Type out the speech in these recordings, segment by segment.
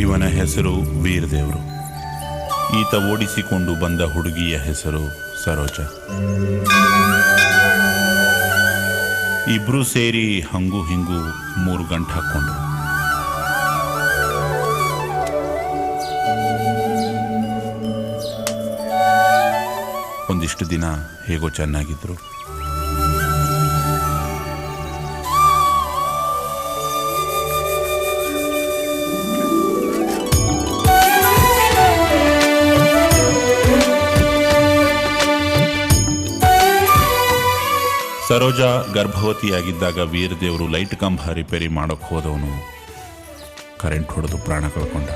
ಇವನ ಹೆಸರು ವೀರದೇವರು. ಈತ ಓಡಿಸಿಕೊಂಡು ಬಂದ ಹುಡುಗಿಯ ಹೆಸರು ಸರೋಜ. ಇಬ್ರು ಸೇರಿ ಹಂಗು ಹಿಂಗು 3 ಗಂಟೆ ಹಾಕ್ಕೊಂಡ್ರು. ಒಂದಿಷ್ಟು ದಿನ ಹೇಗೋ ಚೆನ್ನಾಗಿದ್ರು. ಸರೋಜಾ ಗರ್ಭವತಿಯಾಗಿದ್ದಾಗ ವೀರದೇವರು ಲೈಟ್ ಕಂಬ ರಿಪೇರಿ ಮಾಡೋಕೆ ಹೋದವನು ಕರೆಂಟ್ ಹೊಡೆದು ಪ್ರಾಣ ಕಳ್ಕೊಂಡ.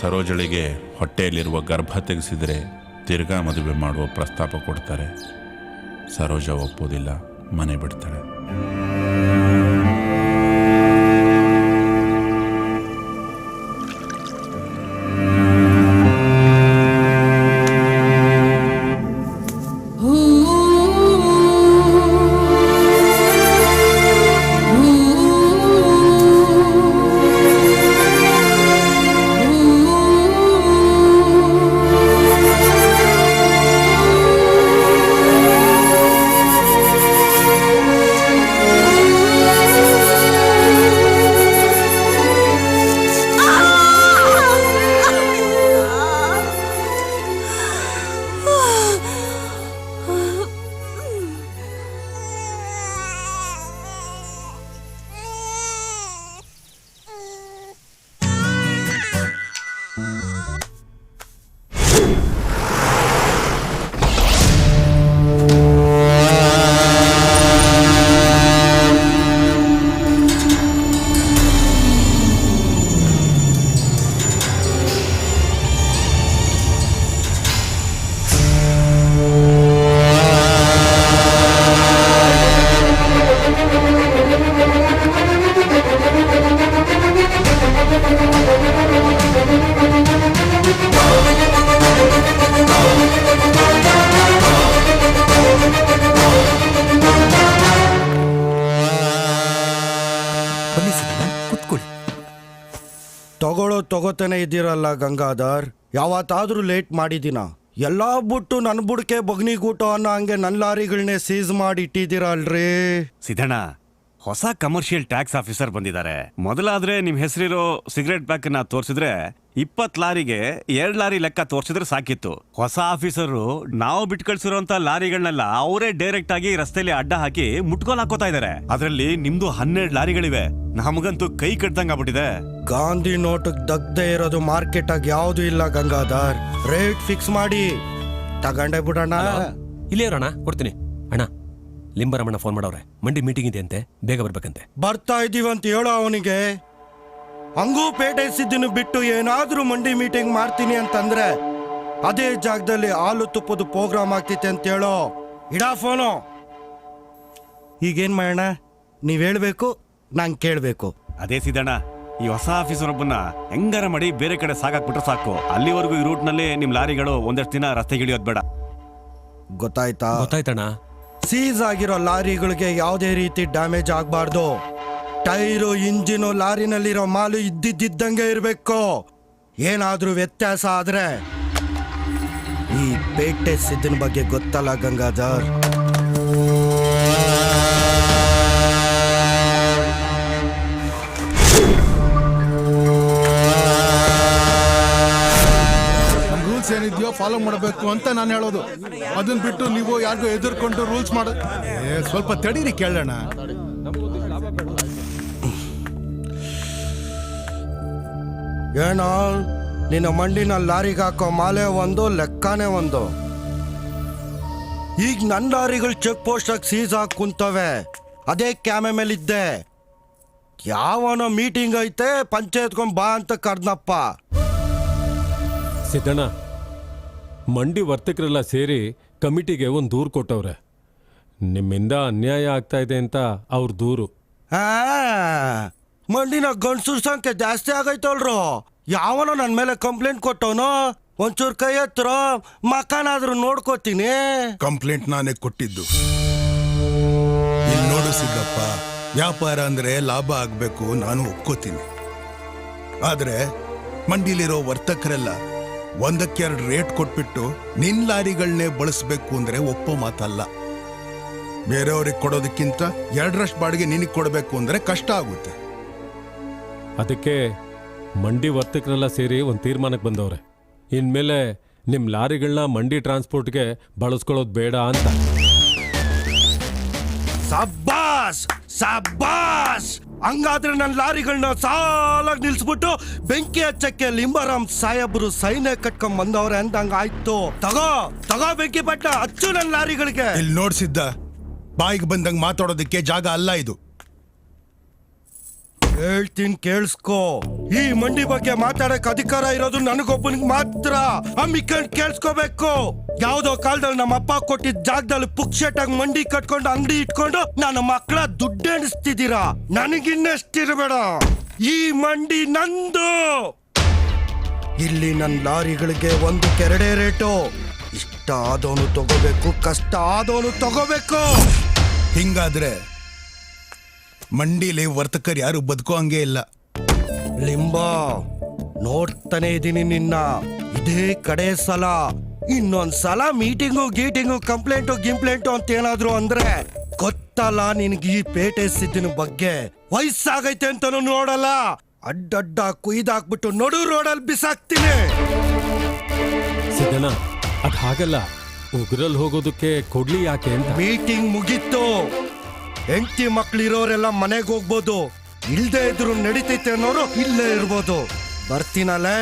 ಸರೋಜಳಿಗೆ ಹೊಟ್ಟೆಯಲ್ಲಿರುವ ಗರ್ಭ ತೆಗೆಸಿದರೆ ತಿರ್ಗಾ ಮದುವೆ ಮಾಡುವ ಪ್ರಸ್ತಾಪ ಕೊಡ್ತಾರೆ. ಸರೋಜ ಒಪ್ಪೋದಿಲ್ಲ, ಮನೆ ಬಿಡ್ತಾಳೆ. ಕುತ್ಕೊಳ್ಳಿ. ತಗೋತಾನೆ ಇದ್ದೀರಲ್ಲ ಗಂಗಾಧರ್, ಯಾವತ್ತಾದ್ರೂ ಲೇಟ್ ಮಾಡಿದಿನ? ಎಲ್ಲಾ ಬಿಟ್ಟು ನನ್ನ ಬುಡಕೆ ಬಗ್ನಿಗೂಟ ಅನ್ನೋ ಹಂಗೆ ನನ್ನ ಲಾರಿಗಳನ್ನೇ ಸೀಸ್ ಮಾಡಿ ಇಟ್ಟಿದ್ದೀರಲ್ರಿ. ಸಿದ್ದಣ್ಣ, ಹೊಸ ಕಮರ್ಷಿಯಲ್ ಟ್ಯಾಕ್ಸ್ ಆಫೀಸರ್ ಬಂದಿದ್ದಾರೆ. ಮೊದಲಾದ್ರೆ ನಿಮ್ ಹೆಸರಿರೋ ಸಿಗರೆಟ್ ಪ್ಯಾಕ್ ನ ತೋರಿಸಿದ್ರೆ 20 ಲಾರಿಗೆ 2 ಲಾರಿ ಲೆಕ್ಕ ತೋರಿಸಿದ್ರೆ ಸಾಕಿತ್ತು. ಹೊಸ ಆಫೀಸರು ನಾವು ಬಿಟ್ಟು ಕಳ್ಸಿರೋಂತ ಲಾರಿಗಳನ್ನೆಲ್ಲ ಅವರೇ ಡೈರೆಕ್ಟ್ ಆಗಿ ರಸ್ತೆಯಲ್ಲಿ ಅಡ್ಡ ಹಾಕಿ ಮುಟ್ಕೋಲ್ ಹಾಕೋತಾ ಇದಾರೆ. ಅದ್ರಲ್ಲಿ ನಿಮ್ದು 12 ಲಾರಿಗಳಿವೆ. ನಮಗಂತೂ ಕೈ ಕಟ್ದಂಗ ಆಗ್ಬಿಟ್ಟಿದೆ. ಗಾಂಧಿ ನೋಟ್ ದಗ್ದೇ ಇರೋದು ಮಾರ್ಕೆಟ್ ಆಗಿ ಯಾವ್ದು ಇಲ್ಲ ಗಂಗಾಧರ್. ರೇಟ್ ಫಿಕ್ಸ್ ಮಾಡಿ ತಗೊಂಡೇ ಬಿಡೋಣ. ಇಲ್ಲೇ ಇರೋಣ, ಕೊಡ್ತೀನಿ. ಅಣ್ಣ, ಲಿಂಬರಮ್ಮಣ್ಣ ಫೋನ್ ಮಾಡವ್ರೆ, ಮಂಡಿ ಮೀಟಿಂಗ್ ಇದೆ ಅಂತೆ, ಬೇಗ ಬರ್ಬೇಕಂತೆ. ಬರ್ತಾ ಇದೀವಂತ ಹೇಳೋ ಅವನಿಗೆ. ಹಂಗೂ ಪೇಟೆ ಸಿದ್ದನ್ನು ಬಿಟ್ಟು ಏನಾದ್ರೂ ಮಂಡಿ ಮೀಟಿಂಗ್ ಮಾಡ್ತೀನಿ ಅಂತಂದ್ರೆ ಅದೇ ಜಾಗದಲ್ಲಿ ಹಾಲು ತುಪ್ಪದ ಪ್ರೋಗ್ರಾಮ್ ಆಗ್ತೈತೆ ಅಂತ ಹೇಳೋ. ಇಡಾ ಫೋನು. ಈಗೇನ್ ಮಾಡೋಣ? ನೀವ್ ಹೇಳ್ಬೇಕು, ನಾನ್ ಕೇಳ್ಬೇಕು. ಅದೇ ಸಿದ್ದಣ್ಣ, ಈ ಹೊಸ ಆಫೀಸರ್ ಒಬ್ಬನ್ನ ಹೆಂಗಾರ ಮಾಡಿ ಬೇರೆ ಕಡೆ ಸಾಕಾಕ್ಬಿಟ್ರೆ ಸಾಕು. ಅಲ್ಲಿವರೆಗೂ ಈ ರೂಟ್ ನಲ್ಲಿ ನಿಮ್ ಲಾರಿಗಳು ಒಂದಷ್ಟು ದಿನ ರಸ್ತೆಗೆ ಇಳಿಯೋದ್ ಬೇಡ. ಗೊತ್ತಾಯ್ತಾ? ಗೊತ್ತಾಯ್ತಣ್ಣ. ಸೀಸ್ ಆಗಿರೋ ಲಾರಿಗಳಿಗೆ ಯಾವುದೇ ರೀತಿ ಡ್ಯಾಮೇಜ್ ಆಗಬಾರ್ದು. ಟೈರು, ಇಂಜಿನು, ಲಾರಿನಲ್ಲಿರೋ ಮಾಲು ಇದ್ದಿದ್ದಂಗೆ ಇರಬೇಕು. ಏನಾದ್ರೂ ವ್ಯತ್ಯಾಸ ಆದ್ರೆ ಈ ಪೇಟೆ ಸಿದ್ದಿನ ಬಗ್ಗೆ ಗೊತ್ತಲ್ಲ ಗಂಗಾಧರ್. ಏನಿದೆಯೋ ಫಾಲೋ ಮಾಡಬೇಕು ಅಂತ ನಾನು ಹೇಳೋದು. ಅದನ್ನ ಬಿಟ್ಟು ನೀವು ಯಾರಿಗೂ ಎದುರ್ಕೊಂಡು ರೂಲ್ಸ್ ಮಾಡ ಸ್ವಲ್ಪ ತಡೀರಿ, ಕೇಳೋಣ. ಏನೋ ನಿನ್ನ ಮಂಡಿನ ಲಾರಿಗೆ ಹಾಕೋ ಮಾಲೆ ಒಂದು, ಲೆಕ್ಕನೇ ಒಂದು. ಈಗ ನನ್ನ ಲಾರಿಗಳು ಚೆಕ್ ಪೋಸ್ಟ್ ಆಗಿ ಸೀಸ್ ಹಾಕಿ ಕುಂತವೆ. ಅದೇ ಕ್ಯಾಮೆ ಮೇಲಿದ್ದೆ. ಯಾವನೋ ಮೀಟಿಂಗ್ ಐತೆ, ಪಂಚಾಯತ್ಕೊಂಡ್ ಬಾ ಅಂತ ಕರ್ದನಪ್ಪ. ಸಿದ್ದಣ್ಣ, ಮಂಡಿ ವರ್ತಕರೆಲ್ಲ ಸೇರಿ ಕಮಿಟಿಗೆ ಒಂದು ದೂರು ಕೊಟ್ಟವ್ರೆ. ನಿಮ್ಮಿಂದ ಅನ್ಯಾಯ ಆಗ್ತಾ ಇದೆ ಅಂತ ಅವ್ರ ದೂರು. ಮಂಡಿನ ಗಂಡಸೂರ್ ಸಂಖ್ಯೆ ಜಾಸ್ತಿ ಆಗೈತಲ್ರು. ಯಾವನೋ ನನ್ನ ಮೇಲೆ ಕಂಪ್ಲೇಂಟ್ ಕೊಟ್ಟವನು. ಒಂಚೂರು ಕೈ ಹತ್ರ ಮಕಾನಾದ್ರೂ ನೋಡ್ಕೋತೀನಿ. ಕಂಪ್ಲೇಂಟ್ ನಾನೇ ಕೊಟ್ಟಿದ್ದು. ಇಲ್ಲಿ ನೋಡು ಸಿದ್ದಪ್ಪ, ವ್ಯಾಪಾರ ಅಂದ್ರೆ ಲಾಭ ಆಗ್ಬೇಕು, ನಾನು ಒಪ್ಕೋತೀನಿ. ಆದ್ರೆ ಮಂಡಿಲಿರೋ ವರ್ತಕರೆಲ್ಲ ಒಂದಕ್ಕೆ 2 ರೇಟ್ ಕೊಟ್ಬಿಟ್ಟು ನಿನ್ ಲಾರಿಗಳನ್ನೇ ಬಳಸಬೇಕು ಅಂದ್ರೆ ಒಪ್ಪೋ ಮಾತಲ್ಲ. ಬೇರೆಯವ್ರಿಗೆ ಕೊಡೋದಕ್ಕಿಂತ 2ರಷ್ಟು ಬಾಡಿಗೆ ನಿನಗೆ ಕೊಡಬೇಕು ಅಂದ್ರೆ ಕಷ್ಟ ಆಗುತ್ತೆ. ಅದಕ್ಕೆ ಮಂಡಿ ವರ್ತಕರೆಲ್ಲ ಸೇರಿ ಒಂದು ತೀರ್ಮಾನಕ್ಕೆ ಬಂದವ್ರೆ. ಇನ್ಮೇಲೆ ನಿಮ್ಮ ಲಾರಿಗಳನ್ನ ಮಂಡಿ ಟ್ರಾನ್ಸ್ಪೋರ್ಟ್ಗೆ ಬಳಸ್ಕೊಳ್ಳೋದು ಬೇಡ ಅಂತ. ಸಬ್ಬಾಸ್ ಸಬ್ಬಾಸ್. ಹಂಗಾದ್ರೆ ನನ್ನ ಲಾರಿಗಳನ್ನ ಸಾಲಾಗಿ ನಿಲ್ಸ್ಬಿಟ್ಟು ಬೆಂಕಿ ಹಚ್ಚಕ್ಕೆ ಲಿಂಬಾರಾಮ್ ಸಾಹೇಬ್ರು ಸೈನ್ಯ ಕಟ್ಕೊಂಡ್ ಬಂದವ್ರೆ ಅಂತ ಹಂಗಾಯ್ತು. ತಗೋ ಬೆಂಕಿ ಪಟ್ಟ ಹಚ್ಚು ನನ್ನ ಲಾರಿಗಳಿಗೆ. ಇಲ್ಲಿ ನೋಡ್ಸಿದ್ದ ಬಾಯಿಗೆ ಬಂದಂಗ್ ಮಾತಾಡೋದಕ್ಕೆ ಜಾಗ ಅಲ್ಲ ಇದು. ಹೇಳ್ತೀನಿ ಕೇಳಿಸ್ಕೋ. ಈ ಮಂಡಿ ಬಗ್ಗೆ ಮಾತಾಡಕ್ ಅಧಿಕಾರ ಇರೋದು ನನಗೊಬ್ಬನಿಗೆ ಮಾತ್ರ. ಅಮ್ಮಿಕಂಡ್ ಕೇಳಿಸ್ಕೋಬೇಕು. ಯಾವ್ದೋ ಕಾಲದಲ್ಲಿ ನಮ್ಮ ಅಪ್ಪ ಕೊಟ್ಟಿದ್ದ ಜಾಗದಲ್ಲಿ ಪುಕ್ಷೆಟಾಗಿ ಮಂಡಿ ಕಟ್ಕೊಂಡು ಅಂಗಡಿ ಇಟ್ಕೊಂಡು ನನ್ನ ಮಕ್ಕಳ ದುಡ್ಡು ಎಣಿಸ್ತಿದ್ದೀರಾ. ನನಗಿನ್ನಷ್ಟಿರಬೇಡ. ಈ ಮಂಡಿ ನಂದು. ಇಲ್ಲಿ ನನ್ನ ಲಾರಿಗಳಿಗೆ 1-2 ರೇಟು. ಇಷ್ಟ ಆದವನು ತಗೋಬೇಕು, ಕಷ್ಟ ಆದವನು ತಗೋಬೇಕು. ಹಿಂಗಾದ್ರೆ ಮಂಡಿಲಿ ವರ್ತಕರು ಯಾರು ಬದುಕೋ ಹಂಗೆ ಇಲ್ಲ. ಲಿಂಬಾ, ನೋಡ್ತಾನೆ ಇದೀನಿ ನಿನ್ನ. ಇದೇ ಕಡೆ ಸಲ. ಇನ್ನೊಂದ್ಸಲ ಮೀಟಿಂಗು ಕಂಪ್ಲೇಂಟು ಅಂತ ಏನಾದ್ರು ಅಂದ್ರೆ ಗೊತ್ತಲ್ಲ ನಿನ್ಗೆ ಈ ಪೇಟೆ ಸಿದ್ದಿನ ಬಗ್ಗೆ. ವಯಸ್ಸಾಗೈತೆ ಅಂತ ನೋಡಲ್ಲ, ಅಡ್ಡಡ್ಡ ಕುಯ್ದಾಕ್ಬಿಟ್ಟು ನಡು ರೋಡಲ್ಲಿ ಬಿಸಾಕ್ತೀನಿ. ಸಿದ್ದಣ್ಣ, ಅದು ಹಾಗಲ್ಲ. ಉಗ್ರಲ್ಲಿ ಹೋಗೋದಕ್ಕೆ ಕೊಡ್ಲಿ ಯಾಕೆ ಅಂತ. ಮೀಟಿಂಗ್ ಮುಗೀತು. ಹೆಂಡತಿ ಮಕ್ಳಿರೋರೆಲ್ಲ ಮನೆಗೆ ಹೋಗ್ಬೋದು. ಇಲ್ದೇ ಇದ್ರು ನಡೀತೈತೆ ಅನ್ನೋರು ಇಲ್ಲೇ ಇರ್ಬೋದು. ಬರ್ತೀನಲ್ಲೇ.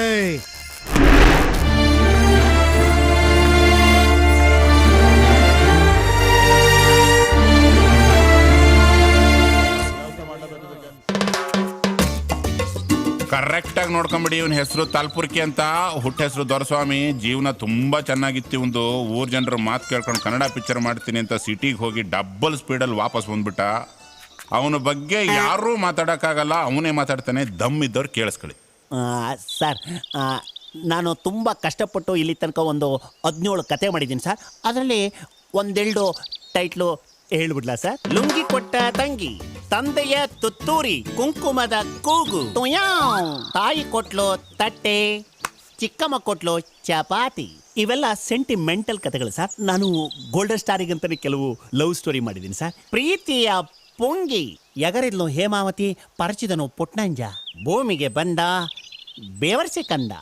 ಕರೆಕ್ಟಾಗಿ ನೋಡ್ಕೊಂಬಿಡಿ. ಇವನ ಹೆಸರು ತಾಲ್ಪುರ್ಕಿ ಅಂತ, ಹುಟ್ಟ ಹೆಸರು ದೊರಸ್ವಾಮಿ. ಜೀವನ ತುಂಬ ಚೆನ್ನಾಗಿತ್ತು ಒಂದು. ಊರ್ ಜನರ ಮಾತು ಕೇಳ್ಕೊಂಡು ಕನ್ನಡ ಪಿಕ್ಚರ್ ಮಾಡ್ತೀನಿ ಅಂತ ಸಿಟಿಗೆ ಹೋಗಿ ಡಬಲ್ ಸ್ಪೀಡಲ್ಲಿ ವಾಪಸ್ ಬಂದ್ಬಿಟ್ಟ. ಅವನ ಬಗ್ಗೆ ಯಾರೂ ಮಾತಾಡೋಕ್ಕಾಗಲ್ಲ, ಅವನೇ ಮಾತಾಡ್ತಾನೆ. ದಮ್ ಇದ್ದವ್ರು ಕೇಳಿಸ್ಕೊಳ್ಳಿ. ಸರ್, ನಾನು ತುಂಬ ಕಷ್ಟಪಟ್ಟು ಇಲ್ಲಿ ತನಕ ಒಂದು 17 ಕತೆ ಮಾಡಿದ್ದೀನಿ ಸರ್. ಅದರಲ್ಲಿ 1-2 ಟೈಟ್ಲು ಹೇಳ್ಬಿಡ್ಲಾ ಸರ್? ಲುಂಗಿ ಕೊಟ್ಟ ತಂಗಿ ತಂದೆಯ ತುತ್ತೂರಿ ಕುಂಕುಮದ ಕೂಗು ತುಯಾವ್. ತಾಯಿ ಕೊಟ್ಲು ತಟ್ಟೆ, ಚಿಕ್ಕಮ್ಮ ಕೊಟ್ಲು ಚಪಾತಿ. ಇವೆಲ್ಲ ಸೆಂಟಿಮೆಂಟಲ್ ಕಥೆಗಳು ಸರ್. ನಾನು ಗೋಲ್ಡನ್ ಸ್ಟಾರಿಗಂತಾನೆ ಕೆಲವು ಲವ್ ಸ್ಟೋರಿ ಮಾಡಿದ್ದೀನಿ ಸರ್. ಪ್ರೀತಿಯ ಪೊಂಗಿ ಎಗರಿದ್ಲು ಹೇಮಾವತಿ, ಪರಚಿದನು ಪುಟ್ನಂಜ, ಭೂಮಿಗೆ ಬಂದ ಬೇವರ್ಸಿ ಕಂದ.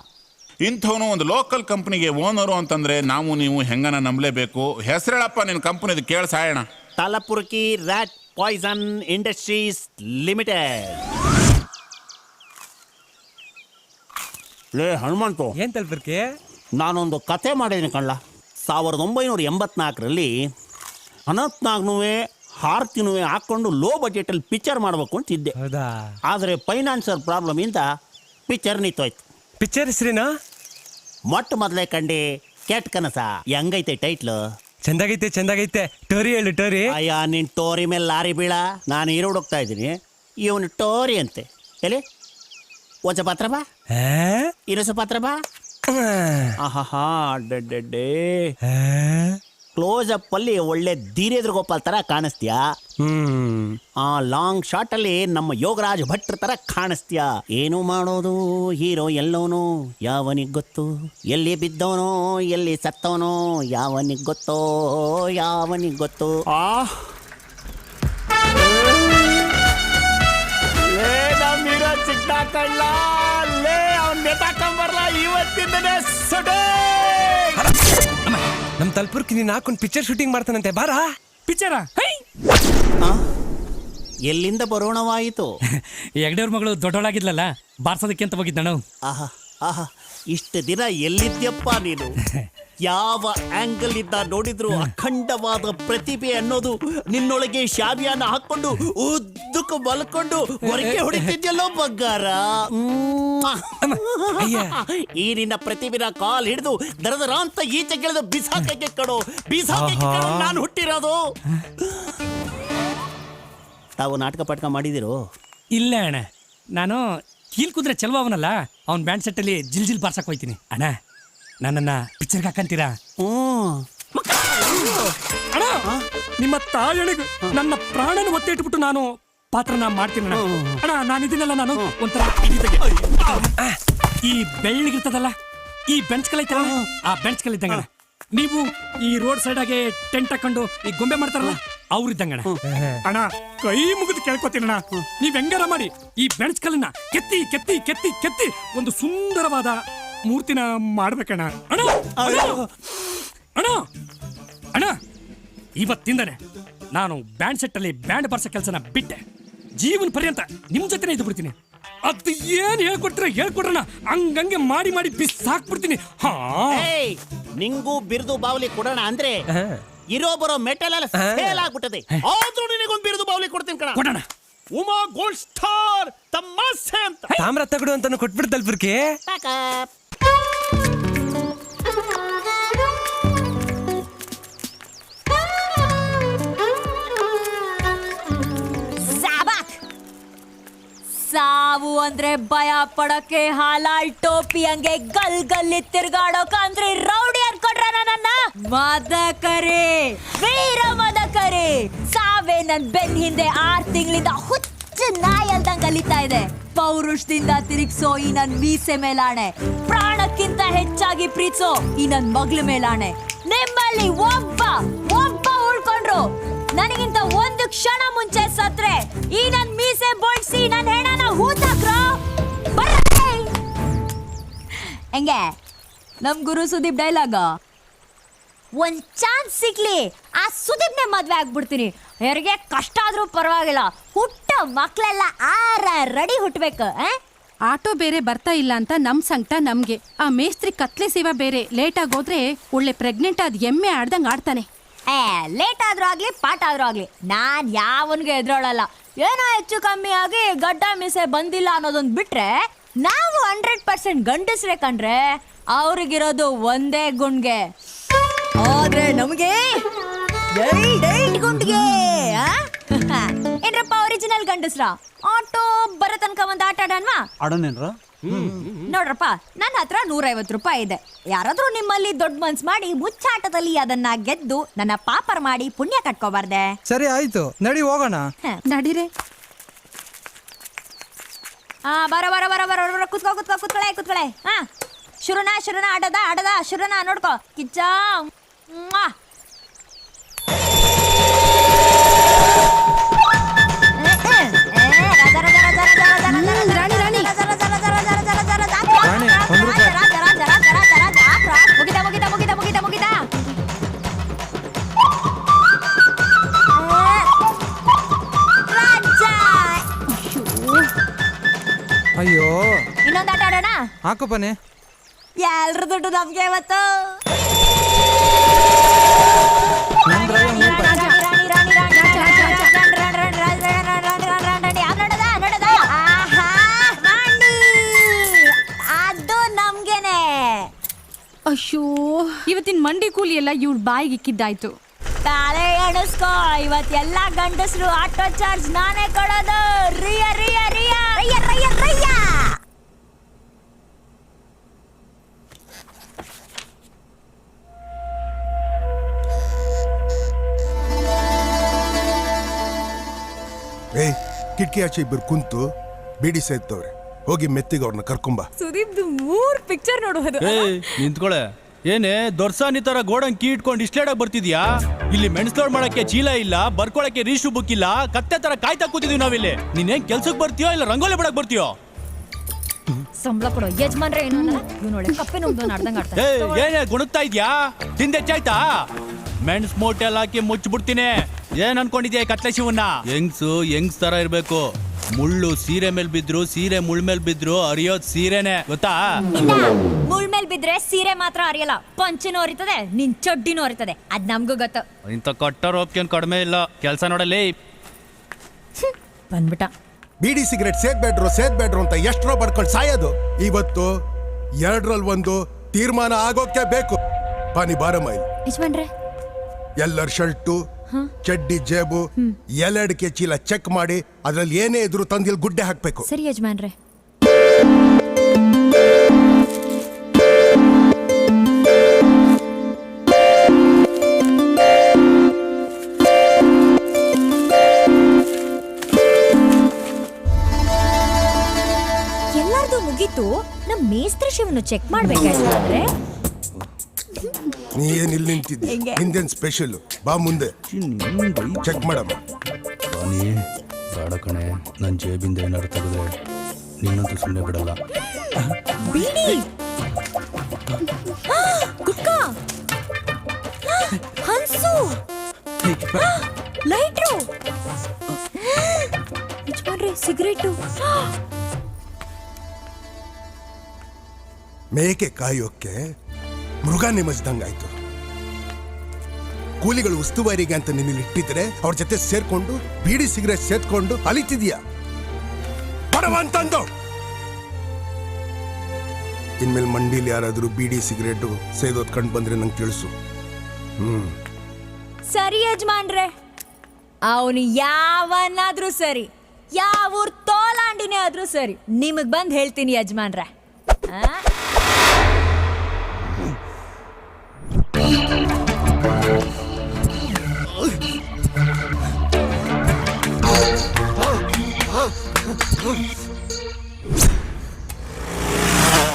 ಇಂಥವನು ಒಂದು ಲೋಕಲ್ ಕಂಪ್ನಿಗೆ ಓನರು ಅಂತಂದ್ರೆ ನಾವು ನೀವು ಹೆಂಗನ ನಂಬಲೇಬೇಕು. ಹೆಸರೇಳಪ್ಪ ನಿನ್ನ ಕಂಪ್ನಿದು, ಕೇಳ ಸಾಯಣ. ತಲಪುರ್ಕಿ ರ್ಯಾಟ್ ಪಾಯ್ಸನ್ ಇಂಡಸ್ಟ್ರೀಸ್ ಲಿಮಿಟೆಡ್. ಲೇ ಹನುಮಂತು, ಏನ್ ತಲ್ಪರ್ಕೆ? ನಾನೊಂದು ಕತೆ ಮಾಡಿದ್ದೀನಿ ಕಳ್ಳ. 1984ರಲ್ಲಿ ಅನಂತ್ನಾಗ್ನೂ ಹಾರ್ತಿನೂ ಹಾಕೊಂಡು ಲೋ ಬಜೆಟಲ್ಲಿ ಪಿಕ್ಚರ್ ಮಾಡಬೇಕು ಅಂತಿದ್ದೆ. ಹೌದಾ? ಆದರೆ ಫೈನಾನ್ಸರ್ ಪ್ರಾಬ್ಲಮ್ ಇಂದ ಪಿಕ್ಚರ್ ನಿಂತೋಯ್ತು. ಪಿಕ್ಚರ್ ಹೆಸರೇನಾ? ಮೊಟ್ಟ ಮೊದಲೇ ಕಂಡೆ ಕೆಟ್ಟ ಕನಸ. ಹೆಂಗೈತೆ ಟೈಟ್ಲು? ಚಂದಾಗೈತೆ ಚಂದಾಗೈತೆ. ಟೋರಿ ಹೇಳು ಟೋರಿ. ಅಯ್ಯ ನಿನ್ ಟೋರಿ ಮೇಲೆ ಲಾರಿ ಬೀಳ. ನಾನು ಈರೋಡ್ ಹೋಗ್ತಾ ಇದ್ದೀನಿ, ಇವನು ಟೋರಿ ಅಂತೆ. ಎಲ್ಲಿ ಒಚ ಪಾತ್ರ ಬಾ, ಇರಸ ಪಾತ್ರ ಬಾ. ಆಹಾ ಡೇ ಕ್ಲೋಸ್ ಅಪ್ ಅಲ್ಲಿ ಒಳ್ಳೆ ಧೀರೇಂದ್ರ ಗೋಪಾಲ್ ತರ ಕಾಣಿಸ್ತೀಯಾ. ಆ ಲಾಂಗ್ ಶಾಟ್ ಅಲ್ಲಿ ನಮ್ಮ ಯೋಗರಾಜ್ ಭಟ್ರ ತರ ಕಾಣಿಸ್ತೀಯಾ. ಏನು ಮಾಡೋದು ಹೀರೋ ಎಲ್ಲೋನೋ ಯಾವನಿಗ್ ಗೊತ್ತು, ಎಲ್ಲಿ ಬಿದ್ದವನೋ ಎಲ್ಲಿ ಸತ್ತವನೋ ಯಾವನಿಗ್ ಗೊತ್ತೋ ಯಾವನಿಗ್ ಗೊತ್ತು. ಚಿಕ್ಕ ಕಳ್ಳ ಲೇ, ಅವ್ನ್ ನೆತಾಕೊಂಬರ್ಲ ಇವತ್ತಿಂದನೇ ಸುಡೇ. ನಮ್ ತಲ್ಪುರ್ಕಿ ನೀನ್ ಹಾಕೊಂಡ್ ಪಿಕ್ಚರ್ ಶೂಟಿಂಗ್ ಮಾಡ್ತಾನಂತೆ, ಬಾರ. ಪಿಕ್ಚರ ಎಲ್ಲಿಂದ ಬರೋಣವಾಯಿತು? ಹೆಗ್ಡೆಯವ್ರ ಮಗಳು ದೊಡ್ಡವಳಾಗಿದ್ಲಲ್ಲ, ಬಾರ್ಸೋದಕ್ಕೆ ಅಂತ ಹೋಗಿದ್ದ. ಆಹಾ ಆಹಾ, ಇಷ್ಟು ದಿನ ಎಲ್ಲಿದ್ಯಪ್ಪ ನೀನು? ಯಾವ ಆಂಗಲ್ ಇದ್ದ ನೋಡಿದ್ರು ಅಖಂಡವಾದ ಪ್ರತಿಭೆ ಅನ್ನೋದು ನಿನ್ನೊಳಗೆ ಶಾವಿಯಾನ ಹಾಕೊಂಡು ಉದ್ದಕ್ಕೂ ಮಲ್ಕೊಂಡು ಹೊರಗೆ ಹೊಡಿತಿದ್ಯಲ್ಲೋ ಬಂಗಾರ. ಈ ನಿನ್ನ ಪ್ರತಿಭೆನ ಕಾಲ್ ಹಿಡಿದು ದರದರ ಅಂತ ಈಚೆ ಗೆಳೆದು ಬಿಸಾಕಕ್ಕೆ ಕಡೋ, ಬಿಸಾಕಕ್ಕೆ ನಾನು ಹುಟ್ಟಿರೋದು. ತಾವು ನಾಟಕ ಪಾಠಕ ಮಾಡಿದಿರೋ? ಇಲ್ಲ ಅಣ್ಣ, ನಾನು ಕೀಲ್ ಕುದ್ರೆ ಚೆಲುವ ಅವನಲ್ಲ, ಅವ್ನ ಬ್ಯಾಂಡ್ ಸೆಟ್ಟಲ್ಲಿ ಜಿಲ್ ಜಿಲ್ ಬಾರ್ಸಕ್ ಹೋಯ್ತೀನಿ. ಅಣ್ಣ ನನ್ನನ್ನ ಪಿಕ್ಚರ್ಗೆ ಹಾಕಂತೀರಾ? ಅಣ್ಣ ನಿಮ್ಮ ತಾಯಣಿಗೆ ನನ್ನ ಪ್ರಾಣನ ಒತ್ತೆ ಇಟ್ಬಿಟ್ಟು ನಾನು ಪಾತ್ರನ ಮಾಡ್ತೀನಿ ಅಣ್ಣ. ಅಣ್ಣ ನಾನಿದ್ದೀನಲ್ಲ, ನಾನು ಒಂಥರ ಈ ಬೆಳ್ಳಗಿರ್ತದಲ್ಲ, ಈ ಬೆಂಚ್ ಕಲ್ ಐತಲ್ಲ, ಆ ಬೆಂಚ್ ಕಲ್ ಇದ್ದಂಗಣ. ನೀವು ಈ ರೋಡ್ ಸೈಡ್ ಆಗಿ ಟೆಂಟ್ ಹಾಕೊಂಡು ಈ ಗೊಂಬೆ ಮಾಡ್ತಾರಲ್ಲ, ಅವ್ರಿದ್ದಂಗಣ. ಅಣ್ಣ ಕೈ ಮುಗಿದು ಕೇಳ್ಕೊತೀನಣ್ಣ, ನೀವ್ ಹೆಂಗಾರ ಮಾಡಿ ಈ ಬೆಂಚ್ ಕಲ್ಲನ್ನ ಕೆತ್ತಿ ಕೆತ್ತಿ ಕೆತ್ತಿ ಕೆತ್ತಿ ಒಂದು ಸುಂದರವಾದ ಮೂರ್ತಿನ ಮಾಡ್ಬೇಕಣ್ಣ. ಅಣ್ಣ ಅಣ್ಣ ಅಣ್ಣ, ಇವತ್ತಿಂದನೆ ನಾನು ಬ್ಯಾಂಡ್ ಸೆಟ್ ಅಲ್ಲಿ ಬ್ಯಾಂಡ್ ಬಾರ್ಸೋ ಕೆಲಸನ ಬಿಟ್ಟೆ. ಜೀವನ ಪರ್ಯಂತ ನಿಮ್ ಜೊತೆನೇ ಇದ್ದು ಬಿಡ್ತೀನಿ. ಅದು ಏನ್ ಹೇಳ್ಕೊಡ್ತೀರ ಹೇಳ್ಕೊಡ್ರಣ, ಹಂಗಂಗೆ ಮಾಡಿ ಮಾಡಿ ಬಿಸಾಕ್ಬಿಡ್ತೀನಿ. ಹಾ, ನಿಂಗೂ ಬಿರುದು ಬಾವಲಿ ಕೊಡೋಣ ಅಂದ್ರೆ ಇರೋ ಬರೋ ಮೆಟಲ್ ಎಲ್ಲ ಸೇಲ್ ಆಗ್ಬಿಟ್ಟದೆ. ಆದ್ರೂ ನಿನಗೊಂದು ಬಿರುದು ಬಾವಲಿ ಕೊಡ್ತೀನಿ ಕಣ. ಕೊಡೋಣ. ಉಮಾ ಗೋಲ್ಡ್ ಸ್ಟಾರ್ ತಮ್ಮಸೆ ಅಂತ ತಾಮ್ರ ತಗಡು ಅಂತಾನು ಕೊಟ್ಬಿಟ್ಟು ತಲ್ಪುರ್ಕಿ. ಸಾವು ಅಂದ್ರೆ ಭಯ ಪಡಕ್ಕೆ ಹಾಲಾಳ್ ಟೋಪಿ ಹಂಗೆ ಗಲ್ ಗಲ್ಲಿ ತಿರ್ಗಾಡೋಕ ಅಂದ್ರೆ ರೌಡಿ ಅನ್ಕೊಂಡ್ರ ನನ್ನ ಮದಕರೆ, ವೀರ ಮದಕರೆ. ಸಾವೇ ನನ್ ಬೆನ್ ಹಿಂದೆ 6 ತಿಂಗಳಿಂದ ಹುಚ್ಚ ನಾಯಲ್ದಂಗ್ ಅಲಿತಾ ಇದೆ. ಪೌರುಷದಿಂದ ತಿರುಗಿಸೋ ಈ ನನ್ ಮೀಸೆ ಮೇಲಾಣೆ, ಪ್ರಾಣಕ್ಕಿಂತ ಹೆಚ್ಚಾಗಿ ಪ್ರೀತಿಸೋ ಈ ನನ್ ಮಗ್ಳ ಮೇಲಾಣೆ. ನಿಮ್ಮಲ್ಲಿ ಒಬ್ಬ ಉಳ್ಕೊಂಡ್ರು ನನಗಿಂತ ಒಂದು ಕ್ಷಣ ಮುಂಚೆ ಸತ್ರೆ ಈ ನನ್ ಮೀಸೆ ಬೋಳ್ಸಿ ನನ್ ಹೆಣನ ಹೂತಾಕ್ರೋ. ಹೆಂಗೆ ನಮ್ ಗುರು ಸುದೀಪ್ ಡೈಲಾಗ? ಒಂದ್ ಚಾನ್ಸ್ ಸಿಗ್ಲಿ ಆ ಸುದೀಪ್ನೆ ಮದ್ವೆ ಆಗ್ಬಿಡ್ತೀನಿ. ಯಾರಿಗೆ ಕಷ್ಟ ಆದ್ರೂ ಪರವಾಗಿಲ್ಲ, ಹುಟ್ಟ ಮಕ್ಳೆಲ್ಲ ರೆಡಿ ಹುಟ್ಬೇಕು. ಆಟೋ ಬೇರೆ ಬರ್ತಾ ಇಲ್ಲ ಅಂತ ನಮ್ ಸಂಕಟ ನಮ್ಗೆ. ಆ ಮೇಸ್ತ್ರಿ ಕತ್ಲೆ ಸೇವಾ ಬೇರೆ ಲೇಟ್ ಆಗೋದ್ರೆ ಒಳ್ಳೆ ಪ್ರೆಗ್ನೆಂಟ್ ಆದ್ ಎಮ್ಮೆ ಆಡ್ದಂಗ್ ಆಡ್ತಾನೆ. ಲೇಟ್ ಆದ್ರೂ ಆಗ್ಲಿ ಪಾಠ ಆದ್ರೂ ಆಗ್ಲಿ ನಾನ್ ಯಾವನ್ಗೆ ಎದ್ರೋಳಲ್ಲ. ಏನೋ ಹೆಚ್ಚು ಕಮ್ಮಿ ಆಗಿ ಗಡ್ಡ ಮೀಸೆ ಬಂದಿಲ್ಲ ಅನ್ನೋದೊಂದ್ ಬಿಟ್ರೆ ನಾವು 100% ಗಂಡಸ್ರೆ ಕಂಡ್ರೆ ಅವ್ರಿಗಿರೋದು ಒಂದೇ ಗುಂಡ್ಗೆ. ಆದ್ರೆ ನಮ್ಗೆ 8 ಗುಂಡ್ಗೆ. ಏನ್ರಪ್ಪ ಒರಿಜಿನಲ್ ಗಂಡಸ್ರ? ಆಟೋ ಬರೋ ತನಕ ಒಂದ್ ಆಟ ಆಡನ್ವಾ? ಆಡೋನೇನ್ರ? ನೋಡ್ರಪ್ಪ, ನನ್ನ ಹತ್ರ 150 ರೂಪಾಯಿ ಇದೆ. ಯಾರಾದ್ರೂ ನಿಮ್ಮಲ್ಲಿ ದೊಡ್ಡ ಮನ್ಸ್ ಮಾಡಿ ಮುಚ್ಚಾಟದಲ್ಲಿ ಅದನ್ನ ಗೆದ್ದು ನನ್ನ ಪಾಪರ್ ಮಾಡಿ ಪುಣ್ಯ ಕಟ್ಕೋಬಾರ್ದೆ? ಸರಿ ಆಯ್ತು, ನಡಿ ಹೋಗೋಣ. ನಡೀರೆ. ಬರ ಬರ ಬರ ಬರ ಬರ ಕುತ್ಕೊಳೆ ಹಾ ಶುರುನ ಆಡದ ಶುರುನ ನೋಡ್ಕೋ ಕಿಚ್ಚ ಮ್ವಾ. ಮುಗಿತಾ ಅಯ್ಯೋ ಇನ್ನೊಂದು ಆಟ ಆಡೋಣ. ಹಾಕೋಪನೆ. ಎಲ್ರ ದುಡ್ಡು ನಮ್ಗೆ ಇವತ್ತು. ಅದು ನಮ್ಗೆನೆ. ಅಯ್ಯೋ ಇವತ್ತಿನ ಮಂಡಿ ಕೂಲಿ ಎಲ್ಲ ಇವ್ಳ ಬಾಯಿಗೆ ಇಕ್ಕಿದ್ದಾಯ್ತು. ತಲೆ ಎಣಿಸ್ಕೋ, ಇವತ್ತೆಲ್ಲ ಗಂಡಸರು ಆಟೋ ಚಾರ್ಜ್ ನಾನೇ ಕೊಡೋದು. ರಿಯ ರಿಯ ರಿಯ ರಯ್ಯ ರಯ್ಯ ರಯ್ಯ. ಏಯ್ ಕಿಟಕಿ ಆಚೆ ಇಬ್ಬರು ಕುಂತು ಬೀಡಿ ಸೇರ್ತವ್ರೆ, ಹೋಗಿ ಮೆತ್ತಿಗೆ ಅವ್ರನ್ನ ಕರ್ಕೊಂಬ. ಸುದೀಪ್ದು 3 ಪಿಕ್ಚರ್ ನೋಡೋದು. ನಿಂತ್ಕೊಳೆ. ಏನೇ ದೊರ್ಸಾನಿ ತರ ಗೋಡಂಗ್ ಕೀ ಇಟ್ಕೊಂಡು ಇಷ್ಟೇಡಾಗ್ ಬರ್ತಿದ್ಯಾ? ಇಲ್ಲಿ ಮೆಣಸ್ಲೋಡ್ ಮಾಡಕ್ಕೆ ಚೀಲ ಇಲ್ಲ, ಬರ್ಕೊಳಕ್ಕೆ ರೀಶು ಬುಕ್ ಇಲ್ಲ, ಕತ್ತೆ ತರ ಕಾಯ್ತಾ ಕೂತಿದೀವಿ ನಾವಿಲ್ಲಿ. ನೀನೇನ್ ಕೆಲ್ಸಕ್ಕೆ ಬರ್ತೀಯೋ ಇಲ್ಲ ರಂಗೋಲಿ ಬಿಡಕ್ ಬರ್ತೀಯೋ? ಸಂಬಳ ಕೊಡೋ ಯಜಮಾನ್ರೆ ಏನು ಇವನೊಳೆ ಕಪ್ಪೆ ನುಗ್ದು ನಡ್ದಂಗ್ ಆಡ್ತಾನೆ. ಏನೇ ಗುಣಗ್ತಾ ಇದ್ಯಾ? ತಿಂದೆಚ್ಚಾಯ್ತಾ? ಮೆಣಸ್ ಮೋಟೆಲ್ ಹಾಕಿ ಮುಚ್ಚಿಬಿಡ್ತೀನಿ. ಏನ್ ಅನ್ಕೊಂಡಿದ್ಯಾ ಕತ್ಲೆ ಶಿವನ್ನ? ಯಂಗ್ಸ್ ತರ ಇರ್ಬೇಕು. ಮುಳ್ಳು ಸೀರೆ ಮೇಲ್ ಬಿದ್ರು, ಸೀರೆ ಮುಳ್ ಮೇಲ್ ಬಿದ್ರು ಅರಿಯೋದ್ ಸೀರೆನೆ, ಗೊತ್ತಾ? ಮುಳ್ ಮೇಲ್ ಬಿದ್ರೆ ಸೀರೆ ಮಾತ್ರ ಅರಿಯಲ್ಲ, ಪಂಚಿನೂ ಅರಿತದೆ, ನಿನ್ ಚಡ್ಡಿನೂ ಅರಿತದೆ. ಅದ್ ನಮ್ಗೂ ಗೊತ್ತು. ಇಂಥ ಕಟ್ಟರ್ ಓಪ್ಕೇನ್ ಕಡಿಮೆ ಇಲ್ಲ. ಕೆಲ್ಸ ನೋಡಲಿ ಬಂದ್ಬಿಟ್ಟ. ಬೀಡಿ ಸಿಗರೇಟ್ ಸೇದ್ಬೇಡ್ರು ಅಂತ ಎಷ್ಟರೋ ಬಡ್ಕೊಂಡು ಸಾಯೋದು. ಇವತ್ತು 2ರಲ್ಲಿ 1 ತೀರ್ಮಾನ ಆಗೋಕೆ ಬೇಕು. ಪಾನಿ ಬಾರಮ್ಮ ಇಲ್ಲಿ. ಯಜಮಾನ್ರೆ ಎಲ್ಲರ ಶರ್ಟು ಚಡ್ಡಿ ಜೇಬು ಎಲ್ಲಡಿಕೆ ಚೀಲ ಚೆಕ್ ಮಾಡಿ ಅದ್ರಲ್ಲಿ ಏನೇ ಇದ್ರು ತಂದಿಲ್ ಗುಡ್ಡೆ ಹಾಕ್ಬೇಕು. ಸರಿ ಯಜಮಾನ್ರೆ. ಎಲ್ಲಾರ್ದು ಮುಗೀತು, ನಮ್ ಮೇಸ್ತ್ರಿ ಶಿವನು ಚೆಕ್ ಮಾಡ್ಬೇಕಾದ್ರೆ. ನೀ ಏನ್ ಇಲ್ಲಿ ನಿಂತಿದ್ದಿ? ಹಿಂದೇನ್ ಸ್ಪೆಷಲ್? ಬಾ ಮುಂದೆ ಚೆಕ್ ಮಾಡಮ್ಮ. ಬೇಡ ಕಣೆ, ನನ್ ಜೇಬಿಂದ ಏನಾರು ತೆಗೆದ್ರೆ ನೀನಂತೂ ಸುಮ್ಮನೆ ಬಿಡಲ್ಲ. ಬೀಡಿ, ಗುಟ್ಕ, ಹನ್ಸು, ಲೈಟ್ರು, ಯಜಮಾನ್ರೆ ಸಿಗರೇಟು. ಮೇಕೆ ಕಾಯೋಕೆ ಮೃಗ ನಿಮಜ್ದಂಗಾಯ್ತು. ಕೂಲಿಗಳು ಉಸ್ತುವಾರಿಗೆ ಅಂತ ನಿನ್ನಲ್ಲಿ ಇಟ್ಟಿದ್ರೆ ಅವ್ರ ಜೊತೆ ಸೇರ್ಕೊಂಡು ಬೀಡಿ ಸಿಗರೇಟ್ ಸೇತ್ಕೊಂಡು ಅಲಿತಿದ್ಯಾ ಬಡವ ಅಂತಂದು. ಇನ್ಮೇಲೆ ಮಂಡಿಲಿ ಯಾರಾದ್ರೂ ಬೀಡಿ ಸಿಗರೇಟು ಸೇದೋದ್ ಕಂಡು ಬಂದ್ರೆ ನಂಗೆ ತಿಳಿಸು. ಸರಿ ಯಜಮಾನ್ರೆ, ಅವನು ಯಾವನಾದ್ರೂ ಸರಿ, ಯಾವ ತೋಲಾಂಡಿನೇ ಆದ್ರೂ ಸರಿ, ನಿಮಗ್ ಬಂದ್ ಹೇಳ್ತೀನಿ ಯಜಮಾನ್ರೆ.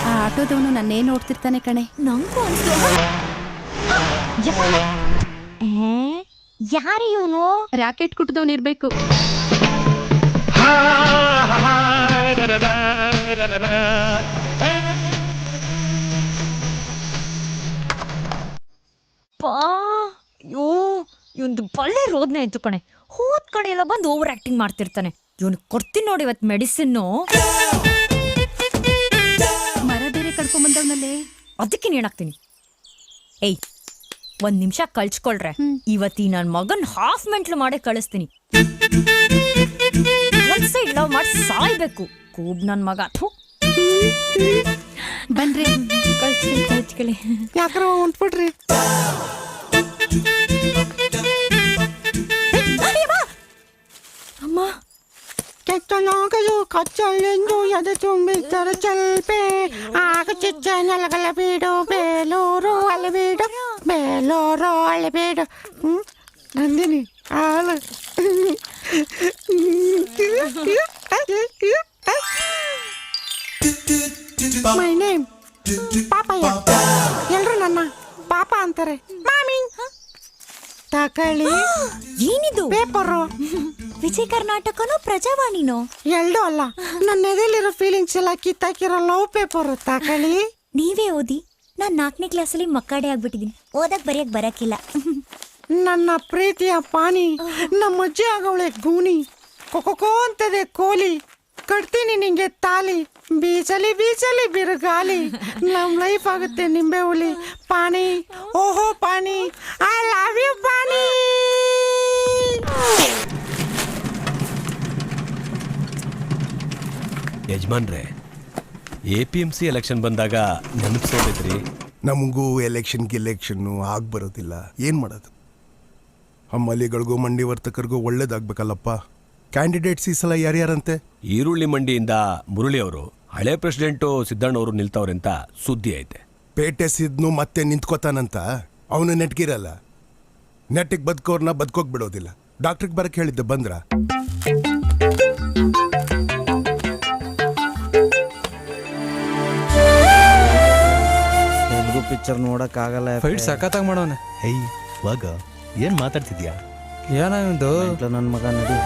ಆ ಆಟೋದವನು ನನ್ನೇ ನೋಡ್ತಿರ್ತಾನೆ ಕಣೆ. ನಂಗೂ ಅನ್ಸು. ಯಾರು ಇವನು? ರಾಕೆಟ್ ಕುಟ್ಟದವನಿರ್ಬೇಕು. ಇವಂದು ಬಳ್ಳೆ ರೋದನೆ ಆಯ್ತು ಕಣೆ. ಹೋದ್ ಕಡೆ ಎಲ್ಲ ಬಂದು ಓವರ್ ಆಕ್ಟಿಂಗ್ ಮಾಡ್ತಿರ್ತಾನೆ. ಇವನು ಕೊಡ್ತೀನಿ ನೋಡಿ ಇವತ್ತು ಮೆಡಿಸಿನ್ನು. ಮರ ಬೇರೆ ಕಡ್ಕೊಂಡ್ ಬಂದವನಲ್ಲೇ, ಅದಕ್ಕೆ ನೀಡಾಕ್ತೀನಿ. ಏಯ್ 1 ನಿಮಿಷ ಕಳ್ಸ್ಕೊಳ್ರೆ, ಇವತ್ತಿ ನನ್ ಮಗನ್ ಹಾಫ್ ಮೆಂಟ್ಲು ಮಾಡೇ ಕಳಿಸ್ತೀನಿ. ಒಂದ್ ಸೈಡ್ ಲವ್ ಮಾಡಿ ಸಾಯ್ಬೇಕು ಕೂಬ್ ನನ್ ಮಗ. ಬನ್ರಿ ಕಳ್ಸ್ಕೊಳ್ಳಿ. ಯಾಕ್ರ ಹೊಂಟ್ಬಿಟ್ರಿ? ಅಮ್ಮ ಕೆಚ್ಚನಾಗಲು ಕಚ್ಚಲೆಂದು ಎದೆ ತುಂಬಿದ್ದರೆ ಚಲ್ಪೆ ಆಗ ಚಿಚ್ಚ ನೆಲಗಲ ಬೀಡು ಬೇಲೂರು ಅಲ್ಲಿ ಬೀಡು ಬೇಲೂರು ಅಲ್ಲಿ ಬೀಡು. ನಂದಿನಿ ಹಾಲು ಮೈ ನೇಮ್ ಪಾಪಯ್ಯ. ಎಲ್ರು ನನ್ನ ಪಾಪ ಅಂತಾರೆ. ಮಾಮಿ ತಕೊಳ್ಳಿ. ಏನಿದು ಪೇಪರು. ವಿಜಯ ಕರ್ನಾಟಕನೋ ಪ್ರಜಾವಾಣಿನೋ? ಎರಡೂ ಅಲ್ಲ, ನನ್ನ ಎದೆಲಿರೋ ಫೀಲಿಂಗ್ಸ್ ಎಲ್ಲ ಕಿತ್ತಾಕಿರೋ ಲವ್ ಪೇಪರ್ ತಕೊಳ್ಳಿ. ನೀವೇ ಓದಿ. ನಾನ್ 4ನೇ ಕ್ಲಾಸಲ್ಲಿ ಮಕ್ಕಡೆ ಆಗ್ಬಿಟ್ಟಿದೀನಿ. ಓದಕ್ ಬರೆಯಕ್ ಬರಕಿಲ್ಲ. ನನ್ನ ಪ್ರೀತಿಯ ಪಾನಿ, ನಮ್ಮ ಅಜ್ಜಿ ಆಗವಳೆ ಗೂನಿ, ಕೊಕೊಕೋ ಅಂತದೆ ಕೋಲಿ, ಕಟ್ತೀನಿ ನಿಂಗೆ ತಾಲಿ, ಬೀಚಲಿ ಬೀಚಲಿ ಬಿರುಗಾಲಿ, ನಮ್ ಲೈಫ್ ಆಗುತ್ತೆ ನಿಂಬೆ ಹುಲಿ. ಪಾನಿ, ಓಹೋ ಪಾನಿ, ಐ ಲವ್ ಯು ಪಾನಿ. ಯಜಮಾನ್ರೆ, APMC ಎಲೆಕ್ಷನ್ ಬಂದಾಗ ನೆನಪಿಸೋದೈತ್ರಿ. ನಮಗೂ ಎಲೆಕ್ಷನ್ನು ಆಗಿ ಬರೋದಿಲ್ಲ. ಏನು ಮಾಡೋದು? ಹಮ್ಮಲಿಗಳಿಗೂ ಮಂಡಿ ವರ್ತಕರಿಗೂ ಒಳ್ಳೇದಾಗ್ಬೇಕಲ್ಲಪ್ಪ. ಕ್ಯಾಂಡಿಡೇಟ್ಸ್ ಈ ಸಲ ಯಾರ್ಯಾರಂತೆ? ಈರುಳ್ಳಿ ಮಂಡಿಯಿಂದ ಮುರಳಿ ಅವರು, ಹಳೆ ಪ್ರೆಸಿಡೆಂಟು ಸಿದ್ದಣ್ಣವರು ನಿಲ್ತವ್ರೆ ಅಂತ ಸುದ್ದಿ ಐತೆ. ಪೇಟೆ ಸಿದ್ನು ಮತ್ತೆ ನಿಂತ್ಕೋತಾನಂತ. ಅವನು ನೆಟ್ಗಿರಲ್ಲ. ನೆಟ್ಟಿಗೆ ಬದುಕೋರ್ನ ಬದುಕೋಕ್ ಬಿಡೋದಿಲ್ಲ. ಡಾಕ್ಟ್ರಿಗೆ ಬರಕ್ಕೆ ಹೇಳಿದ್ದೆ, ಬಂದ್ರ? ತೆಲುಗು ಪಿಕ್ಚರ್ ನೋಡಕ್ ಆಗಲ್ಲ. ಫೈಟ್ ಸಖತ್ತಾಗಿ ಮಾಡೋನೆ. ಹೇಯ್ ಇವಾಗ ಏನ್ ಮಾತಾಡ್ತಿದ್ಯಾ? ಏನಾಯ್ತು ನನ್ನ ಮಗ? ನಡಿ.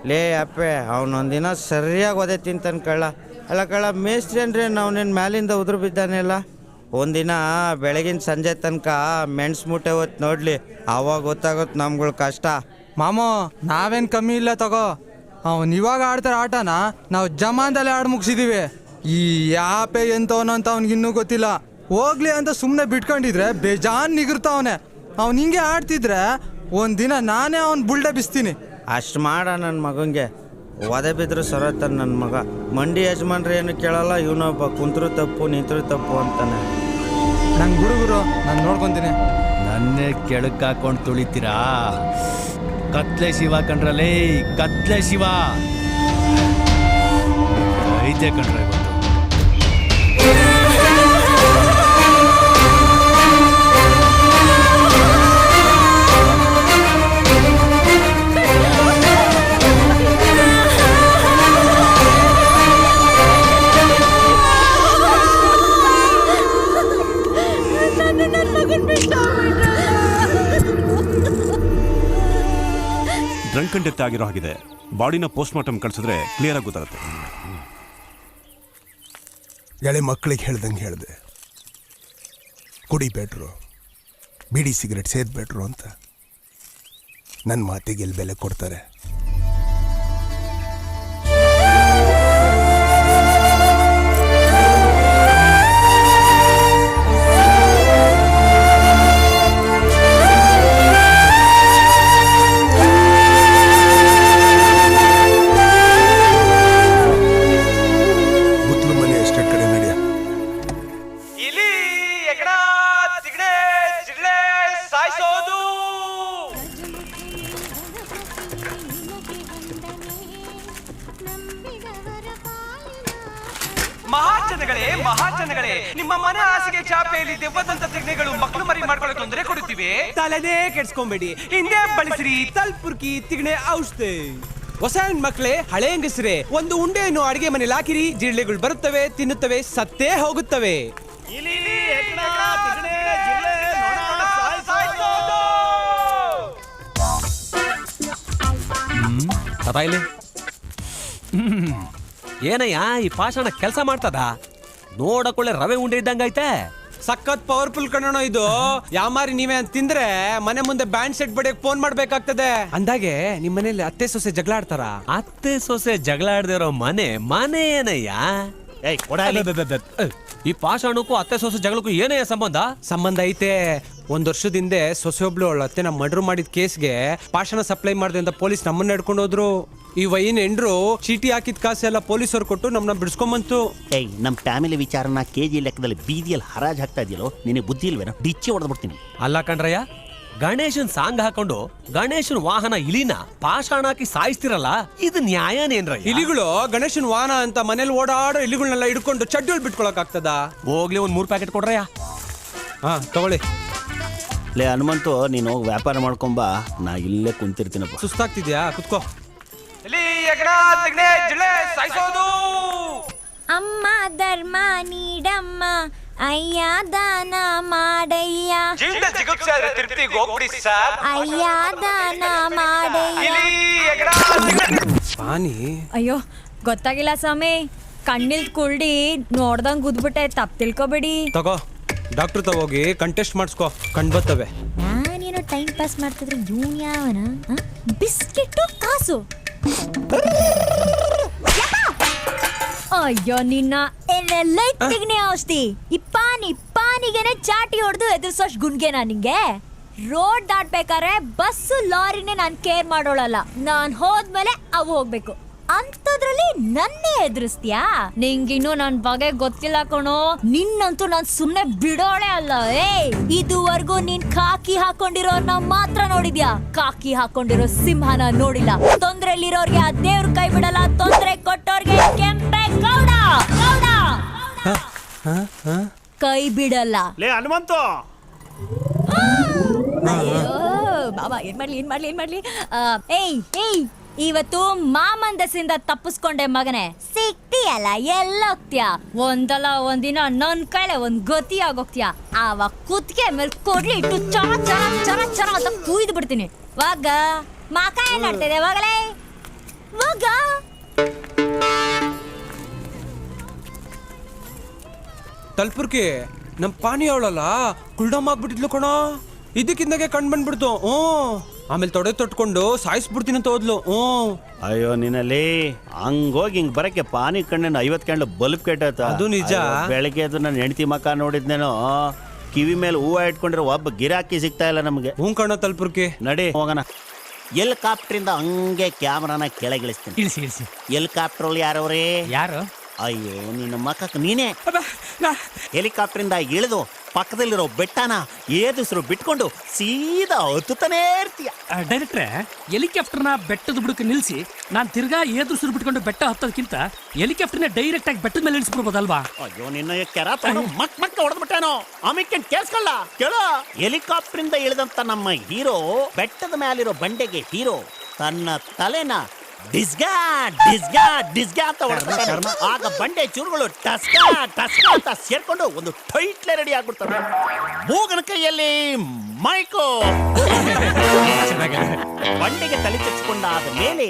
ಲೇ ಅಪ್ಪೆ, ಅವನೊಂದಿನ ಸರಿಯಾಗಿ ಒದೆ ತಿಂತಾನೆ ಕಳ್ಳ. ಅಲ್ಲ ಕಳ್ಳ, ಮೇಸ್ತ್ರಿ ಅಂದ್ರೆ ಅವನೇನು ಮ್ಯಾಲಿಂದ ಉದುರು ಬಿದ್ದಾನೆಲ್ಲ. ಒಂದಿನ ಬೆಳಗಿನ ಸಂಜೆ ತನಕ ಮೆಣಸು ಮೂಟೆ ಹೊತ್ತು ನೋಡ್ಲಿ, ಆವಾಗ ಗೊತ್ತಾಗುತ್ತೆ ನಮ್ಗಳ ಕಷ್ಟ. ಮಾಮೋ, ನಾವೇನು ಕಮ್ಮಿ ಇಲ್ಲ ತಗೋ. ಅವನು ಇವಾಗ ಆಡ್ತಾರೆ ಆಟನ, ನಾವು ಜಮಾನ್ದಲ್ಲೇ ಆಡ್ ಮುಗಿಸಿದೀವಿ. ಈ ಯಾಪೆ ಎಂತವನು ಅಂತ ಅವ್ನಿಗಿನ್ನೂ ಗೊತ್ತಿಲ್ಲ. ಹೋಗ್ಲಿ ಅಂತ ಸುಮ್ಮನೆ ಬಿಟ್ಕೊಂಡಿದ್ರೆ ಬೇಜಾನ್ ನಿಗಿರ್ತಾವನೆ. ಅವ್ನು ಹಿಂಗೆ ಆಡ್ತಿದ್ರೆ ಒಂದಿನ ನಾನೇ ಅವ್ನು ಬುಲ್ಡೆ ಬಿಸ್ತೀನಿ. ಅಷ್ಟು ಮಾಡ ನನ್ನ ಮಗಂಗೆ. ಒದೆ ಬಿದ್ರು ಸರತ್ತಾನ ನನ್ನ ಮಗ. ಮಂಡಿ ಯಜಮಾನ್ರೆ ಏನು ಕೇಳಲ್ಲ, ಇವನೊಬ್ಬ ಕುಂತ್ರು ತಪ್ಪು ನಿಂತರು ತಪ್ಪು ಅಂತಾನೆ. ನಂಗೆ ಹುಡುಗರು, ನಾನು ನೋಡ್ಕೊತೀನಿ. ನನ್ನೇ ಕೆಳಕ್ ಹಾಕೊಂಡು ತುಳಿತೀರಾ? ಕತ್ಲೆ ಶಿವ ಕಂಡ್ರಲೇ, ಕತ್ಲೆ ಶಿವ ಐತೆ ಕಂಡ್ರೆ ಇವತ್ತು. ಡ್ರಂಕ್ ಅಂಡ್ ಡೆತ್ ಆಗಿರೋ ಹಾಗಿದೆ. ಬಾಡಿನ ಪೋಸ್ಟ್ ಮಾರ್ಟಮ್ ಕಳಿಸಿದ್ರೆ ಕ್ಲಿಯರ್ ಆಗಿ ಗೊತ್ತಾಗುತ್ತೆ. ಎಳೆ ಮಕ್ಕಳಿಗೆ ಹೇಳ್ದಂಗೆ ಹೇಳಿದೆ, ಕುಡಿಬೇಡ್ರು, ಬೀಡಿ ಸಿಗರೆಟ್ ಸೇದ್ಬೇಡ್ರು ಅಂತ. ನನ್ನ ಮಾತಿಗೆ ಎಲ್ಲಿ ಬೆಲೆ ಕೊಡ್ತಾರೆ? ಮಹಾಜನಗಳೇ, ನಿಮ್ಮ ಮನೆ ಹಾಸಿಗೆ ಚಾಪೆಯಲ್ಲಿ ದೆವ್ವದಂತ ತಿಗಣೆಗಳು ಮಕ್ಕಳು ಮರಿ ಮಾಡ್ಕೊಳ್ಳೋ ತೊಂದರೆ ಕೊಡುತ್ತಿವೆ. ತಲೆನೇ ಕೆಡ್ಸ್ಕೊಂಬೇಡಿ, ಹಿಂದೆ ಬಳಸಿರಿ ತಲ್ಪುರ್ಕಿ ತಿಗಣೆ ಔಷಧಿ. ಹೊಸ ಮಕ್ಕಳೇ, ಹಳೆ ಹೆಂಗಸರೇ, ಒಂದು ಉಂಡೆಯನ್ನು ಅಡಿಗೆ ಮನೇಲಿ ಹಾಕಿರಿ. ಜಿರಳೆಗಳು ಬರುತ್ತವೆ, ತಿನ್ನುತ್ತವೆ, ಸತ್ತೇ ಹೋಗುತ್ತವೆ. ಏನಯ್ಯ ಈ ಪಾಷಾಣ ಕೆಲಸ ಮಾಡ್ತದ? ನೋಡಕೊಳ್ಳೆ ರವೆ ಉಂಡೆ ಇದ್ದಂಗೈತೆ. ಸಖತ್ ಪವರ್ಫುಲ್ ಕಣೋ ಇದು. ಯಾಮಾರಿ ನೀವೇ ಅಂತ ತಿಂದ್ರೆ ಮನೆ ಮುಂದೆ ಬ್ಯಾಂಡ್ ಸೆಟ್ ಬಡಿಯಕ್ ಫೋನ್ ಮಾಡ್ಬೇಕಾಗ್ತದೆ. ಅಂದಾಗೆ ನಿಮ್ ಮನೇಲಿ ಅತ್ತೆ ಸೊಸೆ ಜಗಳ ಆಡ್ತಾರ? ಅತ್ತೆ ಸೊಸೆ ಜಗಳ ಆಡ್ದಿರೋ ಮನೆ ಮನೆ ಏನಯ್ಯ? ಈ ಪಾಷಾಣಕ್ಕೂ ಅತ್ತೆ ಸೊಸೆ ಜಗಳಕ್ಕೂ ಏನಯ್ಯ ಸಂಬಂಧ? ಸಂಬಂಧ ಐತೆ. ಒಂದ್ ವರ್ಷದ ಹಿಂದೆ ಸೊಸೆ ಒಬ್ಳು ಅವಳ ಅತ್ತೆ ನಮ್ಮ ಮರ್ಡರ್ ಮಾಡಿದ ಕೇಸ್ಗೆ ಪಾಷಾಣ ಸಪ್ಲೈ ಮಾಡಿದೆ ಅಂತ ಪೊಲೀಸ್ ನಮ್ಮನ್ನ ಹಿಡ್ಕೊಂಡು ಹೋದ್ರು. ಈ ವೈನ್ ಎಂಡ್ರು ಚೀಟಿ ಹಾಕಿದ ಕಾಸೆಲ್ಲ ಪೊಲೀಸರು ಕೊಟ್ಟು ನಮ್ಮನ್ನ ಬಿಡಿಸ್ಕೊಂಬಂತು. ಏಯ್, ನಮ್ಮ ಫ್ಯಾಮಿಲಿ ವಿಚಾರನ KG ಲೆಕ್ಕದಲ್ಲಿ ಬೀದಿಯಲ್ಲಿ ಹರಾಜ್ ಹಾಕ್ತಾ ಇದೆಯಲ್ಲೋ, ನಿನಗೆ ಬುದ್ಧಿ ಇಲ್ವೇನೋ? ಡಿಚ್ಚಿ ಹೊಡೆದ್ಬಿಡ್ತೀನಿ. ಅಲ್ಲ ಕಣ್ರಯ್ಯ, ಗಣೇಶನ್ ಸಾಂಗ್ ಹಾಕೊಂಡು ಗಣೇಶನ್ ವಾಹನ ಇಲಿನ ಪಾಷಾಣ ಹಾಕಿ ಸಾಯಿಸ್ತಿರಲ್ಲ ಇದು ನ್ಯಾಯನೇನ್ರ? ಇಲಿಗಳು ಗಣೇಶನ್ ವಾಹನ ಅಂತ ಮನೇಲಿ ಓಡಾಡೋ ಇಲಿಗಳನ್ನೆಲ್ಲ ಹಿಡ್ಕೊಂಡು ಚಡ್ಡಿಯಲ್ಲಿ ಬಿಟ್ಕೊಳಕ್ ಆಗ್ತದ? ಹೋಗ್ಲಿ ಒಂದ್ 3 ಪ್ಯಾಕೆಟ್ ಕೊಡ್ರಯ್ಯ. ಹಾ ತಗೊಳ್ಳಿ. ಲೇ ಹನುಮಂತು, ನೀನು ಹೋಗಿ ವ್ಯಾಪಾರ ಮಾಡ್ಕೊಂಬ, ನಾ ಇಲ್ಲೇ ಕುಂತಿರ್ತೀನಪ್ಪ. ಸುಸ್ತಾಗ್ತಿದ್ಯಾ? ಕುತ್ಕೋ. ಅಮ್ಮ ಧರ್ಮ ನೀಡಮ್ಮ, ಅಯ್ಯ ದಾನ ಮಾಡಯ್ಯ, ಅಯ್ಯ ದಾನ ಮಾಡಯ್ಯ. ಪಾನಿ ಅಯ್ಯೋ ಗೊತ್ತಾಗಿಲ್ಲ ಸ್ವಾಮಿ, ಕಣ್ಣಿಲ್ ಕುಳ್ಳಿ ನೋಡ್ದಂಗ್ ಗುದ್ಬಿಟ್ಟೆ, ತಪ್ಪು ತಿಳ್ಕೊಬೇಡಿ. ತಗೋ, ಡಾಕ್ಟರ್ ತಗೋಗಿ ಕಂಟೆಸ್ಟ್ ಮಾಡಿಸ್ಕೋ, ಕಣ್ ಬರ್ತವೆ. ನಾನೇನೋ ಟೈಮ್ ಪಾಸ್ ಮಾಡ್ತಿದ್ರೆ ಇವನ್ ಯಾವನ ಬಿಸ್ಕೆಟ್ ಕಾಸು. ಅಯ್ಯೋ ನಿನ್ನ ಎಲ್ಲೆತ್ತಿಗ್ನೆ ಔಷಧಿ. ಇಪ್ಪಾನಿಗೆನೆ ಚಾಟಿ ಹೊಡೆದು ಎದುರಿಸೋಷ್ಟು ಗುಣ್ಗೆನಾ ನಿಂಗೆ? ರೋಡ್ ದಾಟ್ಬೇಕಾದ್ರೆ ಬಸ್ಸು ಲಾರಿನೇ ನಾನ್ ಕೇರ್ ಮಾಡೋಳಲ್ಲ, ನಾನ್ ಹೋದ್ಮೇಲೆ ಅವು ಹೋಗ್ಬೇಕು. ಅಂತದ್ರಲ್ಲಿ ನನ್ನೇ ಎದುರಿಸ್ತೀಯಾ? ನಿಂಗಿನ್ನು ನನ್ ಬಗ್ಗೆ ಗೊತ್ತಿಲ್ಲ ಕಣೋ. ನಿನ್ನಂತೂ ನಾನ್ ಸುಮ್ನೆ ಬಿಡೋಳೆ ಅಲ್ಲ. ಇದುವರೆಗೂ ನೀನ್ ಕಾಕಿ ಹಾಕೊಂಡಿರೋರ್ನ ಮಾತ್ರ ನೋಡಿದ್ಯಾ, ಕಾಕಿ ಹಾಕೊಂಡಿರೋ ಸಿಂಹನ ನೋಡಿಲ್ಲ. ತೊಂದ್ರೆಲಿರೋರ್ಗೆ ಆ ದೇವ್ರ ಕೈ ಬಿಡಲ್ಲ, ತೊಂದ್ರೆ ಕೊಟ್ಟೋರ್ಗೆ ಕೆಂಪೆ ಗೌಡ ಕೈ ಬಿಡಲ್ಲ. ಲೇ ಹನುಮಂತು, ಬಾಬಾ ಏನ್ ಮಾಡ್ಲಿ? ಇವತ್ತು ಮಾಮಂದಸಿಂದ ತಪ್ಪಿಸ್ಕೊಂಡೆ ಮಗನೇ, ಸಿಕ್ತಿಯಲ್ಲ, ಎಲ್ಲೋಗ್ತೀಯ? ಒಂದಲ್ಲ ಒಂದಿನ ನನ್ ಕೈಲೆ ಒಂದ್ ಗತಿ ಆಗೋಗ್ತೀಯ. ಆವಾಗ ಕುತ್ತಿಗೆ ಮೇಲೆ ಕೊಡ್ಲಿ ಇಟ್ಟು ಚರ ಅಂತ ಕೂಯ್ದು ಬಿಡ್ತೀನಿ. ವಾಗ ಮಾಕ ಏನ್ ಮಾಡ್ತಿದೆ? ಹೋಗಲೇ ವಾಗ. ತಲ್ಪುರ್ಕಿ ನಮ್ ಪಾನಿ ಅವಳಲ್ಲ ಕುಲ್ಡಮ್ ಆಗ್ಬಿಟ್ಟಿದ್ಲು ಕಣೋ. ಇದಕ್ಕಿಂದಾಗೆ ಕಣ್ ಬಂದ್ಬಿಡ್ತು. ಆಮೇಲೆ ತೊಟ್ಕೊಂಡು ಸಾಯಿಸ್ಬಿಡ್ತೀನಿ ಅಂತ ಹೋದ್ಲು. ಅಯ್ಯೋ ನಿನ್ನಲ್ಲಿ ಹಂಗೋಗಿ ಹಿಂಗ್ ಬರಕ್ಕೆ ಪಾನಿ ಕಣ್ಣಿನ 50 ಕ್ಯಾಂಡ್ಲು ಬಲ್ಬ್ ಕೆಟ್ಟ. ಅದು ನಿಜ. ಬೆಳಗ್ಗೆ ಅದು ನನ್ನ ಹೆಂಡತಿ ಮಕ್ಕ ನೋಡಿದ್ನೇನೋ, ಕಿವಿ ಮೇಲೆ ಹೂವ ಇಟ್ಕೊಂಡಿರೋ ಒಬ್ಬ ಗಿರಾಕಿ ಸಿಗ್ತಾ ಇಲ್ಲ ನಮ್ಗೆ. ಕಣೋ ತಲ್ಪುರ್ಕಿ, ನಡಿ ಹೋಗೋಣ. ಹೆಲಿಕಾಪ್ಟರ್ ಹಂಗೆ ಕ್ಯಾಮ್ರಾನ ಕೆಳಗಿಳಿಸ್ತೀನಿ. ಇಳಿಸಿ. ಹೆಲಿಕಾಪ್ಟರ್ ಯಾರವ್ರೇ? ಯಾರು? ಅಯ್ಯೋ ನಿನ್ನ ಮಕ್ಕಕ್ಕೆ ನೀನೇ. ಹೆಲಿಕಾಪ್ಟರ್ ಇಳಿದು ಪಕ್ಕದಲ್ಲಿರೋ ಬೆಟ್ಟನ ಏದುಸಿರು ಬಿಟ್ಕೊಂಡು ಸೀದಾ ಹತ್ತುತ್ತಾನೇ ಇರ್ತೀಯ. ಡೈರೆಕ್ಟ್ರೆ, ಹೆಲಿಕಾಪ್ಟರ್ನ ಬೆಟ್ಟದ ಬುಡಕ್ಕೆ ನಿಲ್ಸಿ ನಾನ್ ತಿರ್ಗಾ ಏದುಸಿರು ಬಿಟ್ಕೊಂಡು ಬೆಟ್ಟ ಹತ್ತೋದಕ್ಕಿಂತ ಹೆಲಿಕಾಪ್ಟರ್ನ ಡೈರೆಕ್ಟ್ ಆಗಿ ಬೆಟ್ಟದ ಮೇಲೆ ಇಳಿಸ್ಬಿಡ್ಬೋದಲ್ವಾ? ಅಯ್ಯೋ ನಿನ್ನ ಕೆರ ಮಕ್ಕ ಹೊಡೆದ್ಬಿಟ್ಟೇನೋ. ಆಮೇಲೆ ಕೇಳಿಸ್ಕೊಳ್ಳ ಕೇಳೋ. ಹೆಲಿಕಾಪ್ಟರ್ ಇಳಿದಂತ ನಮ್ಮ ಹೀರೋ ಬೆಟ್ಟದ ಮೇಲಿರೋ ಬಂಡೆಗೆ ಹೀರೋ ತನ್ನ ತಲೆನ ಡಿಸ್ಗಾ ಅಂತ ಹೊಡೆದ್ಬಿಡ್ತಾನೆ. ಆಗ ಬಂಡೆ ಚೂರುಗಳು ಟಸ್ಕಾ ಅಂತ ಸೇರ್ಕೊಂಡು ಒಂದು ಟೈಟ್ಲೆ ರೆಡಿ ಆಗ್ಬಿಡ್ತಾರೆ. ಮೂಗನ ಕೈಯಲ್ಲಿ ಮೈಕೋ. ಬಂಡೆಗೆ ತಲೆ ಚಚ್ಕೊಂಡಾದ ಮೇಲೆ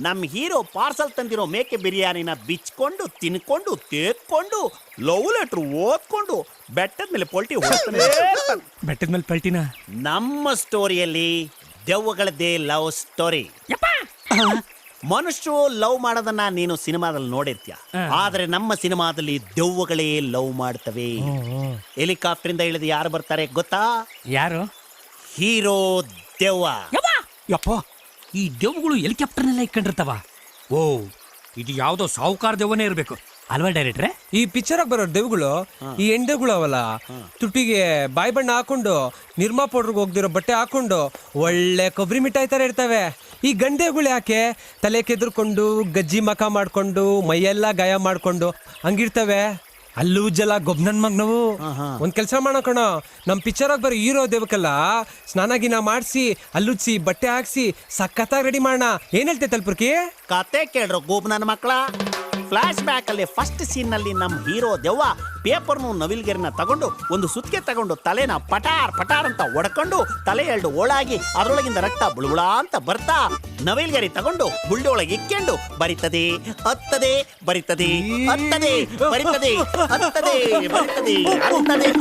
ನಮ್ಮ ಹೀರೋ ಪಾರ್ಸಲ್ ತಂದಿರೋ ಮೇಕೆ ಬಿರಿಯಾನಿನ ಬಿಚ್ಕೊಂಡು ತಿನ್ಕೊಂಡು ತೇದ್ಕೊಂಡು ಲವ್ ಲೆಟ್ರ್ ಓದ್ಕೊಂಡು ಬೆಟ್ಟದ ಮೇಲೆ ಪೊಲ್ಟಿ ಹೊಡ್ತಾನೆ. ಬೆಟ್ಟದ ಮೇಲೆ ಪಲ್ಟಿನ ನಮ್ಮ ಸ್ಟೋರಿಯಲ್ಲಿ ದೆವ್ವಗಳದ್ದೇ ಲವ್ ಸ್ಟೋರಿ. ಮನುಷ್ಯರು ಲವ್ ಮಾಡೋದನ್ನ ನೀನು ಸಿನಿಮಾದಲ್ಲಿ ನೋಡಿರ್ತೀಯ, ಆದ್ರೆ ನಮ್ಮ ಸಿನಿಮಾದಲ್ಲಿ ದೆವ್ವಗಳೇ ಲವ್ ಮಾಡ್ತವೆ. ಹೆಲಿಕಾಪ್ಟರ್ ಇಂದ ಇಳಿದು ಯಾರು ಬರ್ತಾರೆ ಗೊತ್ತಾ? ಯಾರು? ಹೀರೋ ದೆವ್ವ. ಯಪ್ಪ, ಈ ದೆವ್ವಗಳು ಹೆಲಿಕಾಪ್ಟರ್ನೆಲ್ಲ ಇಟ್ಕೊಂಡಿರ್ತಾವ. ಓ, ಇದು ಯಾವ್ದೋ ಸಾಹುಕಾರ ದೆವ್ವನೇ ಇರ್ಬೇಕು ಅಲ್ವಾ ಡೈರೆಕ್ಟ್ರೆ? ಈ ಪಿಕ್ಚರ್ ಬರೋ ದೆವ್ಗಳು ಈ ಎಂಡೆಗಳು ಅವಲ್ಲ, ತುಟಿಗೆ ಬಾಯಿ ಬಣ್ಣ ಹಾಕೊಂಡು ನಿರ್ಮಾ ಪೌಡ್ರಿಗೆ ಹೋಗ್ದಿರೋ ಬಟ್ಟೆ ಹಾಕೊಂಡು ಒಳ್ಳೆ ಕೊಬ್ಬರಿ ಮಿಠಾಯಿ ತರ ಇರ್ತವೆ. ಈ ಗಂಡೆಗಳು ಯಾಕೆ ತಲೆ ಕೆದರ್ಕೊಂಡು ಗಜ್ಜಿ ಮಕ ಮಾಡ್ಕೊಂಡು ಮೈಯೆಲ್ಲ ಗಾಯ ಮಾಡ್ಕೊಂಡು ಹಂಗಿರ್ತವೆ? ಅಲ್ಲೂ ಜಲ ಗೊಬ್ನನ್ ಮಗ್ನವು. ಒಂದ್ ಕೆಲ್ಸ ಮಾಡೋಣ, ನಮ್ ಪಿಕ್ಚರ್ ಬರೋ ಹೀರೋ ದೇವಕ್ಕೆಲ್ಲ ಸ್ನಾನ ಗಿನ ಮಾಡಿಸಿ ಅಲ್ಲುಚ್ಚಿ ಬಟ್ಟೆ ಹಾಕ್ಸಿ ಸಖತ್ತಾಗಿ ರೆಡಿ ಮಾಡೋಣ. ಏನ್ ಹೇಳ್ತೆ ತಲ್ಪುರ್ಕಿ? ಕತೆ ಕೇಳ್ರೋ ಗೋಬ್ನನ್ ಮಕ್ಕಳ. ಫ್ಲಾಶ್ ಬ್ಯಾಕ್ ಅಲ್ಲಿ ಫಸ್ಟ್ ಸೀನ್ ನಲ್ಲಿ ನಮ್ಮ ಹೀರೋ ದೆವ್ವ ಪೇಪರ್ನು ನವಿಲ್ಗೆರಿನ ತಗೊಂಡು ಒಂದು ಸುತ್ತಿಗೆ ತಗೊಂಡು ತಲೆನ ಪಟಾರ್ ಅಂತ ಒಡ್ಕೊಂಡು ತಲೆ 2 ಓಳಾಗಿ ಅದರೊಳಗಿಂದ ರಕ್ತ ಬುಳುಬುಳ ಅಂತ ಬರ್ತಾ ನವಿಲ್ಗೆರಿ ತಗೊಂಡು ಗುಳ್ಳೆ ಒಳಗೆ ಇಕ್ಕೊಂಡು ಬರಿತದೆ ಹತ್ತದೆ ಬರಿತದೆ ಹತ್ತದೆ ಬರಿತದೆ ಹತ್ತದೆ ಬರಿತದೆ ಹತ್ತದೆ.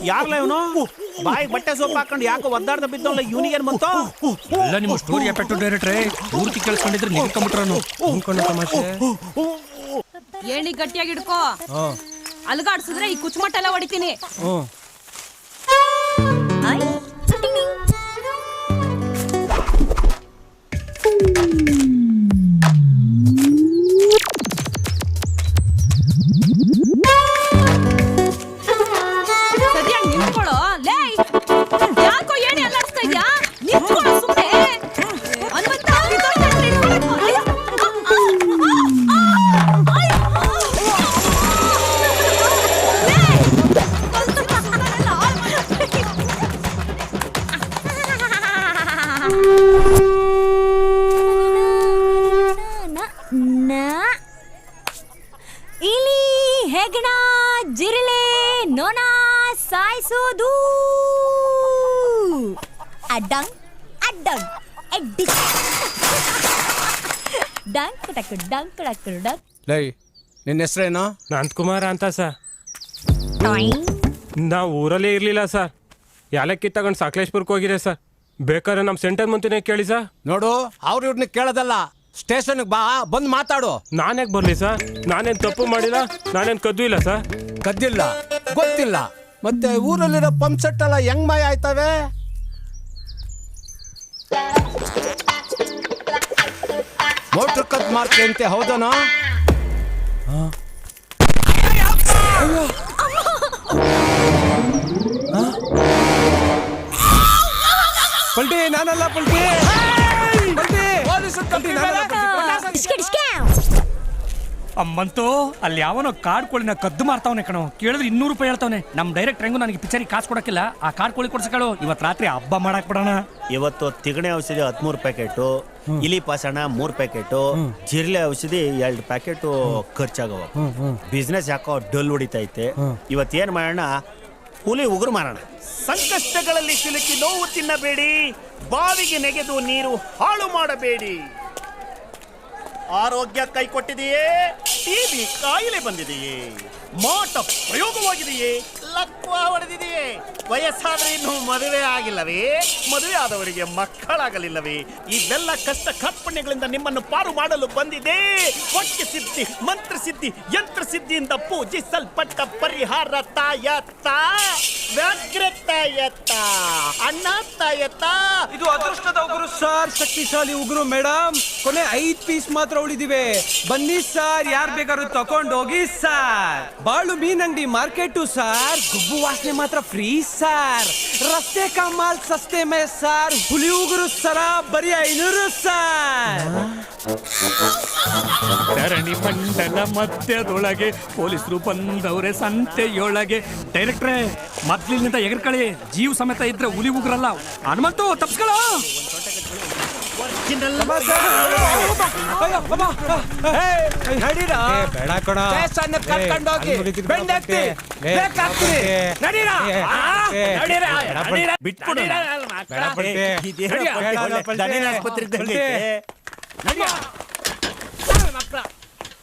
ಯಾರ್ಲ ಇವನು ಬಾಯಿ ಬಟ್ಟೆ ಸೋಪ್ ಹಾಕೊಂಡು ಯಾಕೋ ಒದ್ದಾಡ್ದ ಬಿದ್ದವಲ್ಲ, ಇವನಿಗೇನ್ ಬಂತು? ಎಲ್ಲ ನಿಮ್ಮ ಸ್ಟೋರಿ ಎಫೆಕ್ಟ್ ಡೈರೆಕ್ಟ್ರೆ ಪೂರ್ತಿ ಕೇಳಿಸ್ಕೊಂಡಿದ್ರೆ ನಿಲ್ಕೊಂಡ್ಬಿಟ್ರನು. ಏಣಿ ಗಟ್ಟಿಯಾಗಿ ಹಿಡ್ಕೋ, ಅಲ್ಗಾಡ್ಸಿದ್ರೆ ಈ ಕುಚ್ಚಮಟ್ಟ ಎಲ್ಲ ಹೊಡಿತೀನಿ. ಸದ್ಯ ನಿಂತ್ಕೊಳ್ಳೋ ಲೇ. ಹೆಗ್ಣ ಜಿರಳೆ ನೊಣ ಸಾಯಿಸೋದು ಅಡ್ಡಂಗ್ ಅಡ್ಡಂಗ್ ಎಡ್ಡಿ ಡಂಕ್ ಟಕ್ ಡಂಕ್ ಟಕ್ ಡಂಕ್. ಲೈ ನಿನ್ನ ಹೆಸರೇನು? ನಂತಕುಮಾರ್ ಅಂತ ಸರ್. ನಾವು ಊರಲ್ಲೇ ಇರಲಿಲ್ಲ ಸರ್. ಯಾಲಕ್ಕಿ ತಗೊಂಡು ಸಕಲೇಶ್ಪುರಕ್ಕೆ ಹೋಗಿದೆ ಸರ್. ಬೇಕಾದ್ರೆ ನಮ್ಮ ಸೆಂಟರ್ ಮುಂಚೆನೇ ಕೇಳಿ ಸರ್. ನೋಡು ಅವ್ರ ಇವ್ರನ್ನ ಕೇಳೋದಲ್ಲ, ಸ್ಟೇಷನ್ಗೆ ಬಾ, ಬಂದು ಮಾತಾಡು. ನಾನ್ಯಾಕೆ ಬರಲಿ ಸರ್? ನಾನೇನು ತಪ್ಪು ಮಾಡಿಲ್ಲ, ನಾನೇನು ಕದ್ದು ಇಲ್ಲ ಸರ್. ಕದ್ದಿಲ್ಲ, ಗೊತ್ತಿಲ್ಲ, ಮತ್ತೆ ಊರಲ್ಲಿರೋ ಪಂಪ್ ಸೆಟ್ ಎಲ್ಲ ಹೆಂಗ್ ಮಾಯ ಆಯ್ತವೆ? ಮೋಟ್ರ್ ಕದ್ ಮಾಡ್ತೀವಿ ಅಂತೆ, ಹೌದನೋ? ಪಲ್ಟಿ ನಾನಲ್ಲ, ಪಲ್ಟಿ ಅಮ್ಮಂತೂ ಅಲ್ಲಿ ಯಾವನೋ ಕಾಡ್ ಕೋಳಿನ ಕದ್ದು ಮಾರ್ತಾವನೆ ಕಣೋ. ಕೇಳಿದ್ರೆ 200 ರೂಪಾಯಿ ಹೇಳ್ತಾವನೆ. ನಮ್ ಡೈರೆಕ್ಟ್ ಹೆಂಗು ನನಗೆ ಪಿಕ್ಚರಿಗೆ ಕಾಸು ಕೊಡಕ್ಕಿಲ್ಲ. ಆ ಕಾಡ್ ಕೋಳಿ ಕೊಡ್ಸಕಳು. ಇವತ್ತು ರಾತ್ರಿ ಹಬ್ಬ ಮಾಡಕ್ ಬಿಡೋಣ. ಇವತ್ತು ತಿಗಣೆ ಔಷಧಿ 13 ಪ್ಯಾಕೆಟು, ಇಲಿ ಪಾಸಣ 3 ಪ್ಯಾಕೆಟು, ಜಿರ್ಲೆ ಔಷಧಿ 2 ಪ್ಯಾಕೆಟು ಖರ್ಚಾಗವ. ಬಿಸ್ನೆಸ್ ಯಾಕೋ ಡಲ್ ಹೊಡಿತೈತೆ. ಇವತ್ತೇನ್ ಮಾಡೋಣ? ಹುಲಿ ಉಗುರು ಮಾರೋಣ. ಸಂಕಷ್ಟಗಳಲ್ಲಿ ಸಿಲುಕಿ ನೋವು ತಿನ್ನಬೇಡಿ, ಬಾವಿಗೆ ನೆಗೆದು ನೀರು ಹಾಳು ಮಾಡಬೇಡಿ. ಆರೋಗ್ಯ ಕೈ ಕೊಟ್ಟಿದೆಯೇ? ಟಿಬಿ ಕಾಯಿಲೆ ಬಂದಿದೆಯೇ? ಮಾಟ ಪ್ರಯೋಗವಾಗಿದೆಯೇ? ಲಕ್ವ ಹೊಡೆದಿದೆಯೇ? ವಯಸ್ಸಾದ್ರೆ ಇನ್ನು ಮದುವೆ ಆಗಿಲ್ಲವೇ? ಮದುವೆ ಆದವರಿಗೆ ಮಕ್ಕಳಾಗಲಿಲ್ಲವೇ? ಇದೆಲ್ಲ ಕಷ್ಟ ಕಾರ್ಪಣ್ಯಗಳಿಂದ ನಿಮ್ಮನ್ನು ಪಾರು ಮಾಡಲು ಬಂದಿದೆ ಹೊಟ್ಟೆ ಸಿದ್ಧಿ, ಮಂತ್ರ ಸಿದ್ಧಿ, ಯಂತ್ರ ಸಿದ್ಧಿಯಿಂದ ಪೂಜಿಸಲ್ಪಟ್ಟ ಪರಿಹಾರ ತಾಯತ್ತ, ವ್ಯಾಘ್ರ ತಾಯತ್ತ, ಅಣ್ಣ ತಾಯತ್ತ. ಇದು ಅದೃಷ್ಟದ ಉಗುರು ಸರ್, ಶಕ್ತಿಶಾಲಿ ಉಗುರು ಮೇಡಮ್. ಕೊನೆ 5 ಪೀಸ್ ಮಾತ್ರ ಉಳಿದಿವೆ. ಬನ್ನಿ ಸರ್, ಯಾರು ಬೇಕಾದ್ರೂ ತಕೊಂಡೋಗಿ ಸರ್. ಬಾಳು ಮೀನ್ ಅಂಗಡಿ ಮಾರ್ಕೆಟು ಸರ್, ಗುಬ್ಬು ವಾಸನೆ ಮಾತ್ರ ಫ್ರೀ ಸರ್. ರಸ್ತೆ ಕಮಾಲ್ ಸಸ್ತೆ ಮೇ ಸರ್. ಹುಲಿ ಉಗುರು ಸರ ಬರೀ 500 ಸರ್. ಧರಣಿ ಮಂಡಲ ಮಧ್ಯದೊಳಗೆ ಪೊಲೀಸರು ಬಂದವ್ರೆ ಸಂತೆಯೊಳಗೆ. ಡೈರೆಕ್ಟ್ರೇ, ಮೊದ್ಲಿನಿಂದ ಎಗರ್ಕಳಿ. ಜೀವ ಸಮೇತ ಇದ್ರೆ ಹುಲಿ ಉಗ್ರಲ್ಲ. ಹನುಮಂತು ತಪ್ಸ್ಕೊಳ್ಳೋ. ಬೇಡ ಕಣ, ಕರ್ಕೊಂಡೋಗಿ ಬೆಂಡಾಕ್ತಿ ಬೇಕಾಗ್ತೀನಿ. ನಡೀರಾ ಬಿಟ್ಬಿಡು.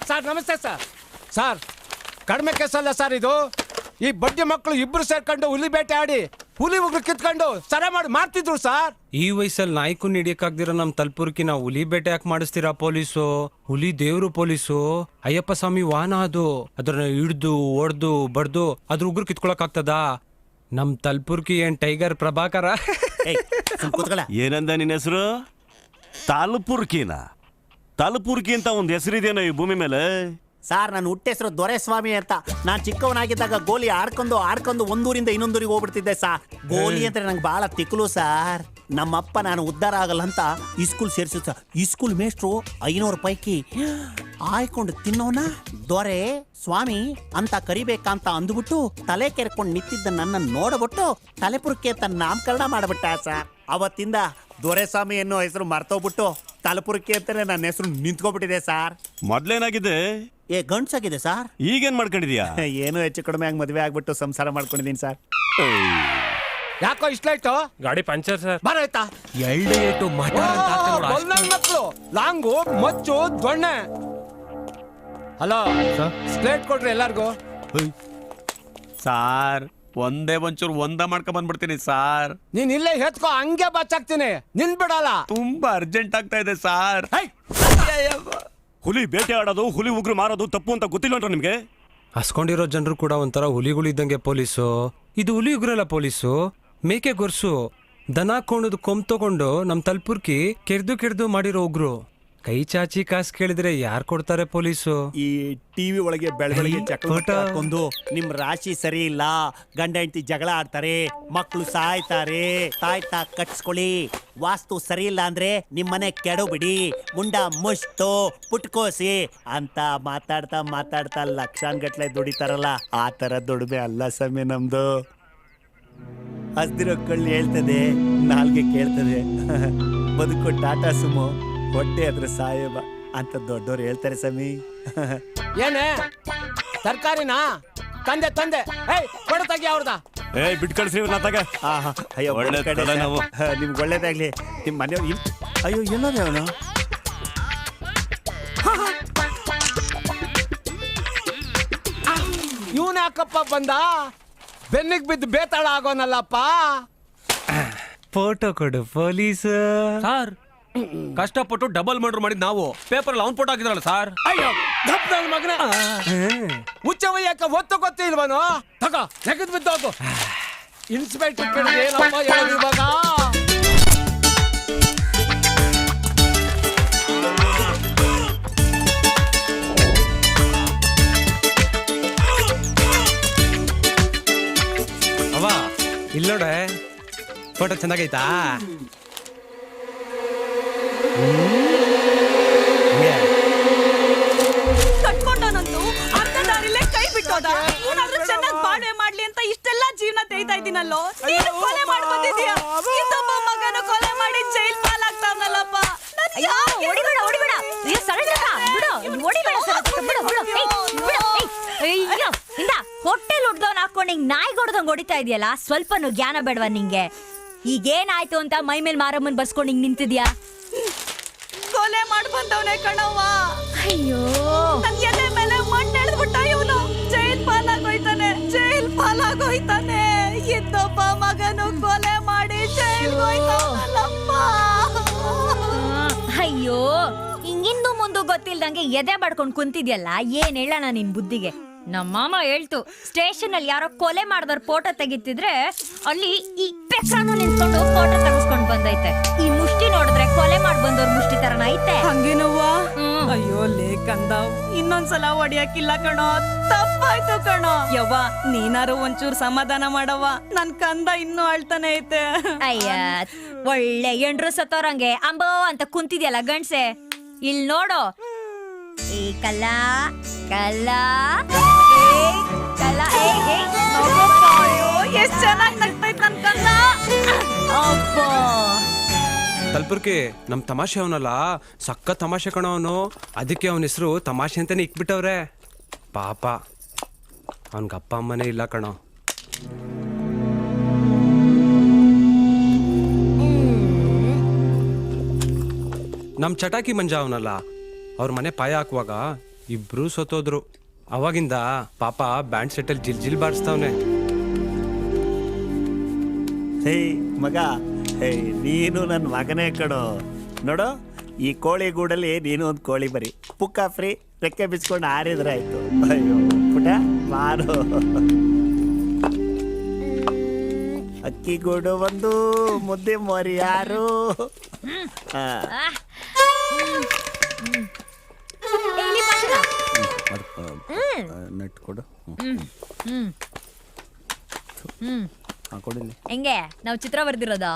ಸರ್ ನಮಸ್ತೆ ಸರ್. ಸರ್ ಕಡಿಮೆ ಕೇಸಲ್ಲ ಸರ್ ಇದು. ಈ ಬಡ್ಡಿ ಮಕ್ಕಳು ಇಬ್ರು ಸೇರ್ಕೊಂಡು ಹುಲಿ ಬೇಟೆ ಆಡಿ ಹುಲಿ ಉಗ್ರು ಕಿತ್ಕೊಂಡು ಸರ ಮಾಡಿ ಮಾಡ್ತಿದ್ರು ಸರ್. ಈ ವಯಸ್ಸಲ್ಲಿ ನಾಯ್ಕು ಹಿಡಿಯಕ್ಕಾಗ್ದಿರೋ ನಮ್ ತಲ್ಪುರ್ಕಿ ನಾವು ಹುಲಿ ಬೇಟೆ ಯಾಕೆ ಮಾಡಿಸ್ತೀರಾ ಪೊಲೀಸು? ಹುಲಿ ದೇವ್ರು ಪೊಲೀಸು. ಅಯ್ಯಪ್ಪ ಸ್ವಾಮಿ ವಾಹನ ಅದು. ಅದ್ರನ್ನ ಹಿಡ್ದು ಒಡ್ದು ಬಡ್ದು ಅದ್ರ ಉಗ್ರು ಕಿತ್ಕೊಳಕ್ ಆಗ್ತದಾ? ನಮ್ ತಲ್ಪುರ್ಕಿ ಏನ್ ಟೈಗರ್ ಪ್ರಭಾಕರ? ಏನಂದ ನಿನ್ನ ಹೆಸರು? ತಾಲುಪುರ್ಕಿನ? ತಾಲುಪುರ್ಕಿ ಅಂತ ಒಂದು ಹೆಸರಿದೇನೋ ಈ ಭೂಮಿ ಮೇಲೆ? ಸಾರ್, ನನ್ನ ಹುಟ್ಟೆಸರು ದೊರೆಸ್ವಾಮಿ ಅಂತ. ನಾನು ಚಿಕ್ಕವನಾಗಿದ್ದಾಗ ಗೋಲಿ ಆಡ್ಕೊಂಡು ಒಂದೂರಿಂದ ಇನ್ನೊಂದೂರಿಗೆ ಹೋಗ್ಬಿಡ್ತಿದ್ದೆ ಸಾರ್. ಗೋಲಿ ಅಂದ್ರೆ ನಂಗೆ ಬಹಳ ತಿಕ್ಕಲು ಸಾರ್. ನಮ್ಮಪ್ಪ ನಾನು ಉದ್ಧಾರ ಆಗಲ್ಲ ಅಂತ ಈ ಸ್ಕೂಲ್ ಸೇರಿಸಿ ಸರ್. ಈ ಸ್ಕೂಲ್ ಮೇಸ್ಟ್ರು 500 ಪೈಕಿ ಆಯ್ಕೊಂಡು ತಿನ್ನೋನ ದೊರೆ ಸ್ವಾಮಿ ಅಂತ ಕರಿಬೇಕಂತ ಅಂದ್ಬಿಟ್ಟು ತಲೆ ಕೆರ್ಕೊಂಡು ನಿಂತಿದ್ದ ನನ್ನ ನೋಡ್ಬಿಟ್ಟು ತಲೆಪುರ್ಕೆ ಅಂತ ನಾಮಕರಣ ಮಾಡ್ಬಿಟ್ಟ ಸರ್. ಅವತ್ತಿಂದ ದೊರೆಸ್ವಾಮಿ ಅನ್ನೋ ಹೆಸರು ಮರ್ತೋಗ್ಬಿಟ್ಟು ತಲಪುರಕ್ಕೆ ಅಂತಾನೆ ನನ್ನ ಹೆಸರು ನಿಂತ್ಕೊಬಿಟ್ಟಿದೆ ಸರ್. ಮೊದ್ಲೇನಾಗಿದೆ? ಗಂಡ್ಸಾಗಿದೆ ಸರ್. ಈಗೇನ್ ಮಾಡ್ಕೊಂಡಿದ್ಯಾ? ಏನೋ ಹೆಚ್ಚು ಕಡಿಮೆ ಆಗಿ ಮದುವೆ ಆಗ್ಬಿಟ್ಟು ಸಂಸಾರ ಮಾಡ್ಕೊಂಡಿದ್ದೀನಿ ಸರ್. ಯಾಕೋ ಇಷ್ಟ ಲೈಟು? ಗಾಡಿ ಪಂಚರ್ ಸರ್. ಬರಾಯ್ತಾ? ಎಳ್ಳು ಮಕ್ಕಳು ಲಾಂಗು ಮಚ್ಚು ದೊಣ್ಣೆ. ಹಲೋ, ಸ್ಲೇಟ್ ಕೊಡ್ರಿ ಎಲ್ಲಾರ್ಗು. ಸಾರ್, ಒಂಚೂರು ಮಾಡ್ಕೊಂಡ್ ಬಂದ್ಬಿಡ್ತೀನಿ ಸಾರ್. ನೀನ್ ಇಲ್ಲೇ ಹೆತ್ಕೋ, ಹಂಗೆ ಬಚ್ಚಾಕ್ತೀನಿ, ನಿನ್ ಬಿಡಲ್ಲ. ತುಂಬಾ ಅರ್ಜೆಂಟ್ ಆಗ್ತಾ ಇದೆ ಸಾರ್. ಹುಲಿ ಬೇಟೆ ಆಡೋದು, ಹುಲಿ ಉಗ್ರು ಮಾರೋದು ತಪ್ಪು ಅಂತ ಗೊತ್ತಿಲ್ಲ ನಿಮ್ಗೆ? ಹಸ್ಕೊಂಡಿರೋ ಜನರು ಕೂಡ ಒಂಥರ ಹುಲಿಗಳಿದ್ದಂಗೆ ಪೊಲೀಸು. ಇದು ಹುಲಿ ಉಗ್ರಲ್ಲ ಪೊಲೀಸು, ಮೇಕೆ ಗೊರ್ಸು. ದನ ಕೊಂಡದು ಕೊಂಬ್ ತಗೊಂಡು ನಮ್ ತಲ್ಪುರ್ಕಿ ಕೆರ್ದು ಮಾಡಿರೋ ಉಗ್ರು. ಕೈ ಚಾಚಿ ಕಾಸು ಕೇಳಿದ್ರೆ ಯಾರು ಕೊಡ್ತಾರೆ ಪೊಲೀಸು? ಈ ಟಿವಿ ಒಳಗೆ ಬೆಳಗ್ಗೆ ಚಕ್ರ ಹಾಕೊಂಡು ನಿಮ್ ರಾಶಿ ಸರಿ ಇಲ್ಲ, ಗಂಡ ಹೆಂಡತಿ ಜಗಳ ಆಡ್ತಾರೆ, ಮಕ್ಕಳು ಸಾಯ್ತಾರೆ, ತಾಯ್ತಾ ಕಟ್ಸ್ಕೊಳ್ಳಿ, ವಾಸ್ತು ಸರಿ ಇಲ್ಲ ಅಂದ್ರೆ ನಿಮ್ಮನೆ ಕೆಡು ಬಿಡಿ, ಮುಂಡ ಮುಷ್ಟು ಪುಟ್ಕೋಸಿ ಅಂತ ಮಾತಾಡ್ತಾ ಲಕ್ಷಾನ್ಗಟ್ಲೆ ದುಡಿತಾರಲ್ಲ, ಆ ತರ ದುಡಿಮೆ ಅಲ್ಲ ಸಮಯ ನಮ್ದು. ಹಸ್ದಿರೋ ಕಳ್ಳಿ ಹೇಳ್ತದೆ, ನಾಲ್ಗೆ ಕೇಳ್ತದೆ, ಬದುಕು ಟಾಟಾ ಸುಮೋ, ಹೊಟ್ಟೆ ಅದ್ರ ಸಾಯಬ ಅಂತ ದೊಡ್ಡವ್ರು ಹೇಳ್ತಾರೆ ಸಮಿ. ಏನೇ ತರಕಾರಿನಾ ತಂದೆ ಏಯ್ ಕೊಡು ತೆಗಿ ಅವ್ರದ. ಏಯ್ ಬಿಟ್ ಕಳ್ಸಿ ಇವ್ರನ್ನ ತಗ. ಅಯ್ಯೋ ಒಳ್ಳೆ ಕಡೆ ತಡ ನಾವು. ನಿಮ್ಗೆ ಒಳ್ಳೇದಾಗ್ಲಿ. ನಿಮ್ಮ ಮನೆಯವ್ರು ಅಯ್ಯೋ ಎಲ್ಲೋದೆ ಅವನು? ಇವನ್ ಯಾಕಪ್ಪ ಬಂದ? ಬೆನ್ನಿಗೆ ಬಿದ್ದು ಬೇತಾಳ ಆಗೋನಲ್ಲಪ್ಪ. ಫೋಟೋ ಕೊಡು ಪೊಲೀಸ್. ಸರ್ ಕಷ್ಟಪಟ್ಟು ಡಬಲ್ ಮರ್ಡರ್ ಮಾಡಿದ್ ನಾವು, ಪೇಪರ್ ಅವ್ನ್ ಫೋಟೋ ಹಾಕಿದ್ರಲ್ಲ ಸರ್. ಅಯ್ಯೋ ಗಪ್ ನನ್ ಮಗನ. ಹುಚ್ಚವಯ್ಯಕ್ಕ ಹೊತ್ತು ಗೊತ್ತಿಲ್ವನು? ತಗ ನೆಗದ್ ಬಿದ್ದೋಗು. ಇನ್ಸ್ಪೆಕ್ಟರ್ ಕೇಳಿದ್ರೆ ಏನಪ್ಪ ಹೇಳೋದು ಇವಾಗ? ಅವ ಇಲ್ಲೋಡೆ ಫೋಟೋ ಚೆನ್ನಾಗೈತಾ? ಕಟ್ಕೊಂಡವನಂತೂ ಅರ್ಧ ದಾರಿಲೇ ಕೈ ಬಿಟ್ಟೋದ. ಏನಾದ್ರೂ ಚೆನ್ನಾಗಿ ಬಾಳ್ವೆ ಮಾಡ್ಲಿ ಅಂತ ಇಷ್ಟೆಲ್ಲ ಜೀವನ ತೆಗಿತಾ ಇದ್ದೀನಲ್ಲೋ, ನೀನು ಕೊಲೆ ಮಾಡಿ ಬಂದಿದ್ಯಾ. ಇನ್ನೊಬ್ಬ ಮಗನ ಕೊಲೆ ಮಾಡಿ ಜೈಲ್ ಪಾಲಾಗ್ತಾವನಲ್ಲಪ್ಪ. ಹೊಡಿಬೇಡ ಹೊಟ್ಟೆಲ್ ಹುಡ್ದವನ್ ಹಾಕೊಂಡ್ ಹಿಂಗ್ ನಾಯಿ ಹೊಡ್ದಂಗ್ ಹೊಡಿತಾ ಇದೆಯಲ್ಲ, ಸ್ವಲ್ಪನು ಜ್ಞಾನ ಬೇಡವಾ ನಿಂಗೆ? ಈಗೇನಾಯ್ತು ಅಂತ ಮೈ ಮೇಲ್ ಮಾರಮ್ಮನ್ ಬರ್ಸ್ಕೊಂಡ್ ಹಿಂಗ್ ನಿಂತಿದ್ಯಾ? ಕೊಲೆ ಮಾಡಿ ಬಂದವನೇ ಕಣವ್ವ. ಅಯ್ಯೋ ನನ್ ಎದೆ ಮೇಲೆ ಮಣ್ಣೆಳೆದ್ಬಿಟ್ಟ ಇವನು. ಜೈಲ್ ಪಾಲಾಗೋಯ್ತಾನೆ. ಇನ್ನೊಬ್ಬ ಮಗನು ಕೊಲೆ ಮಾಡಿ ಜೈಲ್ ಹೋಯ್ತಾನಲ್ಲಪ್ಪ. ಅಯ್ಯೋ ಹಿಂಗಿಂದು ಮುಂದೆ ಗೊತ್ತಿಲ್ದಂಗೆ ಎದೆ ಬಡ್ಕೊಂಡ್ ಕುಂತಿದ್ಯಲ್ಲ, ಏನ್ ಹೇಳೋಣ ನಿನ್ ಬುದ್ಧಿಗೆ? ನಮ್ಮ ಮಾಮ ಹೇಳ್ತು, ಸ್ಟೇಷನ್ ಅಲ್ಲಿ ಯಾರೋ ಕೊಲೆ ಮಾಡಿದವ್ರ ಫೋಟೋ ತೆಗಿತಿದ್ರೆ ಅಲ್ಲಿ ಈ ಪೆಕ್ರಾನು ನಿಂತ್ಕೊಂಡು ಫೋಟೋ ತೆಗಿಸ್ಕೊಂಡ್ ಬಂದೈತೆ. ಈ ಮುಷ್ಟಿ ನೋಡಿದ್ರೆ ಕೊಲೆ ಮಾಡಿ ಬಂದವ್ರ ಮುಷ್ಟಿ ತರನ ಐತೆ. ಹಂಗೇನವ್ವ? ಅಯ್ಯೋ ಲೇ ಕಂದ, ಇನ್ನೊಂದ್ಸಲ ಹೊಡಿಯಕ್ಕಿಲ್ಲ ಕಣೋ, ತಪ್ಪಾಯ್ತು ಕಣೋ. ಯವ್ವ ನೀನಾರು ಒಂಚೂರು ಸಮಾಧಾನ ಮಾಡವ್ವ, ನನ್ ಕಂದ ಇನ್ನೂ ಅಳ್ತಾನೆ ಐತೆ. ಅಯ್ಯ ಒಳ್ಳೆ ಎಂಡ್ರು ಸತ್ತೋರಂಗೆ ಅಂಬೋ ಅಂತ ಕುಂತಿದ್ಯಲ್ಲ ಗಂಡ್ಸೆ, ಇಲ್ ನೋಡು. ಏ ಕಲ್ಲ ಎಷ್ಟ್ ಚೆನ್ನಾಗಿ ನಗ್ತೈತ್ ನನ್ ಕಂದ. ಅಪ್ಪ ತಲ್ಪುರ್ಕಿ ನಮ್ ತಮಾಷೆ ಅವನಲ್ಲ, ಸಕ್ಕ ತಮಾಷೆ ಕಣೋ ಅವನು. ಅದಕ್ಕೆ ಅವನ ಹೆಸರು ತಮಾಷೆ ಅಂತಾನೆ ಇಕ್ಬಿಟ್ಟವ್ರೆ. ಪಾಪ ಅವನ್ಗ ಅಪ್ಪ ಅಮ್ಮನೇ ಇಲ್ಲ ಕಣೋ. ನಮ್ ಚಟಾಕಿ ಮಂಜ ಅವನಲ್ಲ, ಅವ್ರ ಮನೆ ಪಾಯ ಹಾಕುವಾಗ ಇಬ್ರು ಸತ್ತೋದ್ರು. ಅವಾಗಿಂದ ಪಾಪ ಬ್ಯಾಂಡ್ ಸೆಟ್ಟಲ್ಲಿ ಜಿಲ್ ಬಾರಿಸ್ತಾವನೆ. ಹೇ ಮಗ, ಹೇ ನೀನು ನನ್ನ ಮಗನೇ ಕಣೋ. ನೋಡು, ಈ ಕೋಳಿ ಗೂಡಲ್ಲಿ ನೀನು ಒಂದು ಕೋಳಿ ಬರಿ, ಪುಕ್ಕ ಫ್ರೀ, ರೆಕ್ಕೆ ಬಿಚ್ಕೊಂಡು ಹಾರಿದ್ರೆ ಆಯ್ತು. ಅಯ್ಯೋ ಪುಟ ಮಾರು. ಅಕ್ಕಿ ಗೂಡು ಒಂದು, ಮುದ್ದೆ ಮೋರಿ ಯಾರು? ನೆಟ್ ಕೊಡು. ಕೊಡಿಲಿ. ಹೆಂಗೆ ನಾವು ಚಿತ್ರ ಬರ್ದಿರೋದ?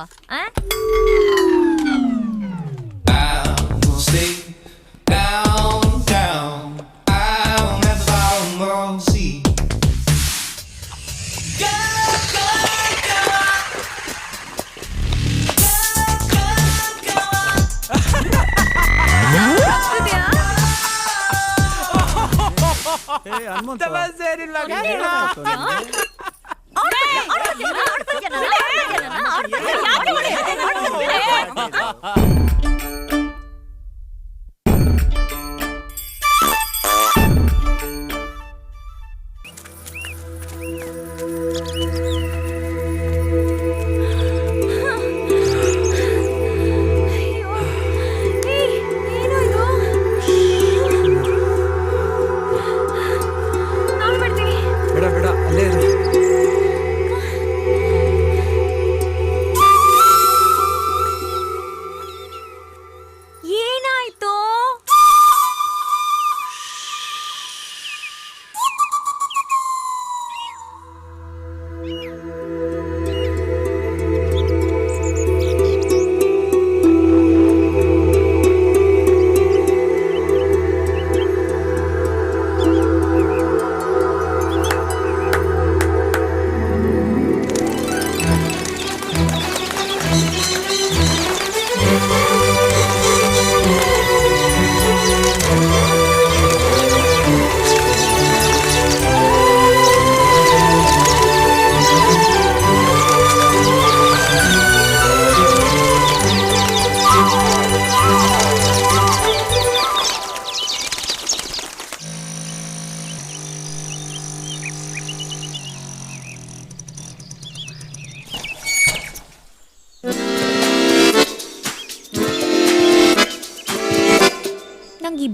ಬೇಡ ಅಲ್ಲೇ ಇರು.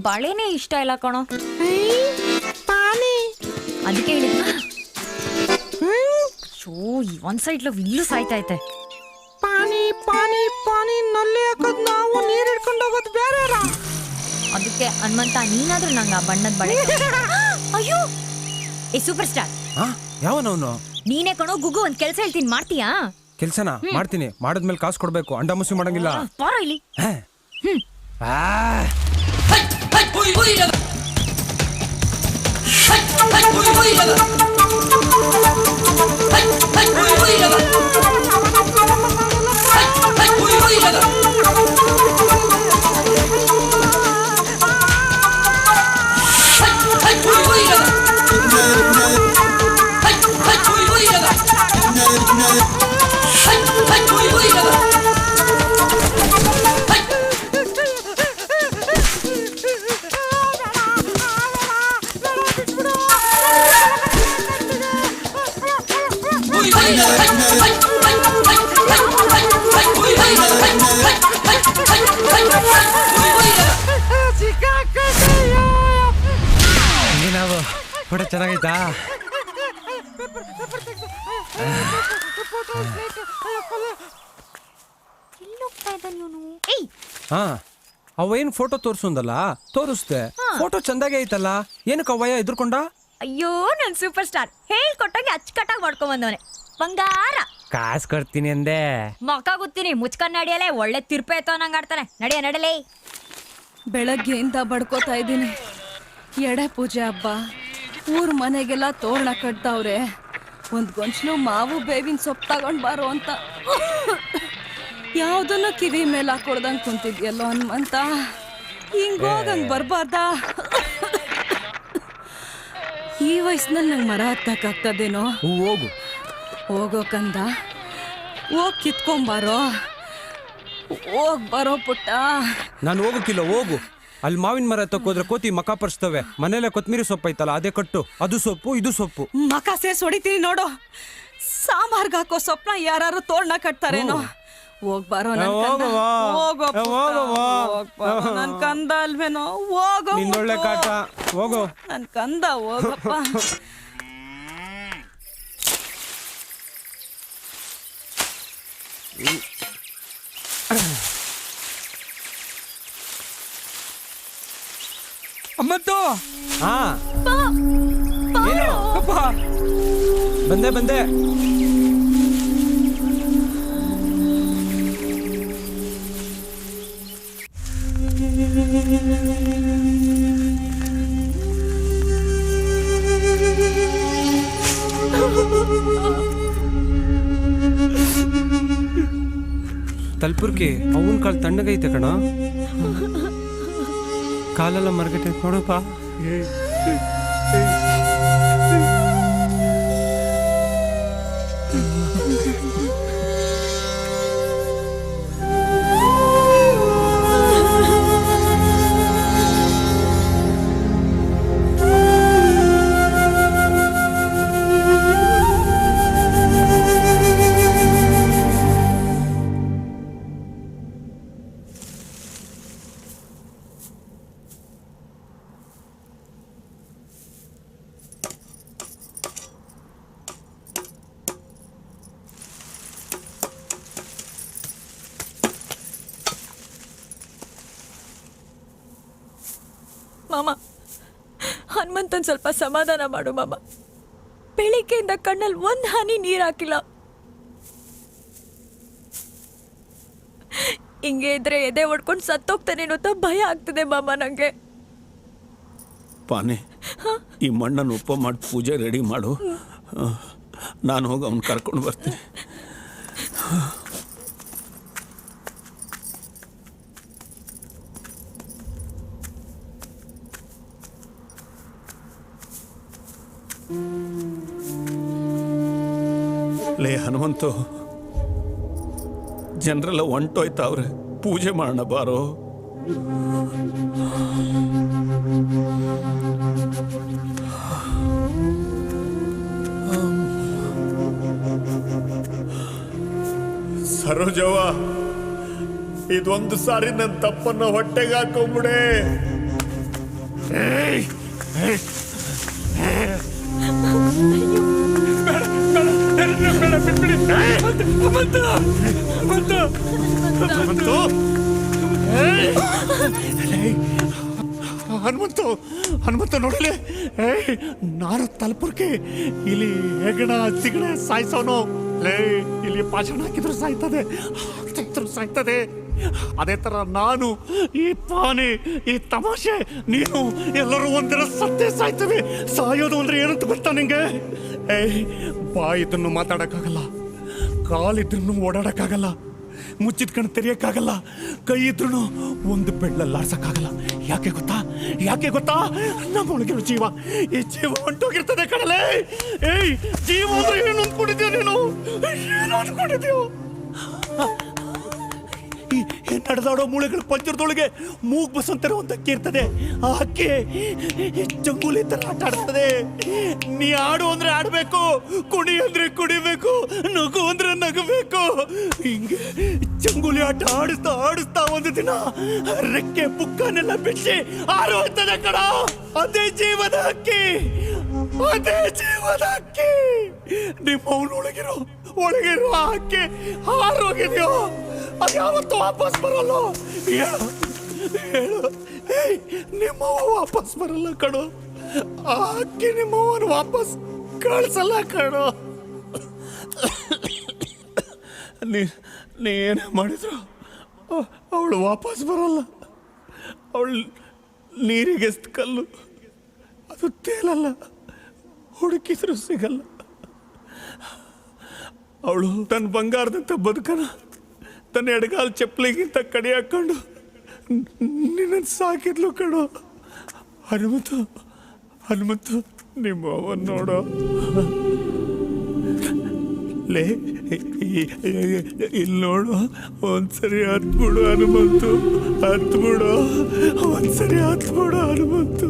ಬಳೆನೇ ಇಷ್ಟ ಇಲ್ಲ ಕಣೋ. ಪಾನಿ ಅದಕ್ಕೆ ಹೇಳಿದ್ನ ಒಂದ್ ಸೈಡ್ ಲವ್ ಇಲ್ಲೂ ಸಾಯ್ತೈತೆ. ಪಾನಿ ಪಾನಿ ಪಾನಿ ನಲ್ಲಿ ಹಾಕೋದ್ ನಾವು ನೀರ್ ಹಿಡ್ಕೊಂಡು ಹೋಗೋದು ಬೇರೆ. ಅದಕ್ಕೆ ಹನುಮಂತ ನೀನಾದ್ರೂ ನಂಗೆ ಆ ಬಣ್ಣದ ಬಳೆ ಅಯ್ಯೋ ಏ ಸೂಪರ್ ಸ್ಟಾರ್ ಯಾವನವನು? ನೀನೇ ಕಣೋ ಗುಗು, ಒಂದ್ ಕೆಲ್ಸ ಹೇಳ್ತೀನಿ, ಮಾಡ್ತೀಯಾ? ಕೆಲ್ಸನ ಮಾಡ್ತೀನಿ, ಮಾಡಿದ್ಮೇಲೆ ಕಾಸು ಕೊಡ್ಬೇಕು, ಅಂಡ ಮುಸಿ ಮಾಡಂಗಿಲ್ಲ. ಬಾರೋ ಇಲ್ಲಿ. ನಾವು ಫೋಟೋ ಚೆನ್ನಾಗೈತಾ? ಹಾ, ಅವೇನ್ ಫೋಟೋ ತೋರ್ಸುಂದಲ್ಲ, ತೋರಿಸ್ದೆ. ಫೋಟೋ ಚಂದಾಗೆ ಐತಲ್ಲ, ಏನಕ್ಕೆ ಅವಯ್ಯ ಎದ್ರುಕೊಂಡ? ಅಯ್ಯೋ ನನ್ ಸೂಪರ್ ಸ್ಟಾರ್ ಹೇಳ್ಕೊಟ್ಟಾಗೆ ಅಚ್ಚುಕಟ್ಟಾಗಿ ಮಾಡ್ಕೊಂಡ್ ಬಂದವನೆ ಬಂಗಾರ. ಕಾಸು ಕೊಡ್ತೀನಿ ಅಂದೆ. ಮೊಕ್ಕ ಗೊತ್ತೀನಿ, ಮುಚ್ಕೊಂಡ್ ನಡಿಯಲೇ, ಒಳ್ಳೆ ತಿರ್ಪೆ ಎತ್ತೋ ನಂಗೆ ಆಡ್ತಾನೆ. ನಡಲೇ. ಬೆಳಗ್ಗೆಯಿಂದ ಬಡ್ಕೋತಾ ಇದ್ದೀನಿ. ಎಡೆ ಪೂಜೆ ಹಬ್ಬ, ಊರ್ ಮನೆಗೆಲ್ಲ ತೋರಣ ಕಟ್ತಾವ್ರೆ. ಒಂದ್ ಗೊಂಚಲು ಮಾವು ಬೇವಿನ ಸೊಪ್ಪು ತಗೊಂಡ್ ಬಾರೋ ಅಂತ ಯಾವ್ದನ್ನು ಕಿವಿ ಮೇಲೆ ಹಾಕೊಳ್ದಂಗ್ ಕುಂತಿದ್ಯಲ್ಲೋ ಹನುಮಂತ. ಹಿಂಗೋಗಂಗ್ ಬರ್ಬಾರ್ದ? ಈ ವಯಸ್ಸಿನಲ್ಲಿ ನಂಗೆ ಮರ ಹತ್ತಕ್ಕಾಗ್ತದೇನೋ? ಹೋಗು ಹೋಗೋ ಕಂದ, ಹೋಗ್ ಕಿತ್ಕೊಂಬಾರೋ. ಹೋಗ್ ಬರೋ ಪುಟ್ಟ. ನಾನು ಹೋಗಕ್ಕಿಲ್ಲ, ಹೋಗು. ಅಲ್ಲಿ ಮಾವಿನ ಮರ ತಕ್ಕೋದ್ರೆ ಕೋತಿ ಮಕ ಪರ್ಸ್ತವೆ. ಮನೇಲೆ ಕೊತ್ಮಿರಿ ಸೊಪ್ಪು ಐತಲ್ಲ, ಅದೇ ಕಟ್ಟು. ಅದು ಸೊಪ್ಪು, ಇದು ಸೊಪ್ಪು. ಮಕ ಸೇರ್ಸಿ ಹೊಡಿತೀನಿ ನೋಡು. ಸಾಂಬಾರ್ಗೆ ಹಾಕೋ ಸೊಪ್ಪನ ಯಾರು ತೋರಣ ಕಟ್ತಾರೇನೋ. ಹೋಗ್ಬಾರೋ ನನ್ ಕಂದ ಅಲ್ವೇನೋ. ಹೋಗೋ ನಿನ್ನೊಳ್ಳೆ ಕಾಟ, ಹೋಗೋ ನನ್ ಕಂದ, ಹೋಗಪ್ಪ. ಅಮ್ಮತ್ತು. ಹಾ ಏನು ಅಪ್ಪ? ಬಂದೆ. ತಲ್ಪುರ್ಕಿ ಅವನ್ ಕಾಲ್ ತಣ್ಣಗೈತೆ ಕಣ. ಕಾಲೆಲ್ಲ ಮರ್ಗಟ್ಟೆ ನೋಡಪ್ಪ. ಮಾಮ, ಹನುಮಂತನ್ ಸ್ವಲ್ಪ ಸಮಾಧಾನ ಮಾಡು ಮಾಮ. ಬೆಳಿಗ್ಗೆಯಿಂದ ಕಣ್ಣಲ್ಲಿ ಒಂದ್ ಹನಿ ನೀರ್ ಹಾಕಿಲ್ಲ. ಹಿಂಗೆ ಇದ್ರೆ ಎದೆ ಹೊಡ್ಕೊಂಡು ಸತ್ತೋಗ್ತಾನೇನೋ ಅಂತ ಭಯ ಆಗ್ತದೆ ಮಾಮ ನಂಗೆ. ಪಾನೆ, ಈ ಮಣ್ಣನ್ನು ಉಪ್ಪ ಮಾಡಿ ಪೂಜೆ ರೆಡಿ ಮಾಡು. ನಾನು ಹೋಗಿ ಅವ್ನು ಕರ್ಕೊಂಡು ಬರ್ತೀನಿ. ಲೇ ಹನುಮಂತು, ಜನರೆಲ್ಲ ಹೊಂಟೋಯ್ತಾವ್ರೆ, ಪೂಜೆ ಮಾಡೋಣ ಬಾರೋ. ಸರೋಜವ್ವ, ಇದೊಂದು ಸಾರಿ ನನ್ನ ತಪ್ಪನ್ನು ಹೊಟ್ಟೆಗೆ ಹಾಕೊಂಬಿಡೆ. ಹನುಮಂತು ಹನುಮಂತು ನೋಡಲಿ, ನಾನು ತಲುಪುರ್ಕೆ ಇಲ್ಲಿ ಹೆಗಣ ಸಿಗಡೆ ಸಾಯಿಸೋನು. ಇಲ್ಲಿ ಪಾಷಾಣ ಹಾಕಿದ್ರು ಸಾಯ್ತದೆ, ಹಾಕ್ತಿದ್ರು ಸಾಯ್ತದೆ. ಅದೇ ತರ ನಾನು, ಈ ಪಾನಿ, ಈ ತಮಾಷೆ, ನೀನು ಎಲ್ಲರೂ ಒಂದಿನ ಸತ್ತೇ ಸಾಯ್ತೇವೆ. ಸಾಯೋದು ಅಂದ್ರೆ ಏನಂತ ಗೊತ್ತಾ ನಿಂಗೆ? ಬಾಯಿದ್ದನ್ನು ಮಾತಾಡಕ್ಕಾಗಲ್ಲ, ಕಾಲಿದ್ರೂ ಓಡಾಡಕ್ಕಾಗಲ್ಲ, ಮುಚ್ಚಿದ ಕಣ್ಣು ತೆರೆಯಕ್ಕಾಗಲ್ಲ, ಕೈ ಇದ್ರೂ ಒಂದು ಬೆಳ್ಳಲ್ಲಾಡ್ಸಕ್ಕಾಗಲ್ಲ. ಯಾಕೆ ಗೊತ್ತಾ? ನಮ್ಮೊಳಗಿರೋ ಜೀವ, ಈ ಜೀವ ಹೊಂಟೋಗಿರ್ತದೆ ಕಡಲೆ. ಜೀವ ಅಂದ್ರೆ ಏನು ಅಂದ್ಕೊಂಡಿದ್ಯೋ ನೀನು? ಏನು ಅಂದ್ಕೊಂಡಿದ್ಯೋ? ಈ ನಡೆದಾಡೋ ಮೂಳೆಗಳ ಪಂಜರದೊಳಗೆ ಮೂಗ್ ಬಸ್ ಅಂತಾರೆ ಒಂದು ಅಕ್ಕಿ ಇರ್ತದೆ. ಆ ಅಕ್ಕಿ ಚಂಗುಲಿ ತರ ಆಟ ಆಡ್ತದೆ. ನೀ ಆಡು ಅಂದ್ರೆ ಆಡ್ಬೇಕು, ಕುಡಿ ಅಂದ್ರೆ ಕುಡಿಬೇಕು, ನಗು ಅಂದ್ರೆ ನಗಬೇಕು. ಹಿಂಗೆ ಚಂಗುಲಿ ಆಟ ಆಡಿಸ್ತಾ ಒಂದು ದಿನ ರೆಕ್ಕೆ ಪುಕ್ಕನೆಲ್ಲ ಬಿಚ್ಚಿ ಹಾರು ಹೋಗ್ತದೆ ಕಣ. ಅದೇ ಜೀವದ ಅಕ್ಕಿ. ನಿಮ್ಮ ಒಳಗಿರೋ ಆ ಅಕ್ಕಿ ಹಾರೋಗಿದ್ಯೋ, ಅದು ಯಾವತ್ತೂ ವಾಪಸ್ ಬರಲ್ಲ. ಹೇಳು, ನಿಮ್ಮವ್ವ ವಾಪಸ್ ಬರಲ್ಲ ಕಣೋ. ಆ ಅಕ್ಕಿ ನಿಮ್ಮವ್ವನ ವಾಪಸ್ ಕಳ್ಸಲ್ಲ ಕಣೋ. ನೀನೇ ಮಾಡಿದ್ರು ಅವಳು ವಾಪಸ್ ಬರಲ್ಲ. ಅವಳು ನೀರಿಗೆ ಕಲ್ಲು, ಅದು ತೇಲಲ್ಲ, ಹುಡುಕಿದ್ರು ಸಿಗಲ್ಲ. ಅವಳು ತನ್ನ ಬಂಗಾರದಂತ ಬದುಕನ ತನ್ನ ಎಡಗಾಲ ಚಪ್ಪಲಿಗಿಂತ ಕಡಿ ಹಾಕೊಂಡು ನಿನ್ನನ್ನು ಸಾಕಿದ್ಲು ಕಣೋ. ಹನುಮಂತು ನಿಮ್ಮ ಅವನ್ ನೋಡೋ. ಲೇ, ಇಲ್ಲಿ ನೋಡು, ಒಂದ್ಸರಿ ಹತ್ಬಿಡು ಹನುಮಂತು, ಒಂದ್ಸರಿ ಹತ್ಬಿಡು ಹನುಮಂತು.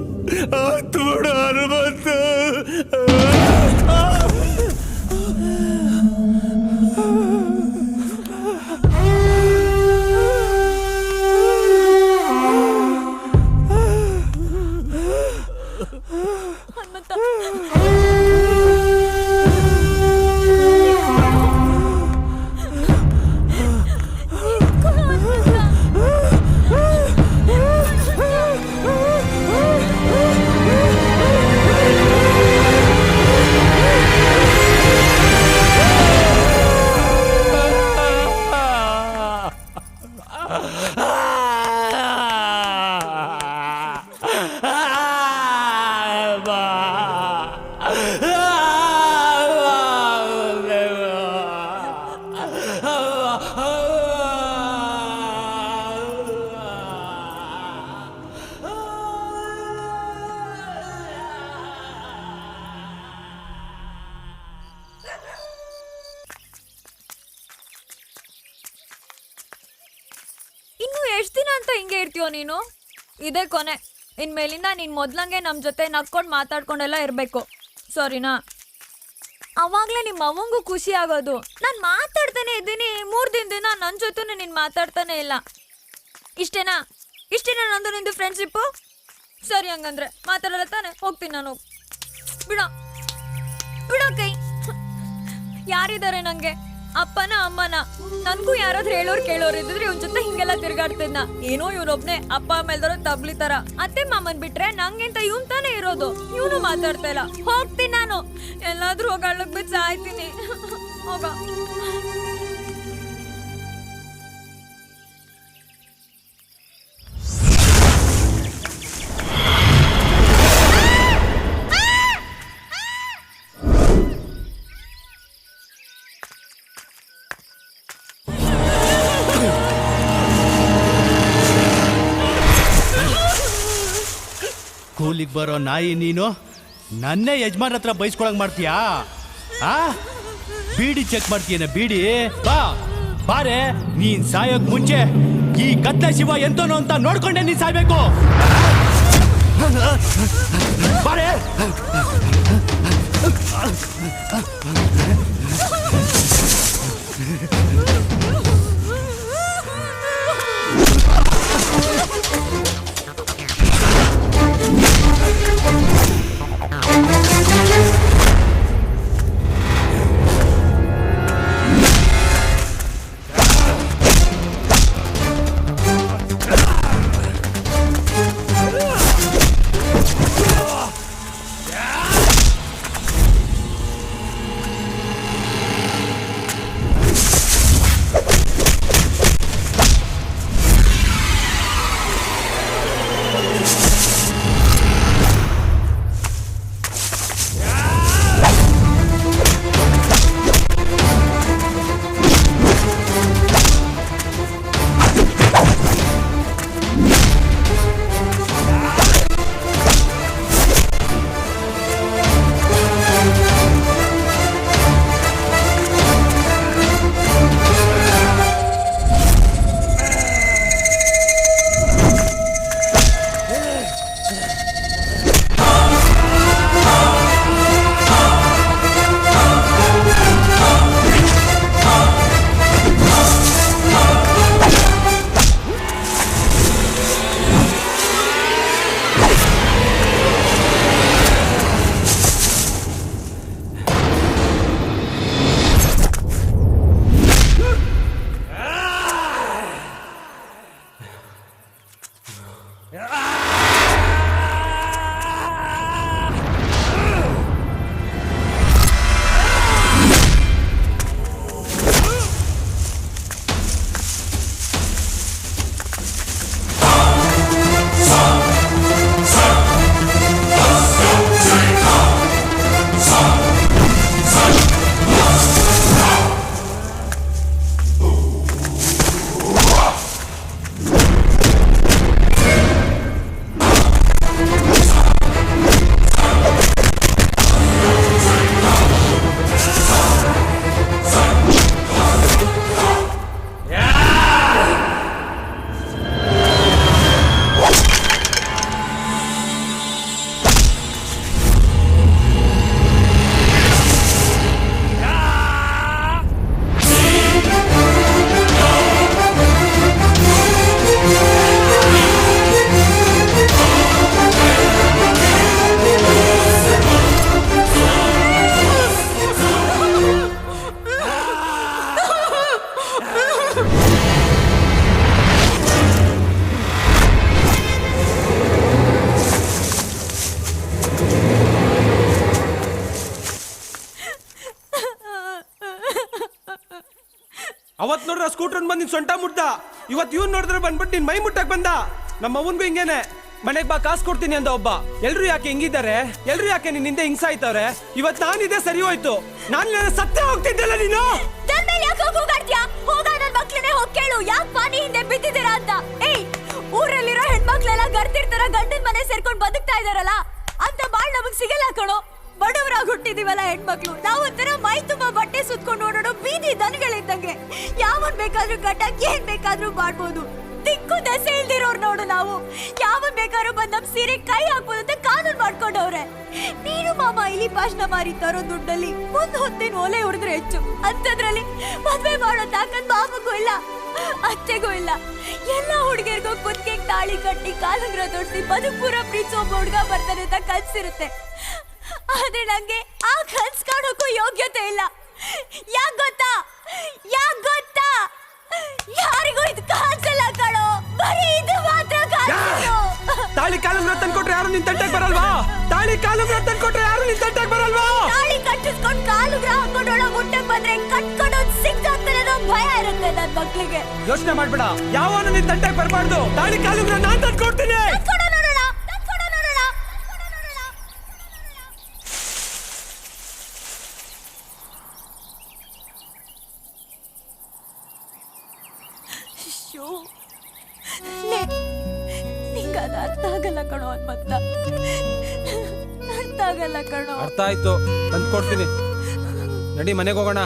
ಎಷ್ಟ್ ದಿನ ಅಂತ ಹಿಂಗೆ ಇರ್ತೀಯೋ ನೀನು? ಇದೇ ಕೊನೆ. ಇನ್ಮೇಲಿಂದ ನೀನ್ ಮೊದ್ಲಂಗೆ ನಮ್ ಜೊತೆ ನಕ್ಕೊಂಡ್ ಮಾತಾಡ್ಕೊಂಡೆಲ್ಲ ಇರ್ಬೇಕು, ಸರಿನಾ? ಅವಾಗ್ಲೇ ನಿಮ್ಮ ಅವಂಗೂ ಖುಷಿ ಆಗೋದು. ನಾನ್ ಮಾತಾಡ್ತಾನೆ ಇದ್ದೀನಿ, 3 ದಿನದಿಂದ ನನ್ ಜೊತೆ ನೀನ್ ಮಾತಾಡ್ತಾನೆ ಇಲ್ಲ. ಇಷ್ಟೇನಾ ನಂದು ನಿಂದು ಫ್ರೆಂಡ್ಶಿಪ್ಪು? ಸರಿ, ಹಂಗಂದ್ರೆ ಮಾತಾಡಲ್ಲ ತಾನೆ, ಹೋಗ್ತೀನಿ ನಾನು. ಬಿಡೋ ಕೈ. ಯಾರಿದ್ದಾರೆ ನಂಗೆ? ಅಪ್ಪನ ಅಮ್ಮನ? ನನ್ಗೂ ಯಾರಾದ್ರೂ ಹೇಳೋರು ಕೇಳೋರು ಇದ್ದಿದ್ರೆ ಇವ್ನ ಜೊತೆ ಹಿಂಗೆಲ್ಲ ತಿರ್ಗಾಡ್ತಿದ್ನ. ಏನೋ ಇವನೊಬ್ನೇ ಅಪ್ಪ ಮೇಲ್ದವ್ರ ತಬ್ಲಿ ತರ. ಅತ್ತೆ ಮಾಮನ್ ಬಿಟ್ರೆ ನಂಗೆಂತ ಇವನ್ ತಾನೇ ಇರೋದು. ಇವನು ಮಾತಾಡ್ತಾ ಇಲ್ಲ. ಹೋಗ್ತೀನಿ ನಾನು, ಎಲ್ಲಾದ್ರೂ ಹೋಗಾಳಕ್ ಬಿದ್ದು ಸಾಯ್ತೀನಿ. ಹೋಗ. ಕೂಲಿಗೆ ಬರೋ ನಾಯಿ ನೀನು ನನ್ನೇ ಯಜಮಾನ್ ಹತ್ರ ಬೈಸ್ಕೊಳಂಗ್ ಮಾಡ್ತೀಯಾ? ಬೀಡಿ ಚೆಕ್ ಮಾಡ್ತೀಯನ? ಬೀಡಿ ಬಾರೆ, ನೀನ್ ಸಾಯೋಕ್ ಮುಂಚೆ ಈ ಕತ್ಲೆ ಶಿವ ಎಂತನೋ ಅಂತ ನೋಡ್ಕೊಂಡೆ ನೀನ್ ಸಾಯ್ಬೇಕು. ಬಾರೆ. ಅವತ್ ನೋಡ್ರ ಸ್ಕೂಟರ್ ಬಂದ್ ನಿನ್ ಸೊಂಟ ಮುಟ್ಟ, ಇವತ್ ಇವ್ನ್ ನೋಡಿದ್ರೆ ಬಂದ್ಬಿಟ್ಟು ನಿನ್ ಮೈ ಮುಟ್ಟಕ್ ಬಂದ. ನಮ್ಮ ಅವನ್ಗೂ ಹಿಂಗೇನೆ, ಮನೆಗ್ ಬಾ ಕಾಸು ಕೊಡ್ತೀನಿ ಅಂದ ಒಬ್ಬ. ಎಲ್ರು ಯಾಕೆ ಹಿಂಗಿದ್ದಾರೆ, ಎಲ್ರು ಯಾಕೆ ನಿನ್ ಹಿಂದೆ ಹಿಂಸಾಯ್ತವ್ರೆ. ಇವತ್ ನಾನಿದೆ ಸರಿ ಹೋಯ್ತು, ನಾನು ಸತ್ತೇ ಹೋಗ್ತಿದ್ದಲ್ಲ ನೀನು. ಕೇಳು ಯಾಕೆ ಪಾನಿ ಹಿಂದೆ ಬಿದ್ದಿದ್ದೀರಾ ಅಂತ. ಏಯ್, ಊರಲ್ಲಿರೋ ಹೆಣ್ಮಕ್ಳೆಲ್ಲ ಗರ್ತಿರ್ತಾರ, ಗಂಡನ ಮನೆ ಸೇರ್ಕೊಂಡು ಬದುಕ್ತಾ ಇದಾರಲ್ಲ ಅಂತ ಬಾಳ್ ನಮಗ್ ಸಿಗಲ್ಲ ಕಣೋ. ಬಡವರಾಗಿ ಹುಟ್ಟಿದೀವಲ್ಲ ಹೆಣ್ಮಕ್ಳು, ನಾವು ಒಂಥರ ಮೈ ತುಂಬಾ ಬಟ್ಟೆ ಸುತ್ಕೊಂಡು ಓಡಾಡೋ ಬೀದಿ ದನಗಳಿದ್ದಂಗೆ. ಯಾವನ್ ಬೇಕಾದ್ರೂ ಕಟ್ಟಕ್ ಏನ್ ಬೇಕಾದ್ರೂ ಮಾಡ್ಬೋದು. ದಿಕ್ಕು ದಸೆ ಇಲ್ದಿರೋರ್ ನೋಡು ನಾವು. ಯಾವನ್ ಬೇಕಾದ್ರೂ ಬಂದ್ ನಮ್ ಸೀರೆ ಕೈ ಹಾಕ್ಬೋದು ಅಂತ ಕಾನೂನ್ ಮಾಡ್ಕೊಂಡವ್ರೆ. ನೀನು ಮಾಮ ಇಲ್ಲಿ ಭಾಷಣ ಮಾರಿ ತರೋ ದುಡ್ಡಲ್ಲಿ ಒಂದ್ ಹೊತ್ತಿನ ಒಲೆ ಹೊಡೆದ್ರೆ ಹೆಚ್ಚು. ಅಂತದ್ರಲ್ಲಿ ಮದ್ವೆ ಮಾಡೋ ತಾಕತ್ ಮಾಮಗೂ ಇಲ್ಲ, ಅತ್ತೆಗೂ ಇಲ್ಲ. ಎಲ್ಲಾ ಹುಡುಗಿಯರ್ಗೂ ಕುತ್ತಿಗೆ ತಾಳಿ ಕಟ್ಟಿ ಕಾಲುಂಗ್ರ ತೋರಿಸಿ ಬದುಕೂರ ಪ್ರೀತಿಸೋ ಒಬ್ಬ ಹುಡುಗ ಬರ್ತಾನೆ ಅಂತ ಕನ್ಸಿರುತ್ತೆ. ಆದ್ರೆ ನಂಗೆ ಆ ಕನ್ಸ್ ಕಾಣೋಕ್ಕೂ ಯೋಗ್ಯತೆ ಇಲ್ಲ. ಯಾಕ್ ಗೊತ್ತಾ, ಯಾರಿಗೂ ಇದು ಕಾಣಿಸಲ್ಲ ಕಣೋ, ಬರೀ ಇದು ಮಾತ್ರ ಕಾಣಿಸೋ. ತಾಳಿ ಕಾಲುಂಗ್ರ ತಂದ್ಕೊಟ್ರೆ ಯಾರು ನಿನ್ ತಂಟೆಗೆ ಬರಲ್ವಾ? ತಾಳಿ ಕಾಲುಂಗ್ರ ತಂದ್ಕೊಟ್ರೆ ಯಾರು ನಿನ್ ತಂಟೆಗೆ ಬರಲ್ವಾ? ತಾಳಿ ಕಟ್ಟಿಸ್ಕೊಂಡು ಕಾಲುಂಗ್ರ ಹಾಕೊಂಡೋಳ ಮುಟ್ಟಕ್ ಬಂದ್ರೆ ಕಟ್ಕೊಂಡೋದ್ ಸಿಕ್ಕಾಗ್ತಾನೆ ಅನ್ನೋ ಭಯ ಇರುತ್ತೆ ನನ್ ಮಕ್ಳಿಗೆ. ಯೋಚನೆ ಮಾಡ್ಬೇಡ, ಯಾವನು ನಿನ್ ತಂಟೆಗೆ ಬರಬಾರ್ದು. ತಾಳಿ ಕಾಲುಂಗ್ರ ನಾನ್ ತಂದ್ಕೊಡ್ತೀನಿ. ನಿಂಗ ಅದು ಅರ್ಥ ಆಗಲ್ಲ ಕಣೋ ಹನುಮಂತ, ಅರ್ಥ ಆಗಲ್ಲ ಕಣೋ. ಅರ್ಥ ಆಯ್ತು, ತಂದ್ಕೊಡ್ತೀನಿ. ನಡಿ ಮನೆಗೆ ಹೋಗೋಣ.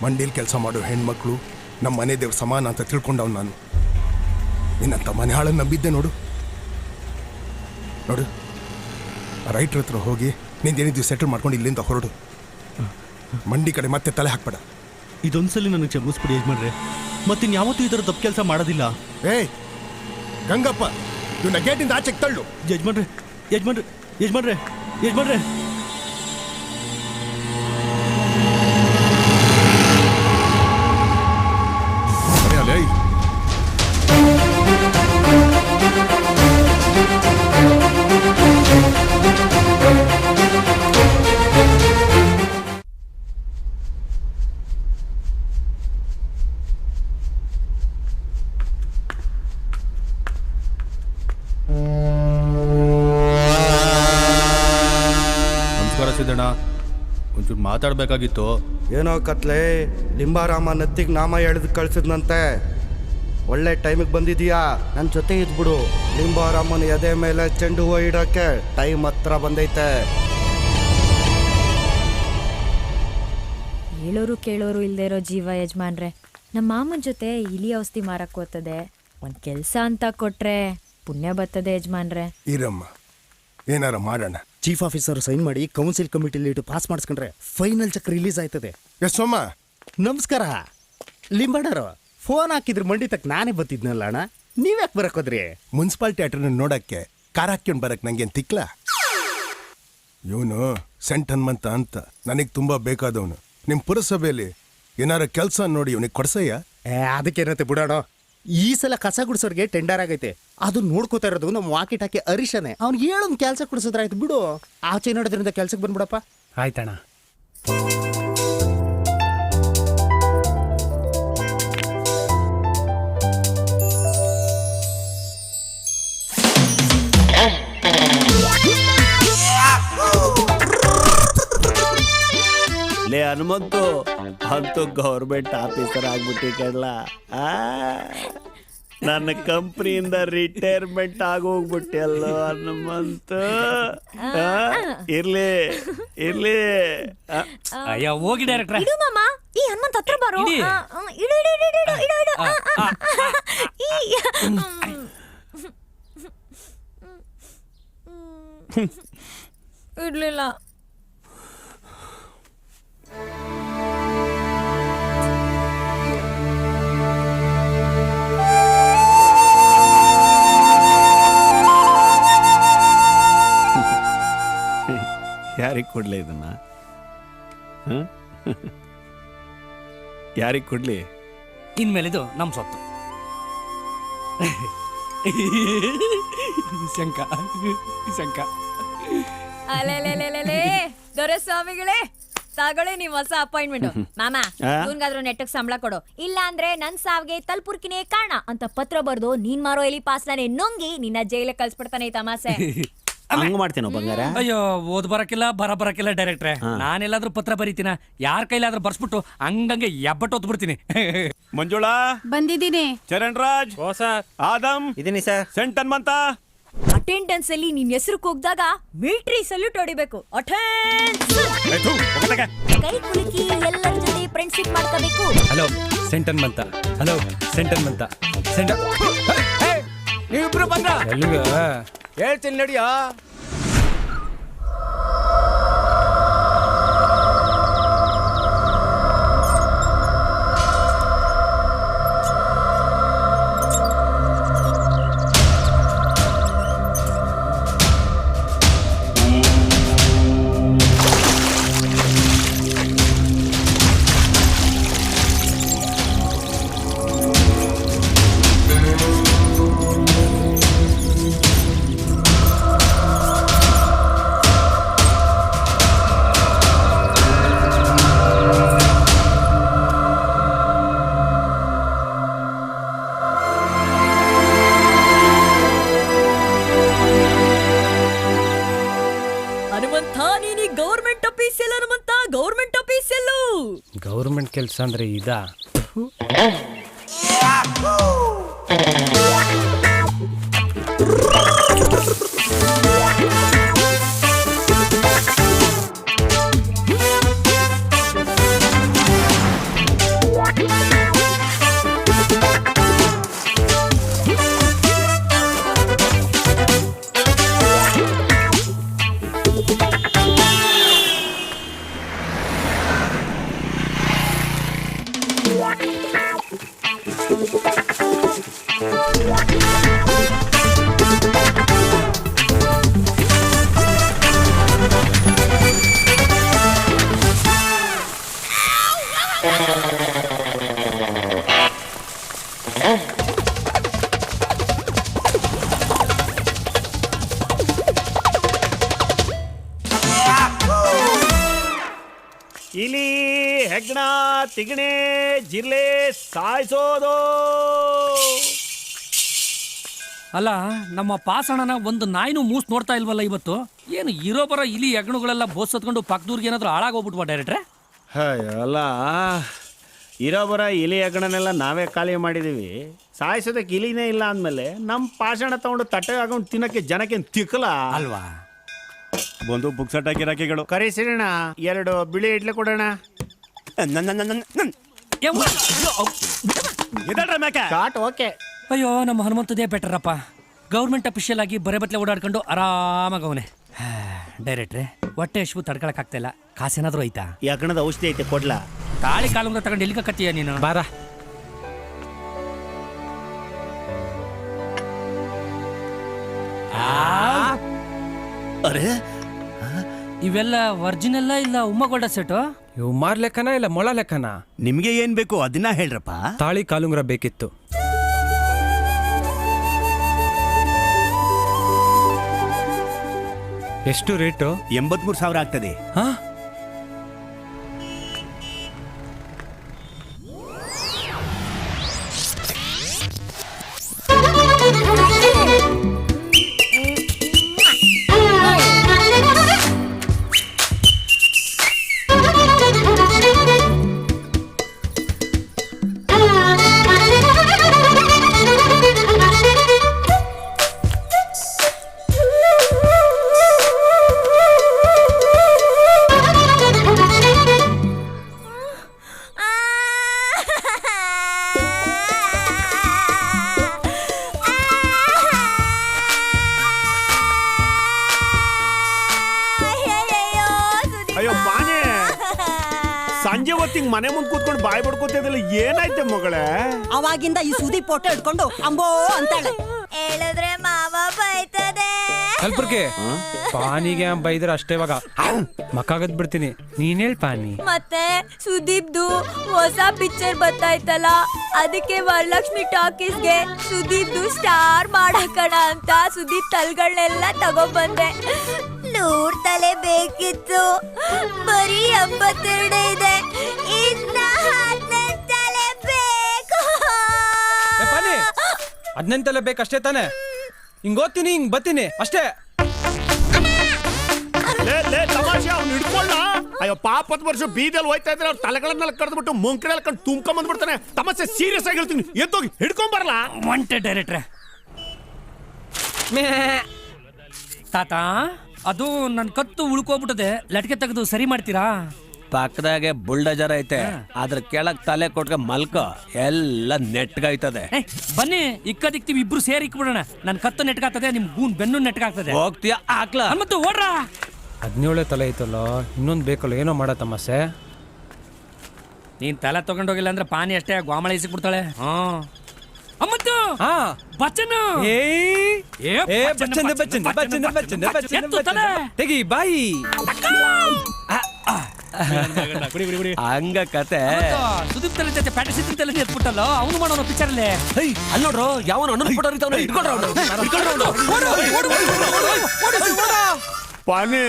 ಮಂಡಿಲ್ ಕೆಲಸ ಮಾಡೋ ಹೆಣ್ಮಕ್ಳು ನಮ್ಮ ಮನೆ ದೇವ್ರ ಸಮಾನ ಅಂತ ತಿಳ್ಕೊಂಡವ್ ನಾನು. ನಿನ್ನಂತ ಮನೆ ಹಾಳನ್ನು ನಂಬಿದ್ದೆ ನೋಡು. ರೈಟ್ರ ಹತ್ರ ಹೋಗಿ ನಿಂದೇನಿದ್ದೀವಿ ಸೆಟಲ್ ಮಾಡ್ಕೊಂಡು ಇಲ್ಲಿಂದ ಹೊರಡು. ಮಂಡಿ ಕಡೆ ಮತ್ತೆ ತಲೆ ಹಾಕ್ಬೇಡ. ಇದೊಂದ್ಸಲಿ ನನಗೆ ಕ್ಷಮಿಸ್ಬಿಡಿ ಯಜಮಾನ್ರೆ, ಮತ್ತಿನ್ ಯಾವತ್ತೂ ಈ ಥರ ತಪ್ಪು ಕೆಲಸ ಮಾಡೋದಿಲ್ಲ. ಏಯ್ ಗಂಗಪ್ಪ, ಇವನ್ನ ಗೇಟಿಂದ ಆಚೆಗೆ ತಳ್ಳು. ಯಜಮಾನ್ರೆ ಯಜಮಾನ್ರೆ ಯಜಮಾನ್ರೆ ಯಜಮಾನ್ರೆ ಸಿದ್ದಣ್ಣ, ಒಂಚೂರು ಮಾತಾಡ್ಬೇಕಾಗಿತ್ತು. ಏನೋ ಕತ್ಲೆ, ಲಿಂಬಾರಾಮ ನತ್ತಿಗೆ ನಾಮ ಎಳೆದು ಕಳ್ಸಿದ್ನಂತೆ. ಒಳ್ಳೆ ಟೈಮಿಗೆ ಬಂದಿದೀಯಾ, ನನ್ನ ಜೊತೆ ಇದ್ಬಿಡು. ಲಿಂಬಾರಾಮನ ಎದೆ ಮೇಲೆ ಚೆಂಡು ಹೂವು ಇಡೋಕ್ಕೆ ಟೈಮ್ ಹತ್ರ ಬಂದೈತೆ. ಹೇಳೋರು ಕೇಳೋರು ಇಲ್ದೇ ಇರೋ ಜೀವ ಯಜಮಾನ್ರೆ. ನಮ್ಮ ಮಾಮನ ಜೊತೆ ಇಲಿ ಔಷಧಿ ಮಾರಕ್ ಹೋಗ್ತದೆ. ಒಂದ್ ಕೆಲ್ಸ ಅಂತ ಕೊಟ್ರೆ ಪುಣ್ಯ ಬರ್ತದೆ ಯಜಮಾನ್ರೆ. ಇರಮ್ಮ, ಏನಾರ ಮಾಡೋಣ. ಚೀಫ್ ಆಫೀಸರ್ ಸೈನ್ ಮಾಡಿ ಕೌನ್ಸಿಲ್ ಕಮಿಟಿಲಿ ಇಟ್ಟು ಪಾಸ್ ಮಾಡಿಸ್ಕೊಂಡ್ರೆ ಫೈನಲ್ ಚೆಕ್ ರಿಲೀಸ್ ಆಯ್ತದೆ. ಸೋಮ ನಮಸ್ಕಾರ. ಲಿಂಬಾಡರು ಫೋನ್ ಹಾಕಿದ್ರು ಮಂಡಿ ತಕ್ಕ ನಾನೇ ಬತ್ತಿದ್ನಲ್ಲ ಅಣ್ಣ, ನೀವ್ಯಾಕೆ ಬರಕೋದ್ರಿ? ಮುನ್ಸಿಪಾಲಿಟಿ ಥಿಯೇಟರ್ನ ನೋಡಕ್ಕೆ ಕಾರ್ ಹಾಕ್ಕೊಂಡು ಬರಕ್ ನಂಗೇನು ತಿಕ್ಲ? ಇವನು ಸೆಂಟ್ ಹನುಮಂತ ಅಂತ ನನಗೆ ತುಂಬಾ ಬೇಕಾದವನು. ನಿಮ್ಮ ಪುರಸಭೆಯಲ್ಲಿ ಏನಾರ ಕೆಲಸ ನೋಡಿ ಇವನಿಗೆ ಕೊಡ್ಸಯ್ಯ. ಅದಕ್ಕೇನತ್ತೆ ಬಿಡೋಣ. ಈ ಸಲ ಕಸ ಗುಡ್ಸೋರ್ಗೆ ಟೆಂಡರ್ ಆಗೈತೆ, ಅದು ನೋಡ್ಕೋತಾ ಇರೋದು ನಮ್ಮ ವಾಕಿಟ್ ಹಾಕಿ ಹರೀಶನೇ. ಅವ್ನಿಗೆ ಹೇಳೊಂದು ಕೆಲಸ ಕೊಡಿಸಿದ್ರಾಯ್ತು ಬಿಡು. ಆಚೆ ನೋಡೋದ್ರಿಂದ ಕೆಲ್ಸಕ್ಕೆ ಬಂದ್ಬಿಡಪ್ಪ. ಆಯ್ತಣ್ಣ. ಲೇ ಹನುಮಂತು, ಅಂತೂ ಗೌರ್ಮೆಂಟ್ ಆಫೀಸರ್ ಆಗ್ಬಿಟ್ಟಿ ಕಡ್ಲ. ನನ್ನ ಕಂಪ್ನಿಯಿಂದ ರಿಟೈರ್ಮೆಂಟ್ ಆಗೋಗ್ಬಿಟ್ಟೆಲ್ಲೋ ಹನುಮಂತು. ಇರ್ಲಿ ಇರ್ಲಿ. ಅಯ್ಯ ಹೋಗಿ ಡೈರೆಕ್ಟ್ರೆ. ಇಡು ಮಾಮ, ಈ ಹನುಮಂತ ಹತ್ರ ಬರೋ. ಇಡು ಇಡು ಇಡು ಇಡು ಇಡು ಇಡು. ಇಡ್ಲಿಲ್ಲ. ಯಾರಿಗೆ ಕೊಡ್ಲೇ ಇದನ್ನ? ಯಾರಿಗೆ ಕೊಡ್ಲಿ? ಇನ್ಮೇಲಿದು ನಮ್ಮ ಸೊತ್ತು. ಶಂಕ ಶಂಕ. ಅಲೆಲೆಲೆಲೆಲೆ ದೊರೆಸ್ವಾಮಿಗಳೇ, ತಗೊಳ್ಳಿ ನೀವು ಹೊಸ ಅಪಾಯಿಂಟ್ಮೆಂಟ್. ಮಾಮ, ಇವನ್ಗಾದ್ರೂ ನೆಟ್ಟಗ್ ಸಂಬಳ ಕೊಡು, ಇಲ್ಲ ಅಂದ್ರೆ ನನ್ ಸಾವ್ಗೆ ತಲ್ಪುರ್ಕಿನೇ ಕಾರಣ ಅಂತ ಪತ್ರ ಬರ್ದು ನೀನ್ ಮಾರೋ ಎಲಿ ಪಾಸ್ಲಾನೆ ನುಂಗಿ ನಿನ್ನ ಜೈಲಿಗೆ ಕಳ್ಸ್ಬಿಡ್ತಾನೆ ಈ ತಮಾಸೆ. ಹಂಗ ಮಾಡ್ತೀನೋ ಬಂಗಾರ? ಅಯ್ಯೋ, ಓದ್ ಬರಕಿಲ್ಲ ಬರಕಿಲ್ಲ ಡೈರೆಕ್ಟ್ರೆ. ನಾನೆಲ್ಲಾದ್ರೂ ಪತ್ರ ಬರೀತೀನ, ಯಾರ ಕೈಲಾದ್ರೂ ಬರ್ಸ್ಬಿಟ್ಟು ಹಂಗಂಗೆ ಎಬ್ಬಟ್ಟು ಓದ್ಬಿಡ್ತೀನಿ. ಮಂಜುಳಾ ಬಂದಿದ್ದೀನಿ. ಚರಣ್ ರಾಜ್, ಆದಮ್ ಇದೀನಿ ಸರ್. ಸೆಂಟ್ ಹನುಮಂತ. ಅಟೆಂಡೆನ್ಸ್ ಅಲ್ಲಿ ನಿನ್ ಹೆಸರು ಕೂಗ್ದಾಗ ಮಿಲಿಟರಿ ಸಲ್ಯೂಟ್ ಹೊಡಿಬೇಕು. ಕೈ ಕುಲುಕಿ ಎಲ್ಲರ ಜೊತೆ ಫ್ರೆಂಡ್ಶಿಪ್ ಮಾಡ್ಕೋಬೇಕು. ಹಲೋ ಸೆಂಟನ್ ಮಂತ, ಹಲೋ ಸೆಂಟನ್ ಮಂತ, ನೀವಿಬ್ರು ಬಂದ್ರ ಎಲ್ಲಿಗೆ? ಹೇಳ್ತೀನಿ ನಡಿಯೋ. ಹನುಮಂತ, ನೀನಿ ಗೌರ್ಮೆಂಟ್ ಆಫೀಸ್ ಎಲ್ಲ ಹನುಮಂತ, ಗೌರ್ಮೆಂಟ್ ಆಫೀಸ್ ಎಲ್ಲೂ. ಗೌರ್ಮೆಂಟ್ ಕೆಲ್ಸ ಅಂದ್ರೆ ಇದಾ? ಇಲಿ, ಹೆಗ್ಗಣ, ತಿಗಣೆ, ಜಿರ್ಲೆ ಸಾಯಿಸೋದು. ಅಲ್ಲ, ನಮ್ಮ ಪಾಸಣ್ಣನ ಒಂದು ನಾಯಿನೂ ಮೂಸ್ ನೋಡ್ತಾ ಇಲ್ವಲ್ಲ ಇವತ್ತು. ಏನು ಇರೋ ಬರೋ ಇಲಿ ಹೆಗ್ಣಗಳೆಲ್ಲ ಬೋಸತ್ಕೊಂಡು ಪಕ್ಕದೂರ್ಗೆ ಏನಾದ್ರು ಹಾಳಾಗೋಗ್ಬಿಟ್ವಾ ಡೈರೆಕ್ಟ್ರೆ? ಅಲ್ಲ, ಇರೋ ಬರೋ ಇಲಿ ಹೆಗ್ಗಣನೆಲ್ಲ ನಾವೇ ಖಾಲಿ ಮಾಡಿದೀವಿ. ಸಾಯಿಸೋದಕ್ಕೆ ಇಲಿನೇ ಇಲ್ಲ ಅಂದಮೇಲೆ ನಮ್ಮ ಪಾಷಾಣ ತಗೊಂಡು ತಟ್ಟೆ ಹಾಕೊಂಡು ತಿನ್ನಕ್ಕೆ ಜನಕ್ಕೆ ತಿಕ್ಕಲ ಅಲ್ವಾ? ಬಂದು ಬುಕ್ಸಟ್ ಹಾಕಿರಾಕಿಗಳು. ಕರೆಸಿರೋಣ, 2 ಬಿಳಿ ಇಡ್ಲಿ ಕೊಡೋಣ. Shot okay. ಅಯ್ಯೋ, ನಮ್ಮ ಹನುಮಂತದೇ ಬೆಟರಪ್ಪ. ಗೌರ್ಮೆಂಟ್ ಅಫಿಷಿಯಲ್ ಆಗಿ ಬರೆ ಬತ್ಲೆ ಓಡಾಡ್ಕೊಂಡು ಆರಾಮಾಗವನೆ. ಡೈರೆಕ್ಟ್ರೆ, ಹೊಟ್ಟೆ ಹಸಿವು ತಡ್ಕೊಳಕ್ ಆಗ್ತಾ ಇಲ್ಲ. ಕಾಸೇನಾದ್ರೂ ಐತಾ? ಯಾಕಣದ ಔಷಧಿ ಐತೆ ಕೊಡ್ಲಾ? ತಾಳಿ ಕಾಲುಂಗ್ರ ತಗೊಂಡು ಎಲ್ಲಿಗೆ ಕತ್ತೀಯ ನೀನು? ಬಾರ. ಅರೆ, ಇವೆಲ್ಲ ಒರಿಜಿನಲ್ಲ ಇಲ್ಲ ಉಮ್ಮಗೋಲ್ಡ ಸೆಟ್? ಇವು ಮಾರ್ ಲೆಕ್ಕನ ಇಲ್ಲ ಮೊಳ ಲೆಕ್ಕನ? ನಿಮ್ಗೆ ಏನ್ ಬೇಕು ಅದನ್ನ ಹೇಳ್ರಪ್ಪ. ತಾಳಿ ಕಾಲುಂಗ್ರ ಬೇಕಿತ್ತು. ಎಷ್ಟು ರೇಟು? 83,000 ಆಗ್ತದೆ. ಹಾ, ಸಂಜೆ ಹೊತ್ತಿಗೆ ಮನೆ ಮುಂದೆ ಕೂತ್ಕೊಂಡು ಬಾಯಿ ಬಡ್ಕೋತಿದ್ದಲ್ಲ, ಏನಾಯ್ತೆ ಮಗಳೇ? ಅವಾಗಿಂದ ಈ ಸುದಿ ಫೋಟೋ ಹಿಡ್ಕೊಂಡು ಅಂಬೋ ಅಂತಾಳೆ. ಹೇಳಿದ್ರೆ ಮಾವ ಬೈತದೆ. ಕಲ್ಪುರ್ಕೆ ಪಾನಿಗೆ ಬೈದ್ರೆ ಅಷ್ಟೇ ಇವಾಗ ಮಕ್ಕಾಗದ್ ಬಿಡ್ತೀನಿ. ನೀನ್ ಹೇಳ್ ಪಾನಿ. ಮತ್ತೆ ಸುದೀಪ್ದು ಹೊಸ ಪಿಕ್ಚರ್ ಬರ್ತಾಯ್ತಲ್ಲ, ಅದಕ್ಕೆ ವರಲಕ್ಷ್ಮಿ ಟಾಕೀಸ್ಗೆ ಸುದೀಪ್ದು ಸ್ಟಾರ್ ಮಾಡಕಣ ಅಂತ ಸುದೀಪ್ ತಲೆಗಳನ್ನೆಲ್ಲ ತಗೊಂಡ್ಬಂದೆ. 100 ತಲೆ ಬೇಕಿತ್ತು, ಬರೀ 82 ಇದೆ. ಇನ್ನ 18 ತಲೆ ಬೇಕು. ಪಾನಿ 18 ತಲೆ ಬೇಕಷ್ಟೇ ತಾನೆ? ಹಿಂಗ್ ಓದ್ತೀನಿ ಹಿಂಗ್ ಬತ್ತೀನಿ ಅಷ್ಟೇ. ತಮಾಷೆ ಅವ್ನು ಹಿಡ್ಕೊಳ್ಳ. ಅಯ್ಯೋ ಪಾಪದ ವರ್ಷ ಬೀದಿಯಲ್ಲಿ ಹೋಯ್ತಾ ಇದ್ರೆ ಅವ್ರ ತಲೆಗಳನ್ನೆಲ್ಲ ಕರೆದ್ಬಿಟ್ಟು ಮುಂಕಡೆಲ್ಲ ಕಂಡು ತುಂಬ್ಕೊಂಡ್ ಬಂದ್ಬಿಡ್ತಾನೆ. ತಮಾಷೆ ಸೀರಿಯಸ್ ಆಗಿ ಹೇಳ್ತೀನಿ, ಎದ್ದೋಗಿ ಹಿಡ್ಕೊಂಡ್ ಬರಲ್ಲ. ವಾಂಟೆಡ್ ಡೈರೆಕ್ಟ್ರೆ. ತಾತ, ಅದು ನನ್ನ ಕತ್ತು ಉಳ್ಕೋಬಿಟ್ಟದೆ, ಲಟ್ಕೆ ತೆಗೆದು ಸರಿ ಮಾಡ್ತೀರಾ? ಪಕ್ಕದಾಗೆ ಬುಲ್ಡಜರ್ ಐತೆ, ಅದ್ರ ಕೆಳಗ್ ತಲೆ ಕೊಟ್ಕ ಮಲ್ಕ, ಎಲ್ಲ ನೆಟ್ಗಾಯ್ತದೆ. ಬನ್ನಿ ಇಕ್ಕದಿಕ್ತಿವಿ, ಇಬ್ರು ಸೇರಿ ಇಕ್ಬಿಡೋಣ. ನನ್ ಕತ್ತು ನೆಟ್ಗಾಗ್ತದೆ, ನಿಮ್ ಗೂನ್ ಬೆನ್ನು ನೆಟ್ಗಾಗ್ತದೆ. ಹೋಗ್ತೀಯ ಹಾಕ್ಲಾ? ಮತ್ತು ಓಡ್ರ. 17 ತಲೆ ಐತಲ್ಲ, ಇನ್ನೊಂದ್ ಬೇಕಲ್ಲ, ಏನೋ ಮಾಡ ತಮಾಸೆ. ನೀನ್ ತಲೆ ತಗೊಂಡೋಗಿಲ್ಲ ಅಂದ್ರೆ ಪಾನಿ ಅಷ್ಟೇ ಗೋಮಳ ಇಸಿಕ್ಬಿಡ್ತಾಳೆ. ಅಮ್ಮತ್ತು ಬಚ್ಚನು ತೆಗಿ ಬಾಯಿ. ಹಂಗ ಕತೆ. ಸುದೀಪ್ ತಲೆ ಜೊತೆ ಪ್ಯಾಟೆ ಸಿದ್ದ ತಲೆ ಎತ್ಬಿಟ್ಟಲ್ಲ, ಅವನು ಮಾಡೋನು ಪಿಕ್ಚರ್ ಅಲ್ಲಿ. ಅಲ್ಲಿ ನೋಡ್ರು ಯಾವನು ಅಣ್ಣನ ಫೋಟೋ ಪಾನಿ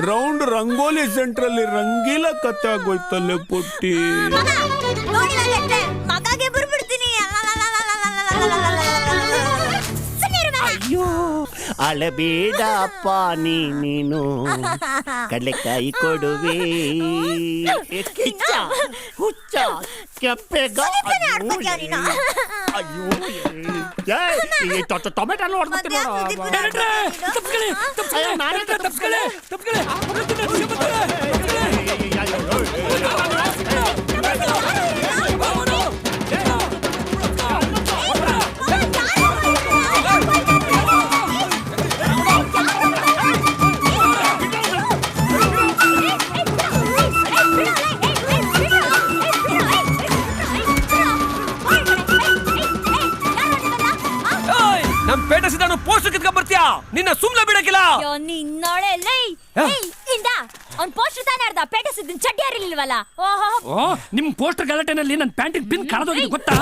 ರೌಂಡ್ ರಂಗೋಲಿ ಸೆಂಟ್ರಲ್ಲಿ ರಂಗೀಲ ಕತ್ತೆ ಆಗೋಯ್ತಲ್ಲೇ ಪುಟ್ಟಿ. ಮಗಾಗೆ ಬರ್ಬಿಡ್ತೀನಿ. ಅಯ್ಯೋ ಅಳಬೇಡ ಪಾನಿ ನೀನು, ಕಡಲೆಕಾಯಿ ಕೊಡುವೆ ಕಿಚ್ಚ ಹುಚ್ಚ ಕೆಪ್ಪೆಗ. ಅಯ್ಯೋ ಟೊಮೆಟೊ ನೋಡ್ಬಿಡ್ತೀನಿ. ನಮ್ ಪೇಟೆ ಸಿದ್ಧಾನು ಪೋಸ್ಟ್ ಕಿತ್ಕೊಂಡ್ ಬರ್ತೀಯಾ? ನಿನ್ನ ಸುಮ್ನೆ ಬಿಡಕಿಲ್ಲ. ನಿನ್ನೋಳೆ ಅವ್ನ್ ಪೋಸ್ಟರ್ ತಾನೇ ಅರ್ಧ ಪೇಟೆ ಸಿದ್ದಿನ ಚಡ್ಡಿ ಯಾರಿಲ್ವಲ್ಲ. ಓ ನಿಮ್ ಪೋಸ್ಟರ್ ಗಲಾಟೆನಲ್ಲಿ ನನ್ ಪ್ಯಾಂಟಿಗೆ ಪಿನ್ ಕಳೆದೋಗಿದೆ ಗೊತ್ತಾ?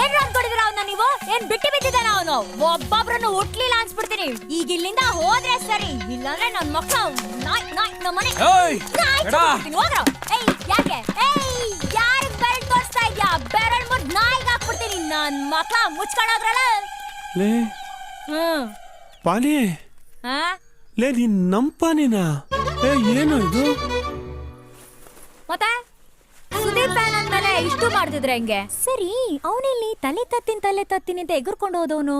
ಏನ್ ಅನ್ಕೊಂಡಿದ್ರ ಅವನ್ನ ನೀವು? ಏನ್ ಬಿಟ್ಟು ಬಿಟ್ಟಿದ್ದಾನ ಅವನು? ಒಬ್ಬೊಬ್ರನ್ನು ಹುಟ್ಲಿಲ್ಲ ಅನ್ಸ್ಬಿಡ್ತೀನಿ. ಈಗ ಇಲ್ಲಿಂದ ಹೋದ್ರೆ ಸರಿ, ಇಲ್ಲಾಂದ್ರೆ ನನ್ ಮಕ್ಕಳು ನಮ್ಮನೆ ಯಾಕೆ ಯಾರಿಗ್ ಬೆರಳ್ ತೋರಿಸ್ತಾ ಇದ್ಯಾ? ಬೆರಳ್ ಮುದ್ ನಾಯಿಗೆ ಹಾಕ್ಬಿಡ್ತೀನಿ. ನನ್ ಮಕ್ಳ ಮುಚ್ಕೊಂಡೋದ್ರಲ್ಲ. ಪಾನಿ ಲೇ ನೀನ್ ನಂಪಾನಿನ? ಏನು ಇದು? ಮತ್ತೆ ಸುದೀಪ್ ಫ್ಯಾನ್ ಅಂದ್ಮೇಲೆ ಇಷ್ಟು ಮಾಡ್ತಿದ್ರೆ ಹೆಂಗೆ? ಸರಿ, ಅವನಿಲ್ಲಿ ತಲೆ ತತ್ತೀನಿ ಅಂತ ಎಗುರ್ಕೊಂಡು ಹೋದವನು.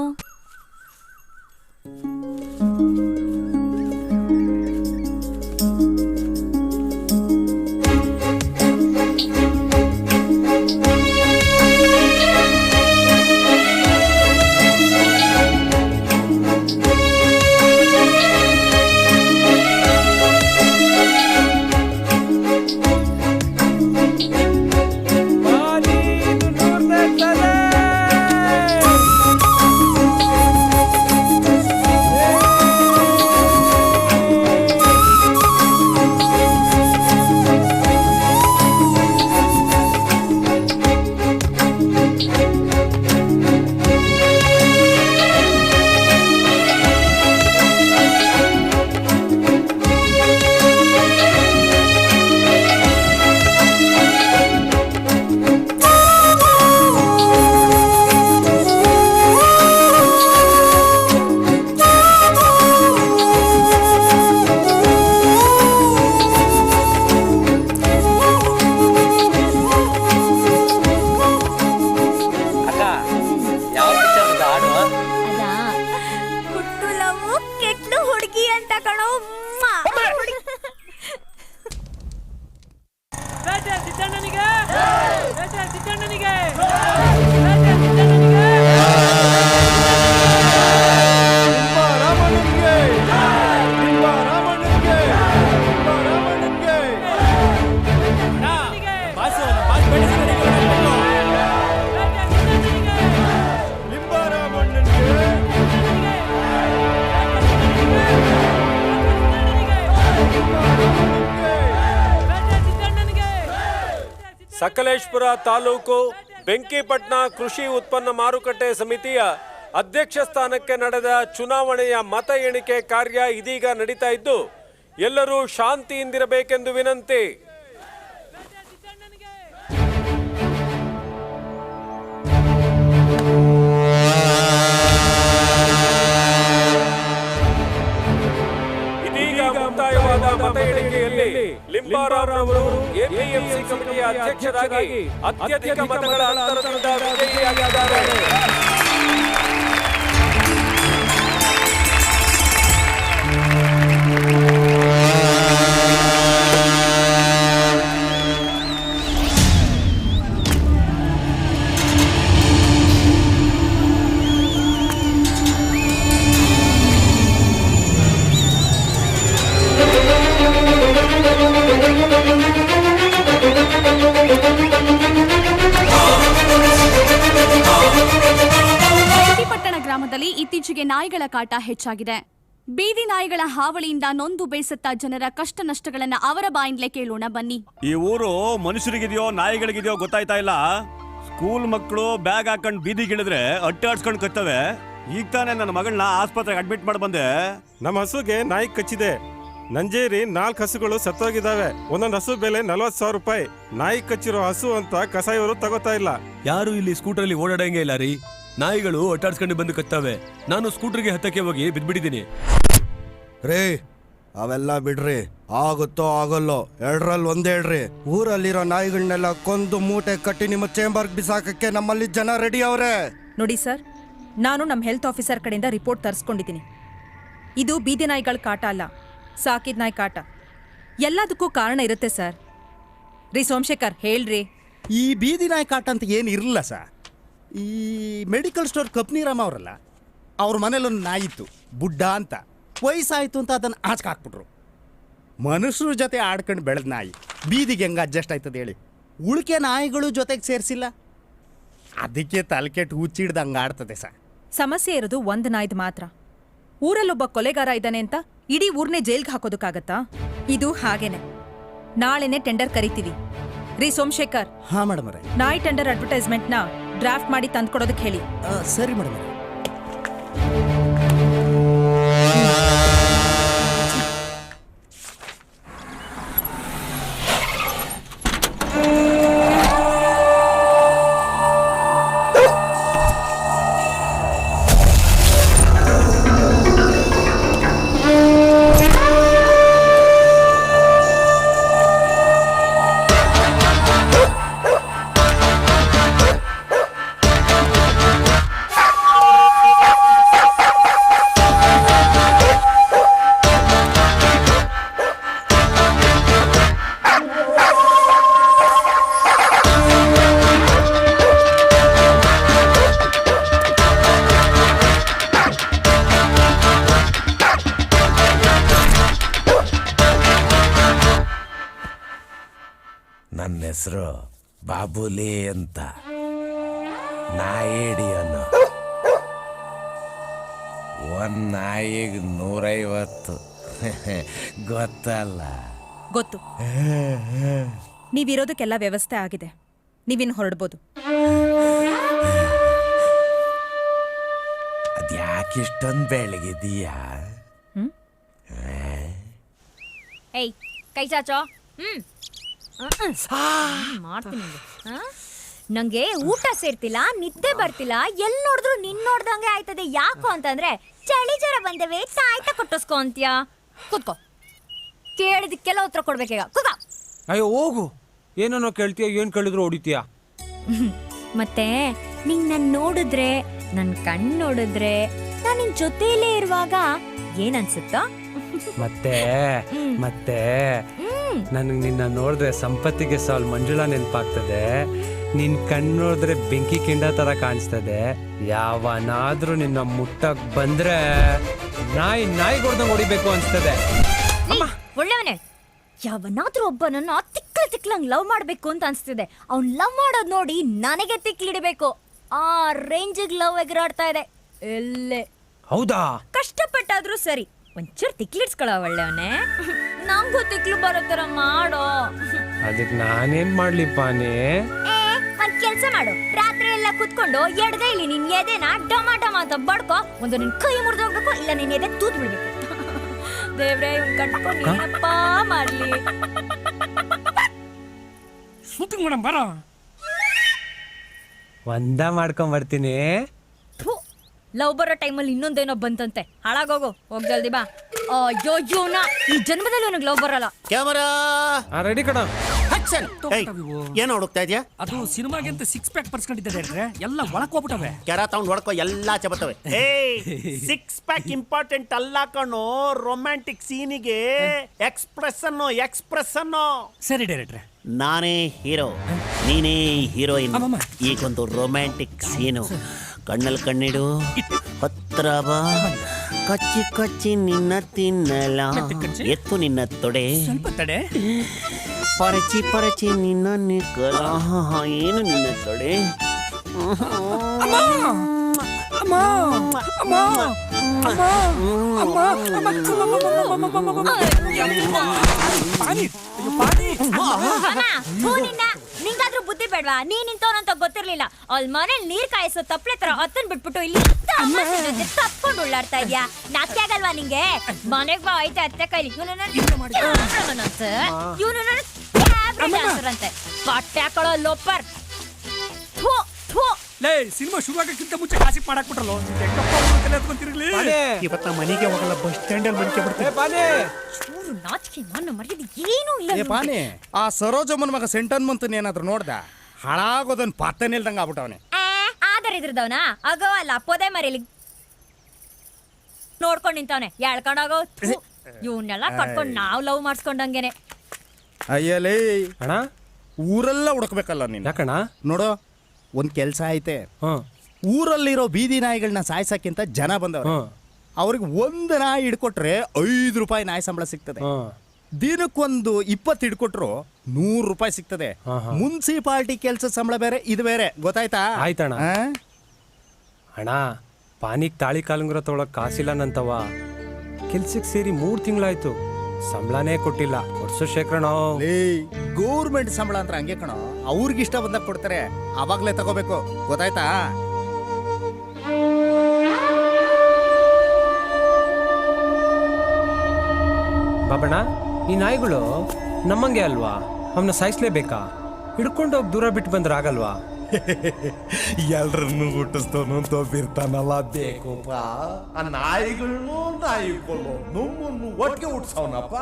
ಸಕಲೇಶ್ಪುರ ತಾಲೂಕು ಬೆಂಕಿಪಟ್ಟಣ ಕೃಷಿ ಉತ್ಪನ್ನ ಮಾರುಕಟ್ಟೆ ಸಮಿತಿಯ ಅಧ್ಯಕ್ಷ ಸ್ಥಾನಕ್ಕೆ ನಡೆದ ಚುನಾವಣೆಯ ಮತ ಎಣಿಕೆ ಕಾರ್ಯ ಇದೀಗ ನಡೀತಾ ಇದ್ದು ಎಲ್ಲರೂ ಶಾಂತಿಯಿಂದಿರಬೇಕೆಂದು ವಿನಂತಿ. ಇದೀಗ ಮುಕ್ತಾಯವಾದ ಮತ ಎಣಿಕೆಯಲ್ಲಿ ಲಿಂಬಾರಾವ್ರವರು ಎಪಿಎಂಸಿ ಕಮಿಟಿಯ ಅಧ್ಯಕ್ಷರಾಗಿ ಅತ್ಯಧಿಕ ಮತಗಳ ಅಂತರದಿಂದ ವಿಜಯಿಯಾಗಿದ್ದಾರೆ. ಗ್ರಾಮದಲ್ಲಿ ಇತ್ತೀಚೆಗೆ ನಾಯಿಗಳ ಕಾಟ ಹೆಚ್ಚಾಗಿದೆ. ಬೀದಿ ನಾಯಿಗಳ ಹಾವಳಿಯಿಂದ ನೊಂದು ಬೇಸತ್ತ ಜನರ ಕಷ್ಟ ನಷ್ಟಗಳನ್ನ ಅವರ ಬಾಯಿಂದಲೇ ಕೇಳೋಣ ಬನ್ನಿ. ಈ ಊರು ಮನುಷ್ಯರಿಗಿದೆಯೋ ನಾಯಿಗಳಿಗಿದೆಯೋ ಗೊತ್ತಾಯ್ತಾ ಇಲ್ಲ. ಸ್ಕೂಲ್ ಮಕ್ಕಳು ಬ್ಯಾಗ್ ಹಾಕೊಂಡು ಬೀದಿಗಿಳಿದ್ರೆ ಅಟ್ಟಾಡ್ಸ್ಕೊಂಡು ಕತ್ತವೆ. ಈಗ ತಾನೇ ನನ್ನ ಮಗಳನ್ನ ಆಸ್ಪತ್ರೆಗೆ ಅಡ್ಮಿಟ್ ಮಾಡಿ ಬಂದೆ. ನಮ್ಮ ಹಸುಗೆ ನಾಯಿ ಕಚ್ಚಿದೆ. ನಂಜೇರಿ 4 ಹಸುಗಳು ಸತ್ತೋಗಿದ್ದಾವೆ. ಒಂದೊಂದು ಹಸು ಬೆಲೆ 40,000 ರೂಪಾಯಿ. ನಾಯಿ ಕಚ್ಚಿರೋ ಹಸು ಅಂತ ಕಸಾಯಿಯವರು ತಗೋತಾ ಇಲ್ಲ. ಯಾರು ಇಲ್ಲಿ ಸ್ಕೂಟರ್ ಅಲ್ಲಿ ಓಡಾಡಂಗೆ ಇಲ್ಲ ರೀ. ನಾಯಿಗಳು ಒಟ್ಟಾಡ್ಸ್ಕೊಂಡು ಬಂದು ಕತ್ತವೆ. ನಾನು ಸ್ಕೂಟರ್ಗೆ ಹತ್ತಕ್ಕೆ ಹೋಗಿ ಬಿದ್ಬಿಟ್ಟಿದ್ದೀನಿ. ರೇ ಅವೆಲ್ಲ ಬಿಡ್ರಿ, ಆಗುತ್ತೋ ಆಗಲ್ಲೋ ಎರಡರಲ್ಲಿ ಒಂದೇ ಹೇಳ್ರಿ. ಊರಲ್ಲಿರೋ ನಾಯಿಗಳನ್ನೆಲ್ಲ ಕೊಂದು ಮೂಟೆ ಕಟ್ಟಿ ನಿಮ್ಮ ಚೇಂಬರ್ಗೆ ಬಿಸಾಕಕ್ಕೆ ನಮ್ಮಲ್ಲಿ ಜನ ರೆಡಿ ಅವ್ರೆ. ನೋಡಿ ಸರ್, ನಾನು ನಮ್ಮ ಹೆಲ್ತ್ ಆಫೀಸರ್ ಕಡೆಯಿಂದ ರಿಪೋರ್ಟ್ ತರಿಸ್ಕೊಂಡಿದ್ದೀನಿ. ಇದು ಬೀದಿ ನಾಯಿಗಳ ಕಾಟ ಅಲ್ಲ, ಸಾಕಿದ ನಾಯಿ ಕಾಟ. ಎಲ್ಲದಕ್ಕೂ ಕಾರಣ ಇರುತ್ತೆ ಸರ್. ರೀ ಸೋಮಶೇಖರ್ ಹೇಳ್ರಿ. ಈ ಬೀದಿ ನಾಯಿ ಕಾಟ ಅಂತ ಏನು ಇರಲ್ಲ ಸರ್. ಈ ಮೆಡಿಕಲ್ ಸ್ಟೋರ್ ಕಪ್ನಿರಾಮ ಅವರಲ್ಲ, ಅವ್ರ ಮನೇಲೊಂದು ನಾಯಿ ಇತ್ತು ಬುಡ್ಡ ಅಂತ. ವಯಸ್ಸಾಯಿತು ಅಂತ ಅದನ್ನು ಆಚಕೆ ಹಾಕ್ಬಿಟ್ರು. ಮನುಷ್ಯರ ಜೊತೆ ಆಡ್ಕೊಂಡು ಬೆಳೆದ ನಾಯಿ ಬೀದಿಗೆ ಹೆಂಗೆ ಅಡ್ಜಸ್ಟ್ ಆಯ್ತದೆ ಹೇಳಿ. ಉಳಿಕೆ ನಾಯಿಗಳು ಜೊತೆಗೆ ಸೇರಿಸಿಲ್ಲ, ಅದಕ್ಕೆ ತಲೆಕೆಟ್ಟು ಹುಚ್ಚಿಡ್ದಂಗೆ ಆಡ್ತದೆ ಸರ್. ಸಮಸ್ಯೆ ಇರೋದು ಒಂದು ನಾಯ್ದು ಮಾತ್ರ. ಊರಲ್ಲೊಬ್ಬ ಕೊಲೆಗಾರ ಇದ್ದಾನೆ ಅಂತ ಇಡೀ ಊರ್ನೇ ಜೈಲ್ಗೆ ಹಾಕೋದಕ್ಕಾಗತ್ತಾ? ಇದು ಹಾಗೇನೆ. ನಾಳೆನೆ ಟೆಂಡರ್ ಕರಿತೀವಿ. ರೀ ಸೋಮಶೇಖರ್. ಹಾ ಮೇಡಮ್ ಅವರೇ, ನಾಯಿ ಟೆಂಡರ್ ಅಡ್ವರ್ಟೈಸ್ಮೆಂಟ್ನ ಡ್ರಾಫ್ಟ್ ಮಾಡಿ ತಂದ್ಕೊಡೋದಕ್ಕೆ ಹೇಳಿ. ಸರಿ ಮೇಡಮ್ ಅವರೇ. ನನ್ನ ಹೆಸರು ಬಾಬುಲಿ ಅಂತ. ನಾಯಿಡಿ ಅನ್ನೋ. ಒಂದು ನಾಯಿಗೆ 150 ಗೊತ್ತಲ್ಲ? ಗೊತ್ತು. ನೀವಿರೋದಕ್ಕೆಲ್ಲ ವ್ಯವಸ್ಥೆ ಆಗಿದೆ, ನೀವಿನ್ನು ಹೊರಡ್ಬೋದು. ಅದ್ಯಾಕಿಷ್ಟೊಂದು ಬೆಳಗಿದೀಯಾ? ಏಯ್ ಕೈ ಚಾಚೋ. ಮಾಡ್ತೀನಿ ನಂಗೆ ಊಟ ಸೇರ್ತಿಲ್ಲ, ನಿದ್ದೆ ಬರ್ತಿಲ್ಲ, ಎಲ್ಲಿ ನೋಡಿದ್ರು ನಿನ್ ನೋಡ್ದಂಗೆ ಆಯ್ತದೆ. ಯಾಕೋ ಅಂತಂದ್ರೆ ಚಳಿ ಜ್ವರ ಬಂದವೆ, ತಾಯ್ತ ಕೊಟ್ಟಿಸ್ಕೊ ಅಂತ್ಯಾ. ಕೂತ್ಕೋ, ಕೇಳಿದಕ್ಕೆಲ್ಲ ಉತ್ತರ ಕೊಡ್ಬೇಕೀಗ. ಕೂತ್ಕೋ. ಅಯ್ಯೋ ಹೋಗು, ಏನೋ ಕೇಳ್ತೀಯ, ಏನ್ ಕೇಳಿದ್ರು ಹೊಡಿತೀಯ. ಮತ್ತೆ ನಿಂಗ್ ನನ್ ನೋಡಿದ್ರೆ, ನನ್ ಕಣ್ ನೋಡಿದ್ರೆ, ನಾನ್ ನಿನ್ ಜೊತೆಲೇ ಇರುವಾಗ ಏನನ್ಸುತ್ತೋ? ಮತ್ತೆ ಮತ್ತೆ ನನಗೆ ನಿನ್ನ ನೋಡಿದ್ರೆ ಸಂಪತ್ತಿಗೆ ಸಾಲ್ ಮಂಜುಳಾ ನೆನಪಾಗ್ತದೆ. ನಿನ್ ಕಣ್ಣು ನೋಡಿದ್ರೆ ಬೆಂಕಿ ಕೆಂಡ ತರ ಕಾಣಿಸ್ತದೆ. ಯಾವನಾದ್ರೂ ನಿನ್ನ ಮುಟ್ಟಕ್ ಬಂದ್ರೆ ನಾಯಿ ಕೊಡ್ದಂಗ್ ಹೊಡಿಬೇಕು ಅನ್ಸ್ತದೆ. ಒಳ್ಳೆಯವನೇ, ಯಾವನಾದ್ರೂ ಒಬ್ಬನನ್ನ ತಿಕ್ಲಂಗ್ ಲವ್ ಮಾಡ್ಬೇಕು ಅಂತ ಅನ್ಸ್ತಿದೆ. ಅವ್ನ್ ಲವ್ ಮಾಡೋದ್ ನೋಡಿ ನನಗೆ ತಿಕ್ಲಿಡ್ಬೇಕು. ಆ ರೇಂಜಿಗೆ ಲವ್ ಎಗರಾಡ್ತಾ ಇದೆ ಎಲ್ಲೇ. ಹೌದಾ? ಕಷ್ಟಪಟ್ಟಾದ್ರೂ ಸರಿ, ಒಂಚೂರು ತಿಕ್ಲಿಡ್ಸ್ಕೊಳ ಒಳ್ಳೆಯವನೇ. ನಂಗೂ ತಿಕ್ಲು ಬರೋ ತರ ಮಾಡೋ. ಅದಕ್ಕೆ ನಾನೇನ್ ಮಾಡ್ಲಿ ಪಾನಿ? ಒಂದ್ ಕೆಲ್ಸ ಮಾಡು, ರಾತ್ರಿ ಎಲ್ಲ ಕುತ್ಕೊಂಡು ಎಡಗೈಲಿ ನಿನ್ ಎದೆನ ಡಮ ಡಮ ಅಂತ ಬಡ್ಕೋ. ಒಂದು ನಿನ್ ಕೈ ಮುರಿದೋಗ್ಬೇಕು, ಇಲ್ಲ ನಿನ್ ಎದೆ ತೂತ್ ಬಿಡ್ಬೇಕು. ದೇವ್ರೆ ಇವ್ನ್ ಕಟ್ಕೊಂಡು ಏನಪ್ಪ ಮಾಡ್ಲಿ? ಶೂಟಿಂಗ್ ಮೇಡಮ್ ಬರೋ ಒಂದ ಮಾಡ್ಕೊಂಡ್ ಬರ್ತೀನಿ. ಲವ್ ಬರೋ ಟೈಮಲ್ಲಿ ಇನ್ನೊಂದೇನೋ ಬಂತಂತೆ, ಹಾಳಾಗೋಗು, ಹೋಗ್ ಜಲ್ದಿ ಬಾ. ಅಯ್ಯೋ ಜೀವನ, ಈ ಜನ್ಮದಲ್ಲಿ ನನಗೆ ಲವ್ ಬರಲ್ಲ. ಕ್ಯಾಮರಾ ರೆಡಿ ಕಣ. ಏನು ಹುಡುಕ್ತಾ ಇದೆಯಾ? ಅದು ಸಿನಿಮಾಗೆ ಅಂತ 6 ಪ್ಯಾಕ್ ಬರ್ಸ್ಕೊಂಡಿದ್ದಾರೆ, ಎಲ್ಲ ಒಳಕ್ ಹೋಗ್ಬಿಟ್ಟವೆ. ಕೆರ ತಗೊಂಡ್ ಹೊಡ್ಕೋ, ಎಲ್ಲಾ ಚಬತ್ತವೆ. ಏಯ್ 6 ಪ್ಯಾಕ್ ಇಂಪಾರ್ಟೆಂಟ್ ಅಲ್ಲ ಕಣೋ, ರೊಮ್ಯಾಂಟಿಕ್ ಸೀನಿಗೆ ಎಕ್ಸ್ಪ್ರೆಸ್ ಸರಿ ಡೈರೆಕ್ಟ್ರೆ. ನಾನೇ ಹೀರೋ, ನೀನೇ ಹೀರೋಯಿನ್. ಈಗೊಂದು ರೊಮ್ಯಾಂಟಿಕ್ ಸೀನು. ಕಣ್ಣಲ್ಲಿ ಕಣ್ಣಿಡು, ಹತ್ರ ಬಾ, ಕಚ್ಚಿ ಕಚ್ಚಿ ನಿನ್ನ ತಿನ್ನಲ, ಎತ್ತು ನಿನ್ನ ತೊಡೆ, ಸ್ವಲ್ಪ ತಡೆ, ಪರಚಿ ಪರಚಿ ನಿನ್ನ ನಿಕ್ಕಲ, ಏನು ನಿನ್ನ ತೊಡೆ. ನಿಂಗಾದ್ರೂ ಬುದ್ಧಿ ಬೇಡ್ವಾ? ನೀನ್ ನಿಂತವನಂತ ಗೊತ್ತಿರ್ಲಿಲ್ಲ. ಅಲ್ಲಿ ಮನೇಲಿ ನೀರ್ ಕಾಯಿಸೋ ತಪ್ಲೆ ತರ ಹತ್ತನ್ ಬಿಟ್ಬಿಟ್ಟು ಇಲ್ಲಿ ತಪ್ಕೊಂಡು ಉಳ್ಳಾಡ್ತಾ ಇದ್ಯಾ? ನಾಕೆ ಆಗಲ್ವಾ ನಿಂಗೆ? ಮನೆಗ್ ಬಾ, ಐತೆ ಅತ್ತೆ ಕೈಲಿ. ಇವನಂತೆ ಬಟ್ಟೆ ಹಾಕೊಳ್ಳೋ ಲೋಪರ್. ಲೇ, ಸಿನಿಮಾ ಶುರು ಆಗಕ್ಕಿಂತ ಮುಂಚೆ ಕಾಸಿಪ್ ಮಾಡಕ್ ಬಿಟ್ರಲ್ಲ, ಇವತ್ತ ಮನೆಗೆ ಹೋಗಲ್ಲ, ಬಸ್ ಸ್ಟ್ಯಾಂಡ್ ಅಲ್ಲಿ ಮಡಿಕೆ ಬಿಡ್ತೀನಿ. ನಾಚಿಕೆ ಮಾನ ಮರ್ಯಾದೆ ಏನೂ ಇಲ್ಲ. ಆ ಸರೋಜಮ್ಮನ ಮಗ ಸೆಂಟನ್ ಮಂತನ್ ಏನಾದ್ರು ನೋಡ್ದ? ಹಾಳಾಗೋದನ್ ಪತ್ತನೆ ಇಲ್ದಂಗ ಆಗ್ಬಿಟ್ಟವನೆ. ಆದರ ಇದ್ರದವನ ಆಗೋ ಅಲ್ಲ, ಪೊದೆ ಮರಿಲಿ ನೋಡ್ಕೊಂಡ್ ನಿಂತವನೆ, ಎಳ್ಕೊಂಡೋಗೋ. ಇವನ್ನೆಲ್ಲ ಕಟ್ಕೊಂಡ್ ನಾವ್ ಲವ್ ಮಾಡ್ಸ್ಕೊಂಡಂಗೆನೆ. ಅಯ್ಯಲೇ ಅಣ್ಣ, ಊರೆಲ್ಲ ಹುಡುಕ್ಬೇಕಲ್ಲ ನೀನ್. ಯಾಕಣ್ಣ? ನೋಡು, ಒಂದ್ ಕೆಲ್ಸ ಐತೆ. ಊರಲ್ಲಿರೋ ಬೀದಿ ನಾಯಿಗಳನ್ನ ಸಾಯ್ಸಕ್ಕಿಂತ ಜನ ಬಂದವ್ರು. ಅವ್ರಿಗೆ ಒಂದು ನಾಯಿ ಹಿಡ್ಕೊಟ್ರೆ 5 ರೂಪಾಯಿ ನಾಯಿ ಸಂಬಳ ಸಿಗ್ತದೆ. ದಿನಕ್ಕೊಂದು 20 ಹಿಡ್ಕೊಟ್ರು 100 ರೂಪಾಯಿ ಸಿಗ್ತದೆ. ಮುನ್ಸಿಪಾಲ್ಟಿ ಕೆಲಸ ಸಂಬಳ ಬೇರೆ, ಇದು ಬೇರೆ, ಗೊತ್ತಾಯ್ತಾ? ಆಯ್ತಣ್ಣ. ಅಣ್ಣ, ಪಾನಿಗ್ ತಾಳಿ ಕಾಲುಂಗುರ ತೊಗೊಳಕ್ ಕಾಸಿಲ್ಲ ನಂತವ. ಕೆಲ್ಸಕ್ಕೆ ಸೇರಿ 3 ತಿಂಗಳಾಯ್ತು, ಸಂಬಳನೇ ಕೊಟ್ಟಿಲ್ಲ. ಕೊಡ್ಸೋ ಶೇಖರಣ. ಗೌರ್ಮೆಂಟ್ ಸಂಬಳ ಅಂತ ಹಂಗೆ ಕಣೋ, ಅವ್ರಿಗಿಷ್ಟ ಬಂದಾಗ ಕೊಡ್ತಾರೆ, ಅವಾಗ್ಲೇ ತಗೋಬೇಕು, ಗೊತ್ತಾಯ್ತಾ? ಬಾಬಣ್ಣ, ಈ ನಾಯಿಗಳು ನಮ್ಮಂಗೆ ಅಲ್ವಾ? ಅವನ್ನ ಸಾಯಿಸ್ಲೇಬೇಕಾ? ಹಿಡ್ಕೊಂಡೋಗಿ ದೂರ ಬಿಟ್ಟು ಬಂದ್ರೆ ಆಗಲ್ವಾ? ಎಲ್ರನ್ನು ಹುಟ್ಟಿಸ್ತವನು ತೋಬಿರ್ತಾನಲ್ಲ, ಬೇಕಪ್ಪ. ಆ ನಾಯಿಗಳನ್ನು ನಾಯಿಗಳು ನಮ್ಮನ್ನು ಒಟ್ಟಿಗೆ ಹುಟ್ಸವನಪ್ಪ.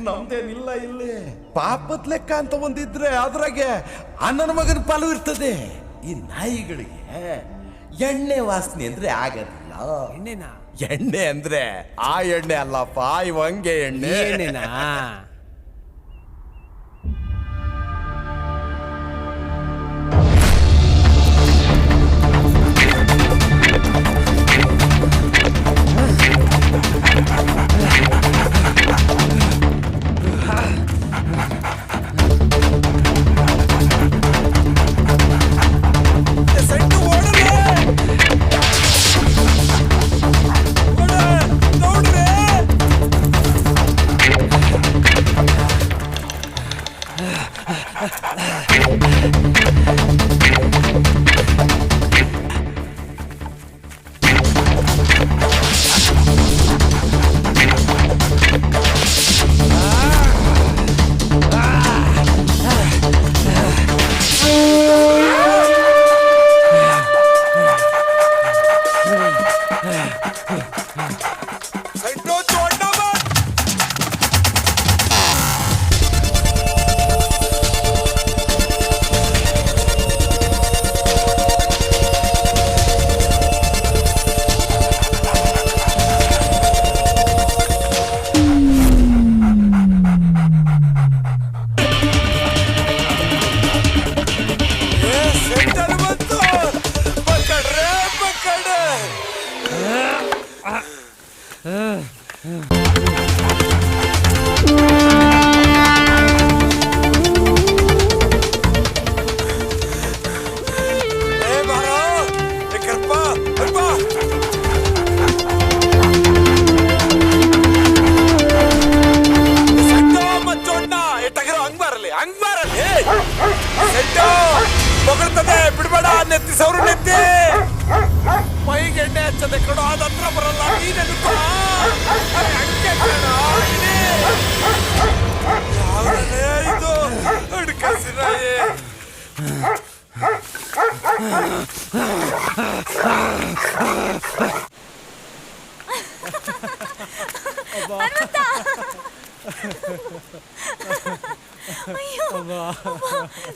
ನಮ್ದೇನಿಲ್ಲ ಇಲ್ಲಿ. ಪಾಪದ ಲೆಕ್ಕ ಅಂತ ಒಂದಿದ್ರೆ ಅದ್ರಾಗೆ ಅಣ್ಣನ ಮಗನ ಪಾಲು ಇರ್ತದೆ. ಈ ನಾಯಿಗಳಿಗೆ ಎಣ್ಣೆ ವಾಸನೆ ಅಂದ್ರೆ ಆಗೋದಿಲ್ಲ. ಎಣ್ಣೆನಾ? ಎಣ್ಣೆ ಅಂದ್ರೆ ಆ ಎಣ್ಣೆ ಅಲ್ಲಪ್ಪ, ಇವಂಗೆ ಎಣ್ಣೆ. ಎಣ್ಣೆನಾ? ಹಂಗ್ ಬಾರಲ್ಲಿ ಹೊಗಳ್ತದೆ ಬಿಡ್ಬೇಡ ನೆತ್ತಿ ಸೌರು ನೆತ್ತಿ ಮೈಗೆ ಎಣ್ಣೆ ಹಚ್ಚದೆ ಕಣೋ ಅದ ಹತ್ರ ಬರಲ್ಲ ನೀನೆನ್ಕೋ ಹಂಗೆ ಕಣೋ ಇದು ಹುಡ್ಕಸಿರಾಯೇ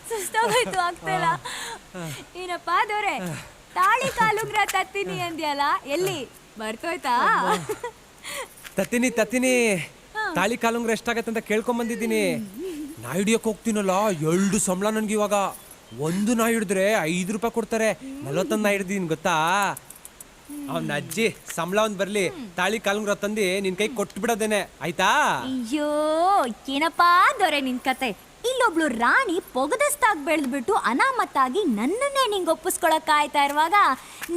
ಸುಸ್ತಾಗೋಯ್ತು ಆಗ್ತಿಲ್ಲ. ಏನಪ್ಪ ದೊರೆ ತಾಳಿ ಕಾಲುಂಗ್ರ ತತ್ತೀನಿ ಅಂದ್ಯಲ್ಲ, ಎಲ್ಲಿ ಬರ್ತೋಯ್ತಾ? ತತ್ತೀನಿ ತಾಳಿ ಕಾಲುಂಗ್ರ ಎಷ್ಟಾಗತ್ತೆ ಅಂತ ಕೇಳ್ಕೊಂಡ್ ಬಂದಿದ್ದೀನಿ. ನಾ ಹಿಡಿಯಕ್ ಹೋಗ್ತೀನಲ್ಲ 2 ಸಂಬಳ ನನ್ಗೆ ಇವಾಗ. 1 ನಾ ಹಿಡಿದ್ರೆ 5 ರೂಪಾಯಿ ಕೊಡ್ತಾರೆ. 41 ನಾ ಹಿಡ್ದೀನಿ ಗೊತ್ತಾ. ಅವ್ನ ಅಜ್ಜಿ ಸಂಬಳ ಒಂದ್ ಬರ್ಲಿ, ತಾಳಿ ಕಾಲುಂಗ್ರ ತಂದು ನಿನ್ ಕೈ ಕೊಟ್ಟು ಬಿಡೋದೇನೆ ಆಯ್ತಾ? ಅಯ್ಯೋ ಏನಪ್ಪಾ ದೊರೆ ನಿನ್ ಕತೆ. ಇಲ್ಲೊಬ್ಳು ರಾಣಿ ಪೊಗದಸ್ತಾಗ್ ಬೆಳೆದ್ಬಿಟ್ಟು ಅನಾಮತ್ತಾಗಿ ನನ್ನನ್ನೇ ನಿಂಗೆ ಒಪ್ಪಿಸ್ಕೊಳಕ್ ಕಾಯ್ತಾ ಇರುವಾಗ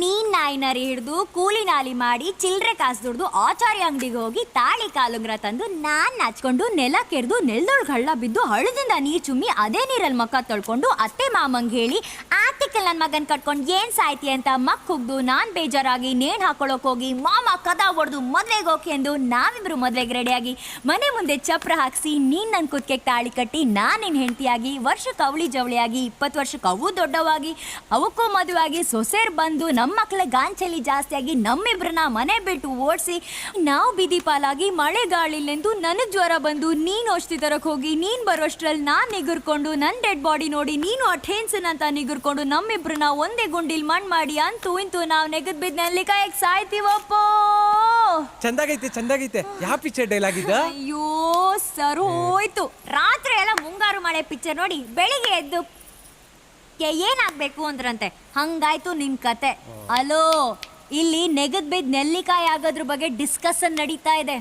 ನೀನ್ ನಾಯಿನರಿ ಹಿಡಿದು ಕೂಲಿ ನಾಲಿ ಮಾಡಿ ಚಿಲ್ರೆ ಕಾಸು ದುಡ್ದು ಆಚಾರ್ಯ ಅಂಗಡಿಗೆ ಹೋಗಿ ತಾಳಿ ಕಾಲುಂಗ್ರ ತಂದು ನಾನ್ ನಾಚ್ಕೊಂಡು ನೆಲ ಕೆರೆದು ನೆಲದೊಳಗೆ ಹಳ್ಳ ಬಿದ್ದು ಹಳ್ಳದಿಂದ ನೀರ್ ಚುಮ್ಮಿ ಅದೇ ನೀರಲ್ಲಿ ಮಕ್ಕ ತೊಳ್ಕೊಂಡು ಅತ್ತೆ ಮಾಮಂಗ್ ಹೇಳಿ ಆತಿಕಲ್ ನನ್ ಮಗನ್ ಕಟ್ಕೊಂಡು ಏನ್ ಸಾಯ್ತಿ ಅಂತ ಮಕ್ ಹುಗ್ದು ನಾನ್ ಬೇಜಾರಾಗಿ ನೇಣ್ ಹಾಕೊಳಕ್ ಹೋಗಿ ಮಾಮ ಕದ ಹೊಡೆದು ಮದ್ವೆಗೆ ಹೋಗಿ ಎಂದು ನಾವಿಬ್ರು ಮದ್ವೆಗೆ ರೆಡಿಯಾಗಿ ಮನೆ ಮುಂದೆ ಚಪ್ರ ಹಾಕ್ಸಿ ನೀನ್ ನನ್ ಕುತ್ತಿಗೆ ತಾಳಿ ಕಟ್ಟಿ ನಿನ್ ಹೆಂಡತಿಯಾಗಿ ವರ್ಷಕ್ಕೆ ಅವಳಿ ಜವಳಿಯಾಗಿ 20 ವರ್ಷಕ್ಕೆ ಅವು ದೊಡ್ಡವಾಗಿ ಅವಕ್ಕೂ ಮದುವಾಗಿ ಸೊಸೆರ್ ಬಂದು ನಮ್ಮ ಮಕ್ಳ ಗಾಂಚಲಿ ಜಾಸ್ತಿಯಾಗಿ ನಮ್ಮಿಬ್ರನ್ನ ಮನೆ ಬಿಟ್ಟು ಓಡಿಸಿ ನಾವು ಬೀದಿ ಪಾಲಾಗಿ ಮಳೆ ಗಾಳಿಲೆಂದು ನನಗ್ ಜ್ವರ ಬಂದು ನೀನ್ ಔಷಧಿ ತರಕ್ ಹೋಗಿ ನೀನ್ ಬರೋಷ್ಟ್ರಲ್ಲಿ ನಾನ್ ನಿಗುರ್ಕೊಂಡು ನನ್ ಡೆಡ್ ಬಾಡಿ ನೋಡಿ ನೀನು ಅಠೇನ್ಸನ್ ಅಂತ ನಿಗುರ್ಕೊಂಡು ನಮ್ಮಿಬ್ರನ್ನ ಒಂದೇ ಗುಂಡಿಲ್ ಮಣ್ ಮಾಡಿ ಅಂತೂ ಇಂತೂ ನಾವ್ ನೆಗದ್ ಬಿದ್ದ ನೆಲ್ಲಿಕಾಯಕ್ ಸಾಯ್ತೀವಪ್ಪೋ. ಚಂದಾಗೈತೆ ಯಾವ ಪಿಕ್ಚರ್ ಡೈಲಾಗ್ ಇದ? ಅಯ್ಯೋ ಸರೋಯ್ತು. ರಾತ್ರಿ ಎಲ್ಲ ಮುಂಗಾರು ಮಳೆ ಪಿಕ್ಚರ್ ನೋಡಿ ಬೆಳಿಗ್ಗೆ ಎದ್ದು ಏನಾಗ್ಬೇಕು ಅಂದ್ರಂತೆ, ಹಂಗಾಯ್ತು ನಿನ್ ಕತೆ. ಅಲೋ ಇಲ್ಲಿ ನೆಗದ್ ಬಿದ್ದ ನೆಲ್ಲಿಕಾಯಿ ಆಗೋದ್ರ ಬಗ್ಗೆ ಡಿಸ್ಕಷನ್ ನಡೀತಾ ಇದೆ.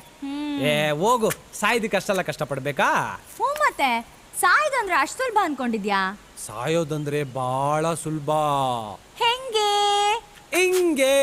ಹೋಗು, ಸಾಯ್ದಕ್ಕೆ ಅಷ್ಟೆಲ್ಲ ಕಷ್ಟ ಪಡ್ಬೇಕಾ? ಹ್ಞೂ ಮತ್ತೆ ಸಾಯ್ದಂದ್ರೆ ಅಷ್ಟು ಸುಲಭ ಅನ್ಕೊಂಡಿದ್ಯಾ? ಸಾಯೋದಂದ್ರೆ ಬಹಳ ಸುಲಭ. ಹೆಂಗೆ? ಹಿಂಗೆ.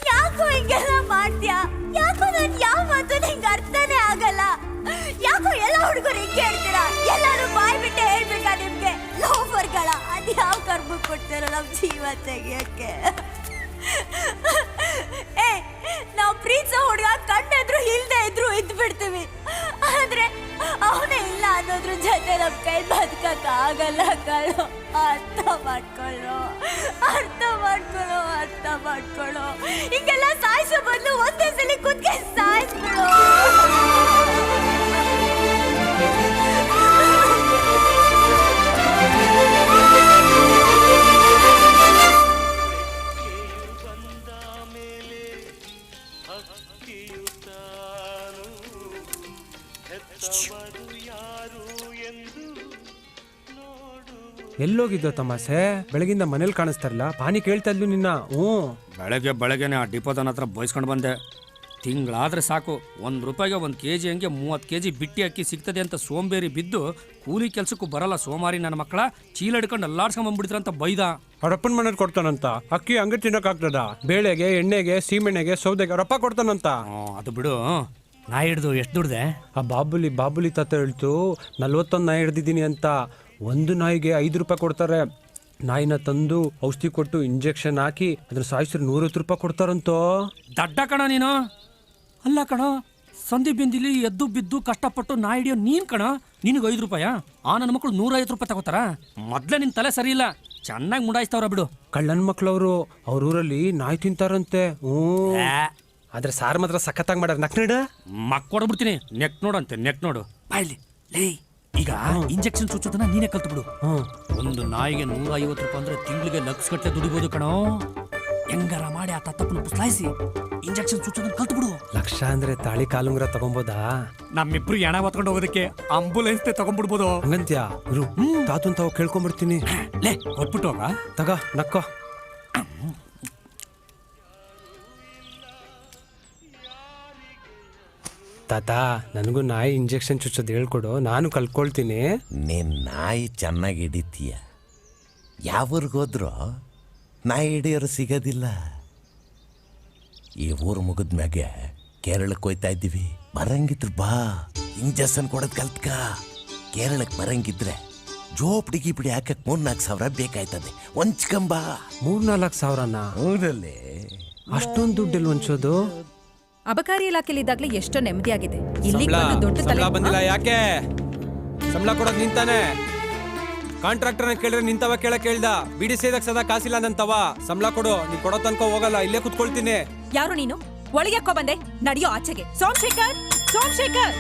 ಯಾಕೋ ಹಿಂಗೆಲ್ಲ ಮಾಡ್ತೀಯಾ? ಯಾಕೋ ನನ್ ಯಾವ ಮಾತು ನಿಂಗೆ ಅರ್ಥನೇ ಆಗಲ್ಲ. ಯಾಕೋ ಎಲ್ಲ ಹುಡುಗರು ಹಿಂಗೆ ಹೇಳ್ತೀರಾ? ಎಲ್ಲಾರು ಬಾಯ್ ಬಿಟ್ಟೆ ಹೇಳ್ಬೇಕಾ ನಿಮ್ಗೆ? ಲೋಫರ್ಗಳ ಅದ್ ಯಾವ ಕರ್ಮ ಕೊಡ್ತಾರೋ ನಮ್ ಜೀವ ತೆಗಿಯಕ್ಕೆ. ಏ ನಾವು ಪ್ರೀತಿಸೋ ಹುಡುಗ ಕಂಡಿದ್ರು ಇಲ್ದೇ ಇದ್ರು ಇದ್ ಬಿಡ್ತೀವಿ. ಆದ್ರೆ ಅವನೇ ಇಲ್ಲ ಅನ್ನೋದ್ರ ಜೊತೆ ನಮ್ ಕೈ ಬದುಕಕ್ ಆಗಲ್ಲ ಕಣೋ. ಅರ್ಥ ಮಾಡ್ಕೊಳ್ಳೋ. ಹಿಂಗೆಲ್ಲ ಸಾಯಿಸೋ ಬದಲು ಒಂದೇ ಸಲ ಕುತ್ಕೆ ಸಾಯಿಸ್ಬಿಡು. ಎಲ್ಲೋಗಿದ್ದೋ ತಮಾಸೆ? ಬೆಳಗಿಂದ ಮನೇಲಿ ಕಾಣಿಸ್ತಾರಲ್ಲ, ಪಾನಿ ಕೇಳ್ತಾ ಇದ್ಲು ನಿನ್ನ. ಬೆಳಗ್ಗೆನೆ ಆ ಡಿಪೋದನ ಹತ್ರ ಬಯಸ್ಕೊಂಡು ಬಂದೆ. ತಿಂಗಳಾದ್ರೆ ಸಾಕು ₹1 1 kg ಹಂಗೆ 30 kg ಬಿಟ್ಟಿ ಅಕ್ಕಿ ಸಿಗ್ತದೆ ಅಂತ ಸೋಂಬೇರಿ ಬಿದ್ದು ಕೂಲಿ ಕೆಲ್ಸಕ್ಕೂ ಬರಲ್ಲ ಸೋಮಾರಿ ನನ್ನ ಮಕ್ಕಳ ಚೀಲ ಹಿಡ್ಕೊಂಡು ಎಲ್ಲಾಡ್ಸ್ಕೊಂಡ್ ಬಂದ್ಬಿಡ್ತಾರಂತ ಬೈದ. ಅವರಪ್ಪನ ಮನೇಲಿ ಕೊಡ್ತಾನಂತ. ಅಕ್ಕಿ ಹಂಗೆ ತಿನ್ನೋಕ್ಕಾಗ್ತದ? ಬೇಳೆಗೆ, ಎಣ್ಣೆಗೆ, ಸೀಮೆಣ್ಣೆಗೆ, ಸೌದೆಗೆ ಅವರಪ್ಪ ಕೊಡ್ತಾನಂತ. ಅದು ಬಿಡು, ನಾ ಹಿಡ್ದು ಎಷ್ಟು ದುಡ್ದೆ? ಆ ಬಾಬುಲಿ ತಾತ ಹೇಳ್ತು 41 ನಾಯಿ ಹಿಡ್ದಿದ್ದೀನಿ ಅಂತ. 1 ನಾಯಿಗೆ 5 ರೂಪಾಯಿ ಕೊಡ್ತಾರೆ. ನಾಯಿನ ತಂದು ಔಷಧಿ ಕೊಟ್ಟು ಇಂಜೆಕ್ಷನ್ ಹಾಕಿ ಅದ್ರ ಸಾಯಿಸ್ರೆ 150 ರೂಪಾಯಿ ಕೊಡ್ತಾರಂತೋ. ದಡ್ಡ ಕಣ ನೀನು. ಅಲ್ಲ ಕಣ, ಸಂಧಿ ಬಿಂದಿಲಿ ಎದ್ದು ಬಿದ್ದು ಕಷ್ಟಪಟ್ಟು ನಾ ಹಿಡಿಯೋ ನೀನ್ ಕಣ, ನಿನಗೆ 5 ರೂಪಾಯ? ಆ ನನ್ನ ಮಕ್ಕಳು 150 ರೂಪಾಯಿ ತಗೋತಾರ? ಮೊದ್ಲೇ ನಿನ್ ತಲೆ ಸರಿ ಇಲ್ಲ, ಚೆನ್ನಾಗಿ ಮುಂಡಾಯಿಸ್ತಾವ್ರ ಬಿಡು. ಕಳ್ಳನ್ ಮಕ್ಳವ್ರು ಅವ್ರ ಊರಲ್ಲಿ ನಾಯಿ ತಿಂತಾರಂತೆ. ಆದ್ರೆ ಸಾರ್ ಮಾತ್ರ ಸಖತ್ತಾಗಿ ಮಾಡ್ಯಾರ. ನಕ್ನಡ ಮಕ್ ಕೊಡ್ಬಿಡ್ತೀನಿ. ನೆಕ್ ನೋಡಂತೆ, ನೆಕ್ ನೋಡು. ಬಾಯ್ಲಿ ಲೇ, ಈಗ ಇಂಜೆಕ್ಷನ್ ಚುಚ್ಚೋದನ್ನ ನೀನೇ ಕಲ್ತು ಬಿಡು. ಒಂದು ನಾಯಿಗೆ 150 ರೂಪಾಯಿ ಅಂದ್ರೆ ತಿಂಗಳಿಗೆ ಲಕ್ಷಗಟ್ಟಲೆ ದುಡಿಬಹುದು ಕಣೋ. ಹೆಂಗಾರ ಮಾಡಿ ಆ ತಪ್ಪನ್ನು ಪುಸ್ಲಾಯಿಸಿ ಇಂಜೆಕ್ಷನ್ ಚುಚ್ಚೋದನ್ನ ಕಲ್ತು ಬಿಡು. ಲಕ್ಷ ಅಂದ್ರೆ ತಾಳಿ ಕಾಲುಂಗ್ರ ತಗೊಂಬೋದಾ? ನಮ್ಮಿಬ್ರು ಎಣ ಹೊತ್ಕೊಂಡು ಹೋಗೋದಕ್ಕೆ ಆಂಬುಲೆನ್ಸ್ ತಗೊಂಡ್ಬಿಡ್ಬೋದು. ಹಂಗಂತ್ಯಾ? ಇರು, ತಾತುನ್ ತಾವು ಕೇಳ್ಕೊಂಡ್ಬಿಡ್ತೀನಿ. ಲೇ ಹೊಟ್ಬಿಟ್ಟು ಹೋಗ. ತಗ ನಕ್ಕೋ. ತಾತ, ನನಗೂ ನಾಯಿ ಇಂಜೆಕ್ಷನ್ ಚುಚ್ಚೋದು ಹೇಳ್ಕೊಡು, ನಾನು ಕಲ್ಕೊಳ್ತೀನಿ. ನೀನ್ ನಾಯಿ ಚೆನ್ನಾಗಿ ಹಿಡಿತೀಯ. ಯಾವ್ರಿಗೋದ್ರು ನಾಯಿ ಹಿಡಿಯೋರು ಸಿಗೋದಿಲ್ಲ. ಈ ಊರು ಮುಗಿದ್ಮ್ಯಾಗೆ ಕೇರಳಕ್ಕೆ ಹೋಯ್ತಾ ಇದ್ದೀವಿ. ಬರಂಗಿದ್ರು ಬಾ, ಇಂಜೆಕ್ಷನ್ ಕೊಡೋದು ಕಲ್ತ್ಕ. ಕೇರಳಕ್ಕೆ ಬರಂಗಿದ್ರೆ ಜೋಪಡಿ ಗಿಪಡಿ ಹಾಕಕ್ 3-4 ಸಾವಿರ ಬೇಕಾಯ್ತದೆ. ಒಂಚ್ಕಂಬ. 3-4 ಸಾವಿರನ? ಹೌದಲ್ಲೇ. ಅಷ್ಟೊಂದು ದುಡ್ಡೆಲ್ಲಿ ಹೊಂಚೋದು? ಅಬಕಾರಿ ಇಲಾಖೆಲಿದ್ದಾಗ್ಲೇ ಎಷ್ಟೋ ನೆಮ್ಮದಿಯಾಗಿದೆ. ಇಲ್ಲಿಗೆ ಸಂಬ್ಳ ಬಂದು ದೊಡ್ಡ ತಲೆ ಬಂದಿಲ್ಲ. ಯಾಕೆ ಸಂಬಳ ಕೊಡೋದು ನಿಂತಾನೆ? ಕಾಂಟ್ರಾಕ್ಟರ್ನ ಕೇಳಿದ್ರೆ ನಿಂತವ ಕೇಳ್ದ. ಬಿಡಿ ಸೇದಕ್ ಸದಾ ಕಾಸಿಲ್ಲ ನಂತವ. ಸಂಬಳ ಕೊಡು, ನೀನ್ ಕೊಡೋ ತನಕ ಹೋಗಲ್ಲ, ಇಲ್ಲೇ ಕುತ್ಕೊಳ್ತೀನಿ. ಯಾರು ನೀನು? ಒಳಗೆ ಯಾಕೋ ಬಂದೆ? ನಡಿಯೋ ಆಚೆಗೆ. ಸೋಮಶೇಖರ್, ಸೋಮಶೇಖರ್.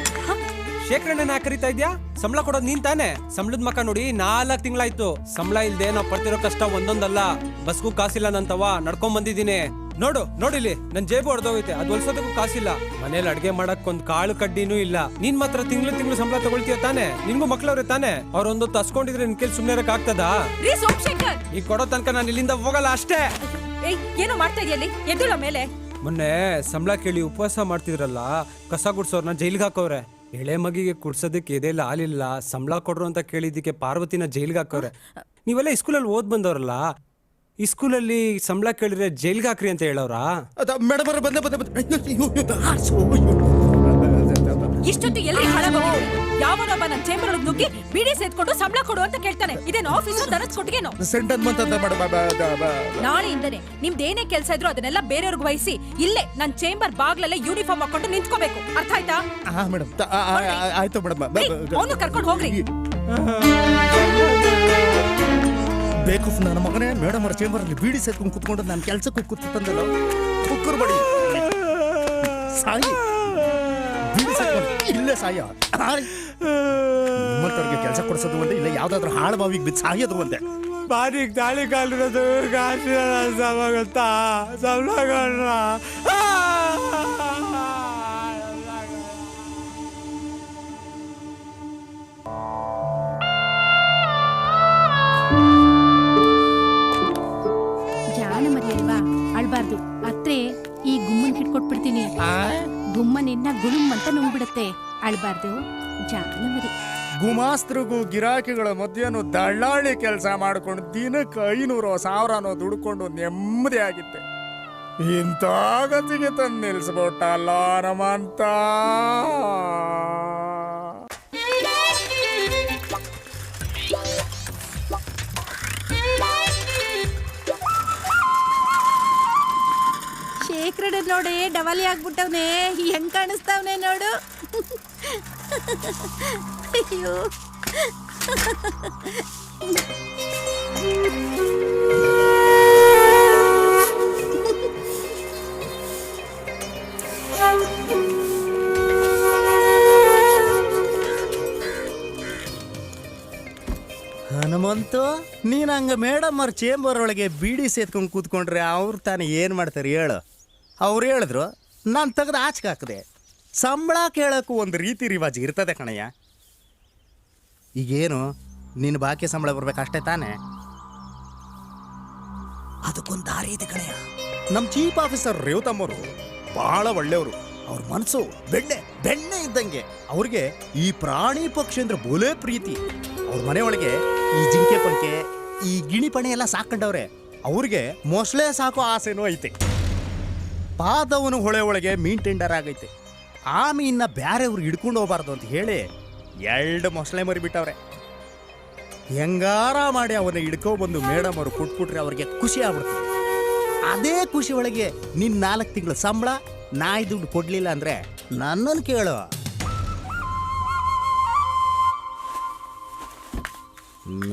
ಶೇಖರಣ್ಣನ ಕರಿತಾ ಇದ್ಯಾ? ಸಂಬಳ ಕೊಡೋದು ನೀನ್ ತಾನೆ? ಸಂಬಳದ ಮಕ್ಕ ನೋಡಿ 4 ತಿಂಗಳಾಯ್ತು. ಸಂಬಳ ಇಲ್ದೆ ನಾವ್ ಪಡ್ತಿರೋ ಕಷ್ಟ ಒಂದೊಂದಲ್ಲ. ಬಸ್ಗೂ ಕಾಸಿಲ್ಲ ನಂತವ, ನಡ್ಕೊಂಡ್ ಬಂದಿದ್ದೀನಿ. ನೋಡಿಲಿ, ನನ್ ಜೇಬು ಹೊಡೆದೋಗೈತೆ. ಅದು ಹೊಲ್ಸೋದಕ್ಕೂ ಕಾಸಿಲ್ಲ. ಮನೇಲಿ ಅಡ್ಗೆ ಮಾಡಕ್ ಒಂದ್ ಕಾಳು ಕಡ್ಡಿನೂ ಇಲ್ಲ. ನೀನ್ ಮಾತ್ರ ತಿಂಗಳು ಸಂಬಳ ತಗೊಳ್ತೀಯ ತಾನೆ? ನಿನ್ಗೂ ಮಕ್ಳವ್ರೆ ತಾನೆ? ಅವ್ರೊಂದು ತಸ್ಕೊಂಡಿದ್ರೆ ನಿನ್ ಕೇಳಿ ಸುಮ್ನೆ ಇರಕ್ ಆಗ್ತದಾ? ಸೋಮಶೇಖರ್, ಈಗ ಕೊಡೋ ತನಕ ನಾನು ಇಲ್ಲಿಂದ ಹೋಗಲ್ಲ ಅಷ್ಟೇ. ಏನೋ ಮಾಡ್ತಾ ಇದೆಯಲ್ಲಿ, ಎದ್ದುಳ ಮೇಲೆ. ಮೊನ್ನೆ ಸಂಬಳ ಕೇಳಿ ಉಪವಾಸ ಮಾಡ್ತಿದ್ರಲ್ಲ, ಕಸ ಗುಡ್ಸೋರ್ನ ಜೈಲ್ಗೆ ಹಾಕವ್ರೆ. ಎಳೆ ಮಗಿಗೆ ಕುಡ್ಸೋದಕ್ಕೆ ಎದೆಲ್ಲ ಹಾಲಿಲ್ಲ, ಸಂಬಳ ಕೊಡ್ರು ಅಂತ ಕೇಳಿದ್ದಕ್ಕೆ ಪಾರ್ವತಿನ ಜೈಲ್ಗೆ ಹಾಕವ್ರೆ. ನೀವೆಲ್ಲ ಸ್ಕೂಲಲ್ಲಿ ಓದ್ ಬಂದವ್ರಲ್ಲ, ಈ ಸ್ಕೂಲಲ್ಲಿ ಸಂಬಳ ಕೇಳಿದ್ರೆ ಜೈಲ್ಗೆ ಹಾಕ್ರಿ ಅಂತ ಹೇಳವ್ರಾ? ಇಷ್ಟೊತ್ತು ಎಲ್ಲಿ ಹಾಳಾಗೋಗಿದ್ರಿ? ಯಾವನೊಬ್ಬ ನನ್ನ ಚೇಂಬರ್ ಒಳಗೆ ನುಗ್ಗಿ ಬಿಡಿ ಸೇದ್ಕೊಂಡು ಸಂಬಳ ಕೊಡು ಅಂತ ಕೇಳ್ತಾನೆ. ಇದೇನು ಆಫೀಸ್ ದರಸ್ ಕೊಟ್ಟಿಗೇನೋ? ನಾಳೆಯಿಂದನೇ ನಿಮ್ದೇನೇ ಕೆಲಸ ಇದ್ರು ಅದನ್ನೆಲ್ಲ ಬೇರೆಯವ್ರಿಗೆ ವಹಿಸಿ ಇಲ್ಲೇ ನನ್ನ ಚೇಂಬರ್ ಬಾಗ್ಲಲ್ಲೇ ಯೂನಿಫಾರ್ಮ್ ಹಾಕೊಂಡು ನಿಂತ್ಕೋಬೇಕು. ಅರ್ಥ ಆಯ್ತಾ? ಆಯ್ತು ಮೇಡಮ್. ಅವನು ಕರ್ಕೊಂಡು ಹೋಗ್ರಿ. ಬೇಕು ನನ್ನ ಮಗನೇ, ಮೇಡಮ್ ಅವ್ರ ಚೇಂಬರ್ ಅಲ್ಲಿ ಬೀಡಿ ಸೇರ್ಕೊಂಡು ಕುತ್ಕೊಂಡು ನಾನು ಕೆಲ್ಸಕ್ಕೆ ಕೂತಿತ್ತಂದಲ್ಲ, ಕುಕ್ಕರ್ ಬಡಿ ಸಾಯಿ, ಬೀಡಿ ಸೇರ್ಕೊಂಡು ಇಲ್ಲೇ ಸಾಯ. ನಿಮ್ಮಂತವ್ರಿಗೆ ಕೆಲಸ ಕೊಡಿಸೋದು ಒಂದೇ, ಇಲ್ಲ ಯಾವ್ದಾದ್ರು ಹಾಳು ಬಾವಿಗೆ ಬಿದ್ದು ಸಾಯೋದು ಒಂದೇ. ಬಾರಿಗೆ ತಾಳಿ ಕಾಲಿರೋದು ಗೊತ್ತಾ? ಸಂಬಳ ಅಳ್ಬಾರ್ದು. ಅತ್ರೆ ಈ ಗುಮ್ಮನ್ ಹಿಡ್ಕೊಟ್ಬಿಡ್ತೀನಿ. ಗುಮ್ಮನಿನ್ನ ಗುಳುಮ್ ಅಂತ ನುಂಗ್ಬಿಡತ್ತೆ. ಅಳ್ಬಾರ್ದು, ಜಾನಮರಿ. ಗುಮಾಸ್ತ್ರಿಗೂ ಗಿರಾಕಿಗಳ ಮಧ್ಯೆನೂ ದಳ್ಳಾಳಿ ಕೆಲಸ ಮಾಡ್ಕೊಂಡು ದಿನಕ್ಕೆ 500-1000 ದುಡ್ಕೊಂಡು ನೆಮ್ಮದಿ ಆಗಿತ್ತೆ. ಇಂಥ ಗತಿಗೆ ತಂದು ನಿಲ್ಸ್ಬಿಟ್ಟಲ್ಲ ನಮ್ಮಂತ. ಶೇಖರಣ್ಣ ನೋಡಿ ಡಬಲಿ ಆಗ್ಬಿಟ್ಟವ್ನೆ, ಹೆಂಗ್ ಕಾಣಿಸ್ತಾವ್ನೆ ನೋಡು. ಅಯ್ಯೋ, ಹನುಮಂತು, ನೀನ್ ಹಂಗ ಮೇಡಮ್ ಅವ್ರ ಚೇಂಬರ್ ಒಳಗೆ ಬೀಡಿ ಸೇತ್ಕೊಂಡು ಕೂತ್ಕೊಂಡ್ರೆ ಅವ್ರು ತಾನೇ ಏನ್ ಮಾಡ್ತಾರೆ ಹೇಳು? ಅವ್ರು ಹೇಳಿದ್ರು, ನಾನು ತೆಗೆದು ಆಚೆಗೆ ಹಾಕಿದೆ. ಸಂಬಳ ಕೇಳೋಕ್ಕೂ ಒಂದು ರೀತಿ ರಿವಾಜ್ ಇರ್ತದೆ ಕಣಯ್ಯ. ಈಗೇನು ನಿನ್ನ ಬಾಕಿ ಸಂಬಳ ಬರ್ಬೇಕಷ್ಟೇ ತಾನೆ? ಅದಕ್ಕೊಂದು ದಾರಿ ಇದೆ ಕಣಯ್ಯ. ನಮ್ಮ ಚೀಫ್ ಆಫೀಸರ್ ರೇವತಮ್ಮವರು ಬಹಳ ಒಳ್ಳೆಯವರು. ಅವ್ರ ಮನಸ್ಸು ಬೆಣ್ಣೆ ಇದ್ದಂಗೆ. ಅವ್ರಿಗೆ ಈ ಪ್ರಾಣಿ ಪಕ್ಷಿ ಅಂದ್ರೆ ಬೋಲೆ ಪ್ರೀತಿ. ಅವ್ರ ಮನೆಯೊಳಗೆ ಈ ಜಿಂಕೆ ಪಂಕೆ, ಈ ಗಿಣಿ ಪಣೆ ಎಲ್ಲ ಸಾಕೊಂಡವ್ರೆ. ಅವ್ರಿಗೆ ಮೊಸಳೆ ಸಾಕೋ ಆಸೆನೂ ಐತೆ. ಪಾದವನು ಹೊಳೆ ಒಳಗೆ ಮೀನ್ ಟೆಂಡರ್ ಆಗೈತೆ. ಆ ಮೀನ್ನ ಬ್ಯಾರೆಯವ್ರು ಹಿಡ್ಕೊಂಡು ಹೋಗ್ಬಾರ್ದು ಅಂತ ಹೇಳಿ 2 ಮೊಸಳೆ ಮರಿ ಬಿಟ್ಟವ್ರೆ. ಹೆಂಗಾರ ಮಾಡಿ ಅವನ್ನ ಹಿಡ್ಕೊಬಂದು ಮೇಡಮ್ ಅವರು ಕೊಟ್ಬಿಟ್ರೆ ಅವ್ರಿಗೆ ಖುಷಿ ಆಗ್ಬಿಡ್ತದೆ. ಅದೇ ಖುಷಿ ಒಳಗೆ ನಿನ್ 4 ತಿಂಗಳ ಸಂಬಳ ನಾಯಿ ದುಡ್ಡು ಕೊಡ್ಲಿಲ್ಲ ಅಂದ್ರೆ ನನ್ನನ್ನು ಕೇಳು.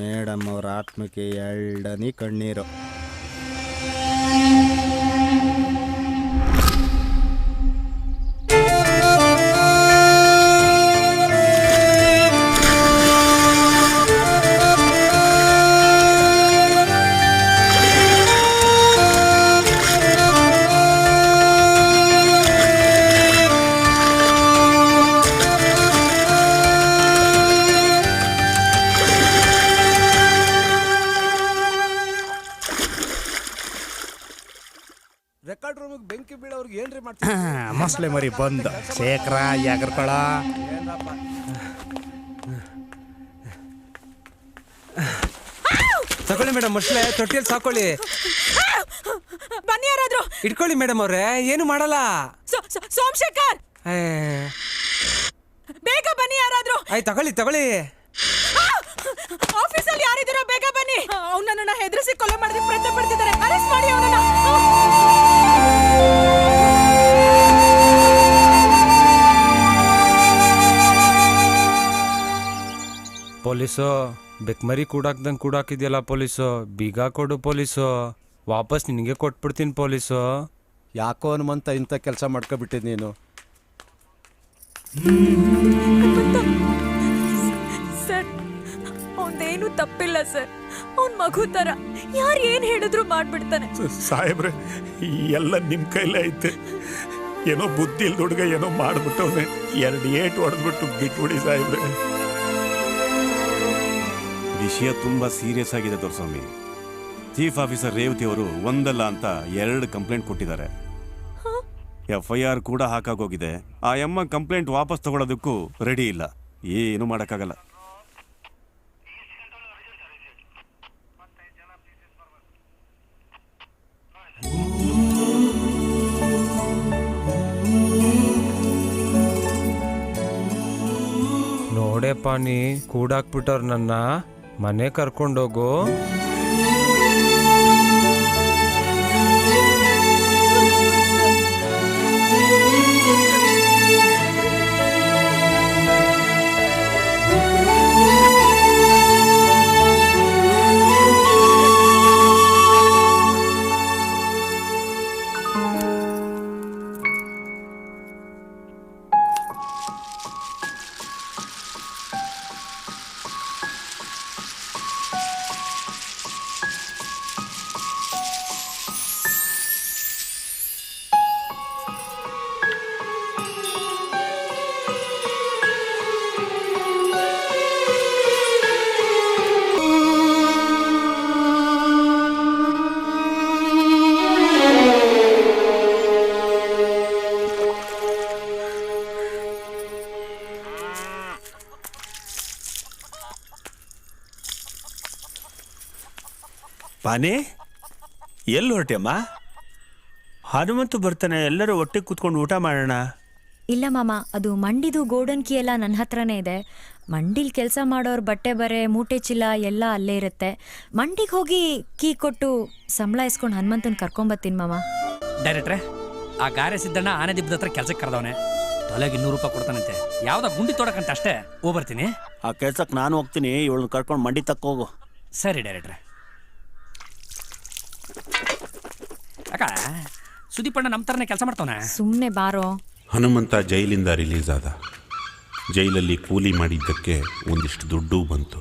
ಮೇಡಮ್ ಅವ್ರ ಆತ್ಮಕ್ಕೆ 2 ಕಣ್ಣೀರು. ಬೆಂಕಿ ಬೀಳೋರ್ಗೆ ಏನ್ರಿ ಮಾಡ್ತೀವಿ? ಮಸ್ಲೆ ಮರಿ ಬಂದ ಶೇಖರ ಯಾಕರ್ಕೊಳ ತಗೊಳ್ಳಿ ಮೇಡಮ್ ಮಸ್ಲೆ ತೊಟ್ಟಿಯಲ್ಲಿ ಸಾಕೊಳ್ಳಿ. ಬನ್ನಿ ಯಾರಾದ್ರೂ. ಇಟ್ಕೊಳ್ಳಿ ಮೇಡಮ್ ಅವ್ರೆ, ಏನು ಮಾಡಲ್ಲ. ಸೋಮಶೇಖರ್ ಬೇಗ ಬನ್ನಿ ಯಾರಾದ್ರೂ. ಆಯ್ತು ತಗೊಳ್ಳಿ. ಆಫೀಸಲ್ಲಿ ಯಾರಿದ್ದೀರೋ ಬೇಗ ಬನ್ನಿ. ಅವನನ್ನ ಹೆದರಿಸಿ ಕೊಲೆ ಮಾಡಿದ್ರೆ ಪ್ರಯತ್ನ ಪಡ್ತಿದ್ದಾರೆ. ಅರೆಸ್ಟ್ ಮಾಡಿ ಅವನನ್ನ. ಪೊಲೀಸು ಬೆಕ್ಮರಿ ಕೂಡಾಕಿದ್ಯಲ್ಲ ಪೊಲೀಸು. ಬೀಗ ಕೊಡು ಪೊಲೀಸು, ವಾಪಸ್ ನಿನಗೆ ಕೊಟ್ಬಿಡ್ತೀನಿ ಪೊಲೀಸು. ಯಾಕೋ ಹನುಮಂತ ಇಂಥ ಕೆಲಸ ಮಾಡ್ಕೊಬಿಟ್ಟಿದ್ ನೀನು. ಸರ್ ಅವನ್ದೇನು ತಪ್ಪಿಲ್ಲ ಸರ್. ಅವನ್ ಮಗು ತರ ಯಾರು ಏನ್ ಹೇಳಿದ್ರು ಮಾಡ್ಬಿಡ್ತಾನೆ. ಸಾಹೇಬ್ರೆ ಎಲ್ಲ ನಿಮ್ ಕೈಲೇ ಐತೆ. ಏನೋ ಬುದ್ಧಿ ಇಲ್ದ ಹುಡುಗ ಏನೋ ಮಾಡ್ಬಿಟ್ಟವನೆ. 2 ಏಟು ಹೊಡೆದ್ಬಿಟ್ಟು ಬಿಟ್ಬಿಡಿ ಸಾಹೇಬ್ರೆ. ವಿಷಯ ತುಂಬಾ ಸೀರಿಯಸ್ ಆಗಿದೆ ದೊರೆಸ್ವಾಮಿ. ಚೀಫ್ ಆಫೀಸರ್ ರೇವತಿ ಅವರು ಒಂದಲ್ಲ ಅಂತ 2 ಕಂಪ್ಲೇಂಟ್ ಕೊಟ್ಟಿದ್ದಾರೆ. FIR ಕೂಡ ಹಾಕಾಗೋಗಿದೆ. ಆ ಎಮ್ಮ ಕಂಪ್ಲೇಂಟ್ ವಾಪಸ್ ತಗೊಳ್ಳೋದಕ್ಕೂ ರೆಡಿ ಇಲ್ಲ. ಏನು ಮಾಡೋಕ್ಕಾಗಲ್ಲ. ನೋಡೆ ಪಾನಿ ಕೂಡಾಕ್ಬಿಟ್ಟವ್ರು ನನ್ನ. ಮನೆ ಕರ್ಕೊಂಡೋಗು. ಪಾನಿ ಎಲ್ಲಿ ಹೊರಟೆಮ್ಮ? ಹನುಮಂತು ಬರ್ತಾನೆ, ಎಲ್ಲರೂ ಒಟ್ಟಿಗೆ ಕೂತ್ಕೊಂಡು ಊಟ ಮಾಡೋಣ. ಇಲ್ಲ ಮಾಮ, ಅದು ಮಂಡಿದು ಗೋಡನ್ ಕೀ ಎಲ್ಲ ನನ್ನ ಹತ್ರನೇ ಇದೆ. ಮಂಡಿಲ್ ಕೆಲಸ ಮಾಡೋರ್ ಬಟ್ಟೆ ಬರೆ ಮೂಟೆ ಚೀಲ ಎಲ್ಲ ಅಲ್ಲೇ ಇರುತ್ತೆ. ಮಂಡಿಗೆ ಹೋಗಿ ಕೀ ಕೊಟ್ಟು ಸಂಬಳ ಇಸ್ಕೊಂಡು ಹನುಮಂತನ್ ಕರ್ಕೊಂಬತ್ತೀನಿ ಮಾಮ. ಡೈರೆಕ್ಟ್ರೆ, ಆ ಗಾರೆ ಸಿದ್ದಣ್ಣ ಆನೆ ದಿಬ್ಬದ ಹತ್ರ ಕೆಲ್ಸಕ್ಕೆ ಕರೆದವನೆ. ತೊಲೆಗೆ 200 ರೂಪಾಯಿ ಕೊಡ್ತಾನಂತೆ. ಯಾವ್ದ ಗುಂಡಿ ತೋಡಕಂತ ಅಷ್ಟೇ. ಬರ್ತೀನಿ. ಆ ಕೆಲ್ಸಕ್ಕೆ ನಾನು ಹೋಗ್ತೀನಿ. ಇವಳನ್ನ ಕರ್ಕೊಂಡು ಮಂಡಿ ತಕ್ಕೋಗು. ಸರಿ ಡೈರೆಕ್ಟ್ರೆ. ಅಕ್ಕ ಸುದೀಪಣ್ಣ ನಮ್ಮ ಥರನೇ ಕೆಲಸ ಮಾಡ್ತಾನೆ. ಸುಮ್ಮನೆ ಬಾರೋ. ಹನುಮಂತ ಜೈಲಿಂದ ರಿಲೀಸ್ ಆದ. ಜೈಲಲ್ಲಿ ಕೂಲಿ ಮಾಡಿದ್ದಕ್ಕೆ ಒಂದಿಷ್ಟು ದುಡ್ಡು ಬಂತು.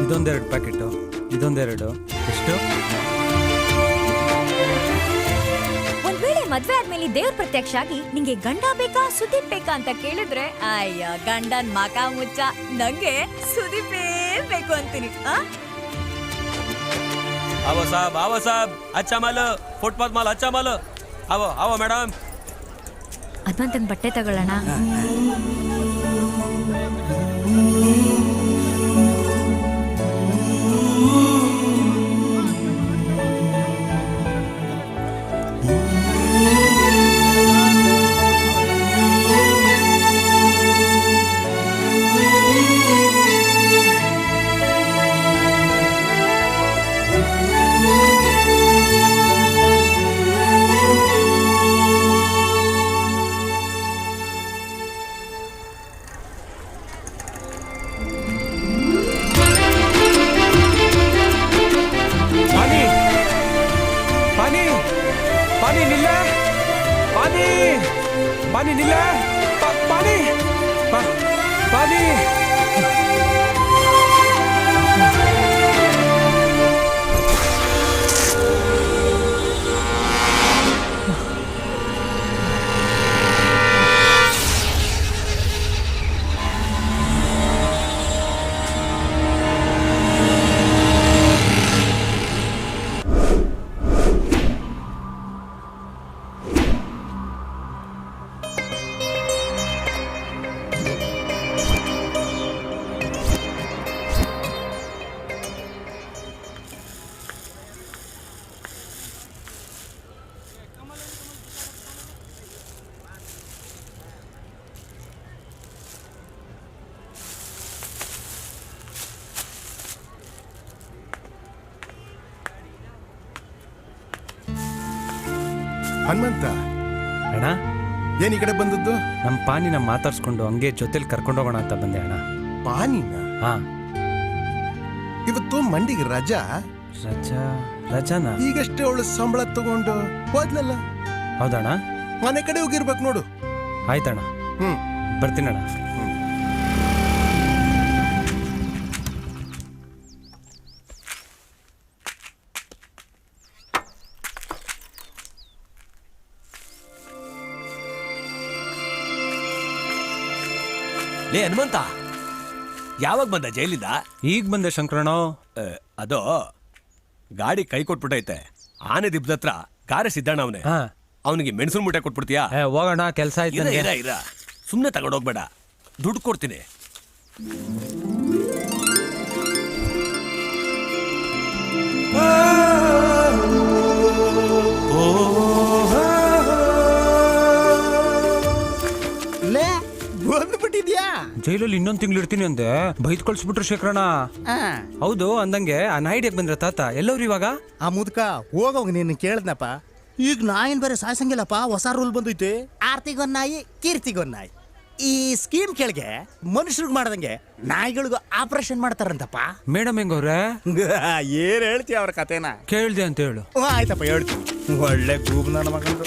ಇದೊಂದೆರಡು ಪ್ಯಾಕೆಟು, ಇದೊಂದೆರಡು. ಎಷ್ಟು? ಒಂದ್ ವೇಳೆ ಮದ್ವೆ ಆದ್ಮೇಲೆ ದೇವ್ರ ಪ್ರತ್ಯಕ್ಷ ಆಗಿ ನಿಂಗೆ ಗಂಡ ಬೇಕಾ ಸುದೀಪ್ ಬೇಕಾ ಅಂತ ಕೇಳಿದ್ರೆ, ಅಯ್ಯ ಗಂಡನ್ ಮಕ ಮುಚ್ಚ, ನಂಗೆ ಸುದೀಪೇ ಬೇಕು ಅಂತೀನಿ. आवो साहब अच्छा माल, फुटपाथ माल अच्छा माल. आवो आवो मैडम. ಹನುಮಂತನ್ ಬಟ್ಟೆ ತಗೊಳ್ಳೋಣ. ಪಾನಿ ನಿಲ್ಲ ಪಾನಿ ಪಾನಿ ನಿಲ್ಲ ಪಾನಿ ಪಾನಿ ಹನುಮಂತ ಅಣ್ಣ ಏನ್ ಈ ಕಡೆ ಬಂದದ್ದು? ನಮ್ಮ ಪಾನಿನ ಮಾತಾಡ್ಸ್ಕೊಂಡು ಹಂಗೆ ಜೊತೆಲಿ ಕರ್ಕೊಂಡೋಗೋಣ ಅಂತ ಬಂದೆ ಅಣ್ಣ. ಪಾನಿನ? ಹಾ. ಇವತ್ತು ಮಂಡಿಗೆ ರಜಾ. ರಜಾನ? ಈಗಷ್ಟೇ ಅವಳು ಸಂಬಳ ತಗೊಂಡು ಹೋದ್ಲಲ್ಲ. ಹೌದಣ್ಣ? ಮನೆ ಕಡೆ ಹೋಗಿರ್ಬೇಕು ನೋಡು. ಆಯ್ತಣ್ಣ. ಬರ್ತೀನಣ್ಣ. ಲೇ ಹನುಮಂತ, ಯಾವಾಗ ಬಂದ ಜೈಲಿಂದ? ಈಗ ಬಂದೆ ಶಂಕರಣ್ಣ. ಅದು ಗಾಡಿ ಕೈ ಕೊಟ್ಬಿಟ್ಟೈತೆ. ಆನೆ ದಿಬ್ಬದ ಹತ್ರ ಗಾರೆ ಸಿದ್ದಣ್ಣ ಅವನೇ. ಅವನಿಗೆ ಮೆಣಸಿನ ಮೂಟೆ ಕೊಟ್ಬಿಡ್ತೀಯಾ? ಹೋಗೋಣ, ಕೆಲಸ ಆಯ್ತು. ಇರ ಸುಮ್ಮನೆ ತಗೊಂಡೋಗ್ಬೇಡ, ದುಡ್ಡು ಕೊಡ್ತೀನಿ. ಬಂದ್ಬಿಟ್ಟಿದ್ಯಾ? ಜೈಲಲ್ಲಿ ಇನ್ನೊಂದು ತಿಂಗಳು ಇರ್ತೀನಿ ಅಂದೆ, ಬೈದ್ ಕಳ್ಸ್ಬಿಟ್ರು ಶೇಖರಣ್ಣ. ಹೌದು, ಅಂದಂಗೆ ಆ ನಾಯಿಡಿಯಾಗ ಬಂದ್ರ ತಾತ ಎಲ್ಲವ್ರು ಇವಾಗ? ಆ ಮುದ್ಕ ಹೋಗೋಗ ನೀನು ಕೇಳ್ದನಪ್ಪ. ಈಗ ನಾಯಿನ್ ಬೇರೆ ಸಾಯ್ಸಂಗಿಲ್ಲಪ್ಪ, ಹೊಸ ರೂಲ್ ಬಂದೈತೆ. ಆರ್ತಿಗೊಂದ್ ನಾಯಿ, ಕೀರ್ತಿಗೊಂದ್ ನಾಯಿ. ಈ ಸ್ಕೀಮ್ ಕೆಳಗೆ ಮನುಷ್ಯರಿಗೆ ಮಾಡ್ದಂಗೆ ನಾಯಿಗಳಿಗೂ ಆಪರೇಷನ್ ಮಾಡ್ತಾರಂತಪ್ಪ. ಮೇಡಮ್ ಹೆಂಗವ್ರೆ? ಏನ್ ಹೇಳ್ತೀಯ ಅವ್ರ ಕತೆನ? ಕೇಳ್ದೆ ಅಂತ ಹೇಳು. ಆಯ್ತಪ್ಪ, ಹೇಳ್ತೀನಿ. ಒಳ್ಳೆ ಗೂಬ್ ನನ್ನ ಮಗಂದು.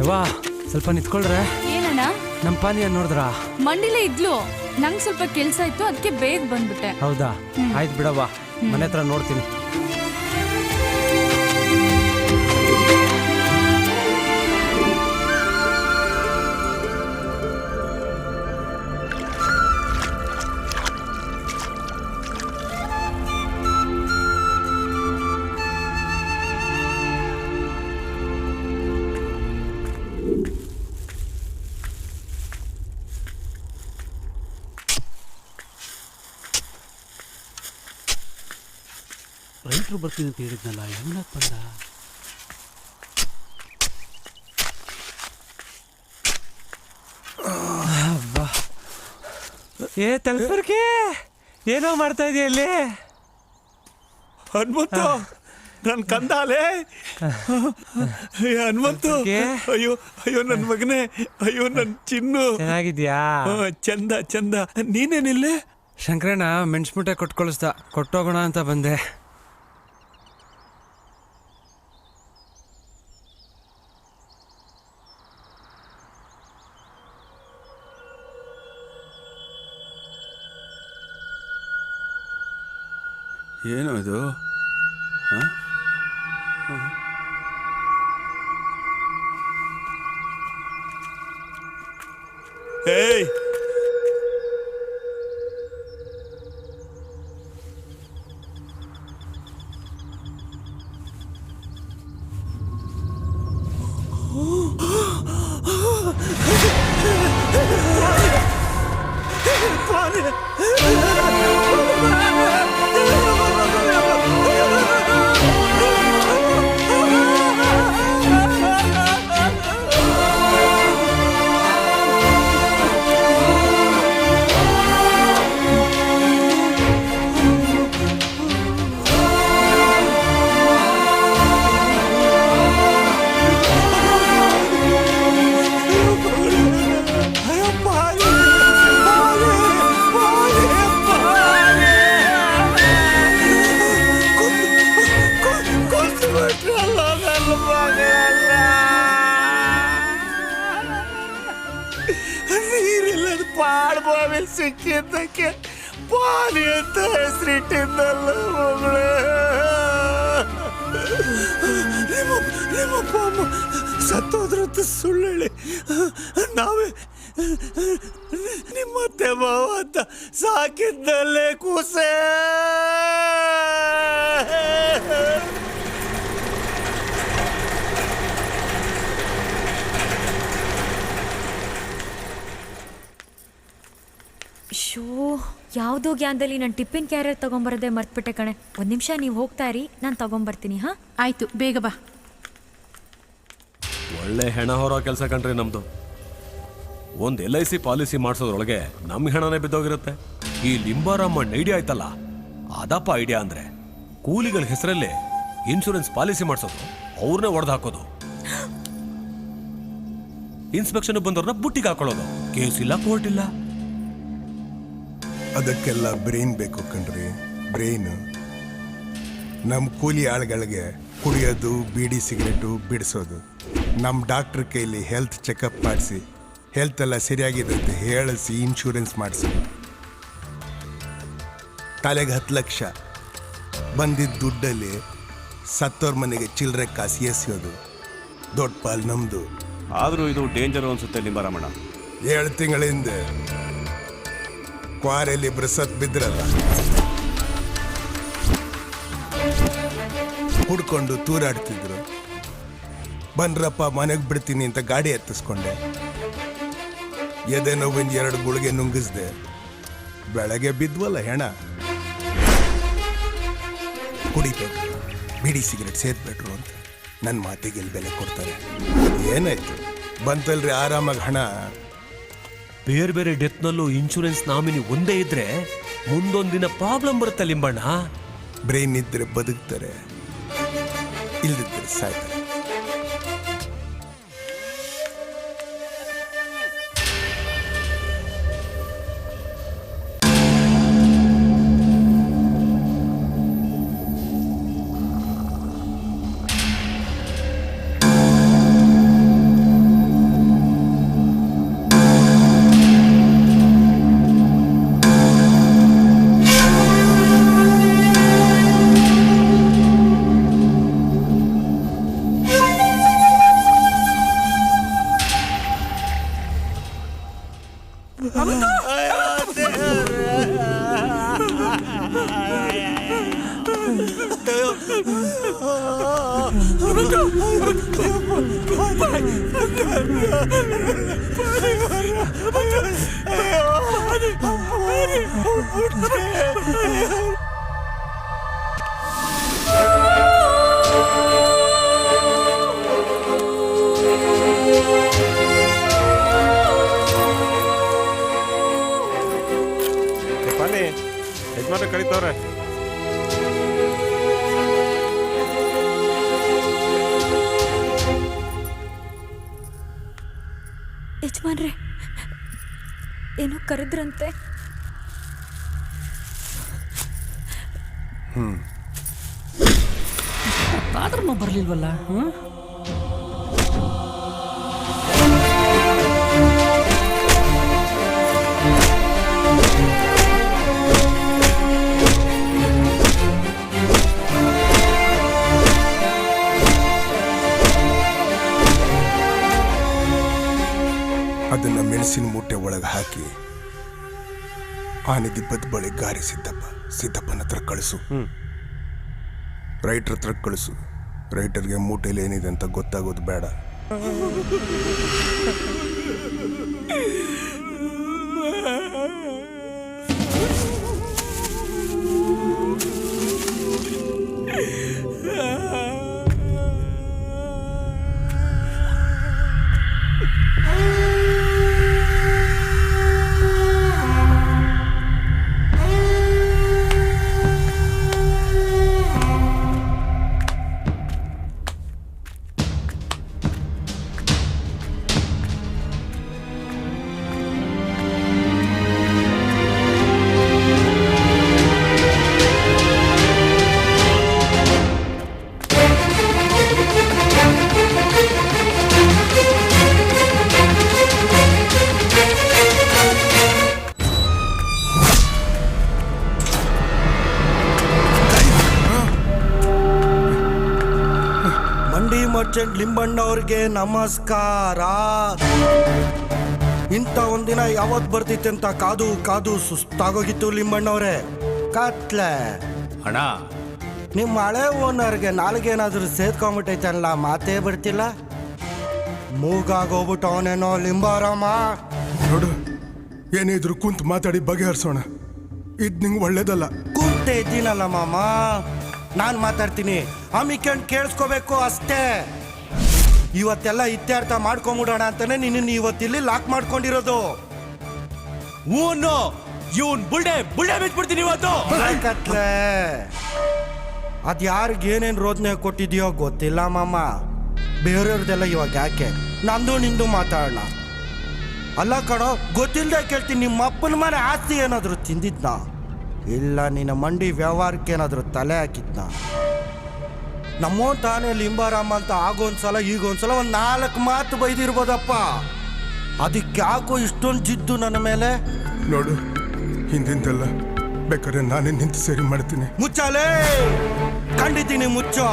ಯವ್ವಾ, ಸ್ವಲ್ಪ ನಿಂತ್ಕೊಳ್ರೆ. ಏನಣ್ಣ? ನಮ್ ಪಾನಿಯ ನೋಡಿದ್ರ? ಮಂಡಿಲೇ ಇದ್ಲು. ನಂಗೆ ಸ್ವಲ್ಪ ಕೆಲ್ಸ ಇತ್ತು, ಅದಕ್ಕೆ ಬೇಗ ಬಂದ್ಬಿಟ್ಟೆ. ಹೌದಾ? ಆಯ್ತು ಬಿಡವ್ವ, ಮನೆ ಹತ್ರ ನೋಡ್ತೀನಿ. ರೈತರು ಬರ್ತೀನಿ ಅಂತ ಹೇಳಿದ್ನಲ್ಲ, ಹೆಂಗಕ್ ಬಂದ? ಏ ತಲ್ಪರ್ಕೆ, ಏನೋ ಮಾಡ್ತಾ ಇದೆಯಾ ಇಲ್ಲಿ? ಹನುಮಂತ, ನನ್ ಕಂದಾಲೆ. ಹನುಮಂತು, ಅಯ್ಯೋ ಅಯ್ಯೋ ನನ್ ಮಗನೇ, ಅಯ್ಯೋ ನನ್ ಚಿನ್ನು. ಚೆನ್ನಾಗಿದ್ಯಾ? ಚಂದ ಚಂದ. ನೀನೇನಿಲ್ಲೇ? ಶಂಕರಣ್ಣ ಮೆಣಸ್ಮುಟೆ ಕೊಟ್ಟು ಕಳಿಸ್ದ, ಕೊಟ್ಟೋಗೋಣ ಅಂತ ಬಂದೆ. ಏನು ಇದು? ಏಯ್, ಮಗಳಲ್ಲ. ನೀರಿಲ್ಲದ ಪಾಳ್ಬಾವಿಲ್ ಸಿಕ್ಕಿದ್ದಕ್ಕೆ ಪಾಲಿ ಅಂತ ಹೆಸರಿಟ್ಟಿದ್ದಲ್ಲ ಮಗಳೇ. ನಿಮ್ಮಪ್ಪ ಅಮ್ಮ ಸತ್ತೋದ್ರಂತ ಸುಳ್ಳು ಹೇಳಿ ನಾವೇ ನಿಮ್ಮತ್ತೆ ಮಾವ ಅಂತ ಸಾಕಿದ್ದಲ್ಲೇ ಕೂಸೆ. ಶೋ ಯಾವುದೋ ಗ್ಯಾನ್ದಲ್ಲಿ ನಾನು ಟಿಫಿನ್ ಕ್ಯಾರಿಯರ್ ತಗೊಂಬರದೆ ಮರ್ತ್ಬಿಟ್ಟೆ ಕಣೆ. ಒಂದು ನಿಮಿಷ ನೀವು ಹೋಗ್ತಾ ಇರಿ, ನಾನು ತಗೊಂಬರ್ತೀನಿ. ಹಾಂ ಆಯ್ತು, ಬೇಗ ಬಾ. ಒಳ್ಳೆ ಹೆಣ ಹೊರೋ ಕೆಲಸ ಕಂಡ್ರಿ ನಮ್ದು. ಒಂದು LIC ಪಾಲಿಸಿ ಮಾಡಿಸೋದ್ರೊಳಗೆ ನಮ್ ಹೆಣನೇ ಬಿದ್ದೋಗಿರುತ್ತೆ. ಈ ಲಿಂಬಾರಾಮಣ್ಣ ಐಡಿಯಾ ಆಯ್ತಲ್ಲ, ಅದಪ್ಪ ಐಡಿಯಾ ಅಂದ್ರೆ ಕೂಲಿಗಳ ಹೆಸರಲ್ಲಿ ಇನ್ಶೂರೆನ್ಸ್ ಪಾಲಿಸಿ ಮಾಡಿಸೋದು, ಅವ್ರನ್ನೇ ಒಡೆದು ಹಾಕೋದು, ಇನ್ಸ್ಪೆಕ್ಷನ್ ಬಂದವ್ರನ್ನ ಬುಟ್ಟಿಗೆ ಹಾಕೊಳ್ಳೋದು. ಕೇಸ್ ಇಲ್ಲ, ಕೋರ್ಟ್ ಇಲ್ಲ. ಅದಕ್ಕೆಲ್ಲ ಬ್ರೈನ್ ಬೇಕು ಕಣ್ರಿ, ಬ್ರೈನ್. ನಮ್ಮ ಕೂಲಿ ಆಳುಗಳಿಗೆ ಕುಡಿಯೋದು, ಬೀಡಿ ಸಿಗರೇಟು ಬಿಡಿಸೋದು, ನಮ್ಮ ಡಾಕ್ಟ್ರ್ ಕೈಲಿ ಹೆಲ್ತ್ ಚೆಕಪ್ ಮಾಡಿಸಿ ಹೆಲ್ತ್ ಎಲ್ಲ ಸರಿಯಾಗಿದೆ ಅಂತ ಹೇಳಿಸಿ ಇನ್ಶೂರೆನ್ಸ್ ಮಾಡಿಸೋದು. ತಲೆಗೆ 10 ಲಕ್ಷ ಬಂದಿದ್ದ ದುಡ್ಡಲ್ಲಿ ಸತ್ತೋರ್ ಮನೆಗೆ ಚಿಲ್ಲರೆ ಕಾಸು ಎಸೆಯೋದು ದೊಡ್ಡ ಪಾಲ್ ನಮ್ಮದು. ಆದರೂ ಇದು ಡೇಂಜರು ಅನ್ಸುತ್ತೆ ಲಿಂಬಾರಾಮಣ್ಣ. 7 ತಿಂಗಳ ಹಿಂದೆ ಕ್ವಾರೆಯಲ್ಲಿ ಇಬ್ರು ಸತ್ ಬಿದ್ರಲ್ಲ, ಹುಡ್ಕೊಂಡು ತೂರಾಡ್ತಿದ್ರು. ಬನ್ರಪ್ಪ ಮನೆಗೆ ಬಿಡ್ತೀನಿ ಅಂತ ಗಾಡಿ ಎತ್ತಿಸ್ಕೊಂಡೆ. ಎದೆ ನೋವಿಂದ 2 ಗುಳಿಗೆ ನುಂಗಿಸ್ದೆ. ಬೆಳಗ್ಗೆ ಬಿದ್ವಲ್ಲ ಹೆಣ. ಕುಡಿಬೇಕು, ಬೀಡಿ ಸಿಗರೇಟ್ ಸೇದ್ಬೇಡ್ರು ಅಂತ ನನ್ನ ಮಾತಿಗೆ ಇಲ್ಲಿ ಬೆಲೆ ಕೊಡ್ತಾರೆ. ಏನಾಯ್ತು ಬಂತಲ್ರಿ ಆರಾಮಾಗಿ ಹಣ. ಬೇರೆ ಬೇರೆ ಡೆತ್ನಲ್ಲೂ ಇನ್ಶೂರೆನ್ಸ್ ನಾಮಿನಿ ಒಂದೇ ಇದ್ರೆ ಮುಂದೊಂದಿನ ಪ್ರಾಬ್ಲಮ್ ಬರುತ್ತೆ ಲಿಂಬಣ್ಣ. ಬ್ರೈನ್ ಇದ್ರೆ ಬದುಕ್ತಾರೆ, ಇಲ್ದಿದ್ರೆ ಸಾಯ್ತಾರೆ. ಯಜಮಾನ ಕರೀತವ್ರೆ. ಯಜಮಾನ್ರೆ ಏನೋ ಕರೆದ್ರಂತೆ. ಆದ್ರೂ ಬರ್ಲಿಲ್ವಲ್ಲ. ಅದನ್ನ ಮೆಣಸಿನ ಮೂಟೆ ಒಳಗೆ ಹಾಕಿ ಆನೆ ದಿಬ್ಬದ ಬಳಿ ಗಾರಿ ಸಿದ್ದಪ್ಪನ ಹತ್ರ ಕಳಿಸು. ರೈಟರ್ ಹತ್ರ ಕಳಿಸು. ರೈಟರ್ಗೆ ಮೂಟೆಯಲ್ಲಿ ಏನಿದೆ ಅಂತ ಗೊತ್ತಾಗೋದು ಬೇಡ. ಮಂಡಿ ಮರ್ಚೆಂಟ್ ಲಿಂಬಣ್ಣವ್ರಿಗೆ ನಮಸ್ಕಾರ. ಇಂಥ ಒಂದಿನ ಯಾವತ್ ಬರ್ತಿತ್ತೆ ಅಂತ ಕಾದು ಕಾದು ಸುಸ್ತಾಗೋಗಿತ್ತು ಲಿಂಬಣ್ಣವ್ರೆ. ಕತ್ಲೆ ಅಣ್ಣ, ನಿಮ್ಮ ಹಳೆ ಓನರ್ಗೆ ನಾಲ್ಗೇನಾದ್ರೂ ಸೇದ್ಕೊಂಡ್ಬಿಟ್ಟೈತೆ ಅಲ್ಲ, ಮಾತೇ ಬರ್ತಿಲ್ಲ. ಮೂಗಾಗೋಗ್ಬಿಟ್ಟವನೇನೋ ಲಿಂಬಾರಾಮ. ನೋಡು, ಏನಿದ್ರು ಕುಂತ್ ಮಾತಾಡಿ ಬಗೆಹರಿಸೋಣ. ಇದ್ ನಿಂಗೆ ಒಳ್ಳೇದಲ್ಲ. ಕೂತೆ ಇದ್ದೀನಲ್ಲ ಮಾಮ, ನಾನು ಮಾತಾಡ್ತೀನಿ, ಅಮ್ಮಿಕೊಂಡು ಕೇಳಿಸ್ಕೋಬೇಕು ಅಷ್ಟೇ. ಇವತ್ತೆಲ್ಲ ಇತ್ಯರ್ಥ ಮಾಡ್ಕೊಂಬಿಡೋಣ ಅಂತಾನೆ ನಿನ್ನ ಇವತ್ತಿಲ್ಲಿ ಲಾಕ್ ಮಾಡ್ಕೊಂಡಿರೋದು. ಇವನ್ ಬುಲ್ಡೆ ಬಿಟ್ಬಿಡ್ತೀನಿ ಇವತ್ತು. ಕತ್ಲೆ ಅದ್ ಯಾರಿಗೆ ಏನೇನು ರೋದನೆ ಕೊಟ್ಟಿದ್ಯೋ ಗೊತ್ತಿಲ್ಲ ಮಾಮ. ಬೇರೆಯವ್ರದೆಲ್ಲ ಇವಾಗ ಯಾಕೆ, ನಂದು ನಿಂದು ಮಾತಾಡೋಣ. ಅಲ್ಲ ಕಣೋ, ಗೊತ್ತಿಲ್ಲದೆ ಕೇಳ್ತೀನಿ, ನಿಮ್ಮ ಅಪ್ಪನ ಮನೆ ಆಸ್ತಿ ಏನಾದರೂ ತಿಂದಿದ್ನ, ಇಲ್ಲ ನಿನ್ನ ಮಂಡಿ ವ್ಯವಹಾರಕ್ಕೆ ಏನಾದರೂ ತಲೆ ಹಾಕಿದ್ನ? ನಮ್ಮೋ ತಾನೇ ಲಿಂಬಾರಾಮ ಅಂತ ಆಗೋನ್ಸಲ ಈಗೊಂದ್ಸಲ ಒಂದು 4 ಮಾತು ಬೈದಿರ್ಬೋದಪ್ಪ. ಅದಕ್ಕೆ ಯಾಕೋ ಇಷ್ಟೊಂದು ಜಿದ್ದು ನನ್ನ ಮೇಲೆ? ನೋಡು, ಹಿಂದಿಂದೆಲ್ಲ ಬೇಕಾದ್ರೆ ನಾನೇ ನಿಂತು ಸೇರಿ ಮಾಡ್ತೀನಿ. ಮುಚ್ಚಾಲೇ, ಖಂಡಿತೀನಿ ಮುಚ್ಚೋ.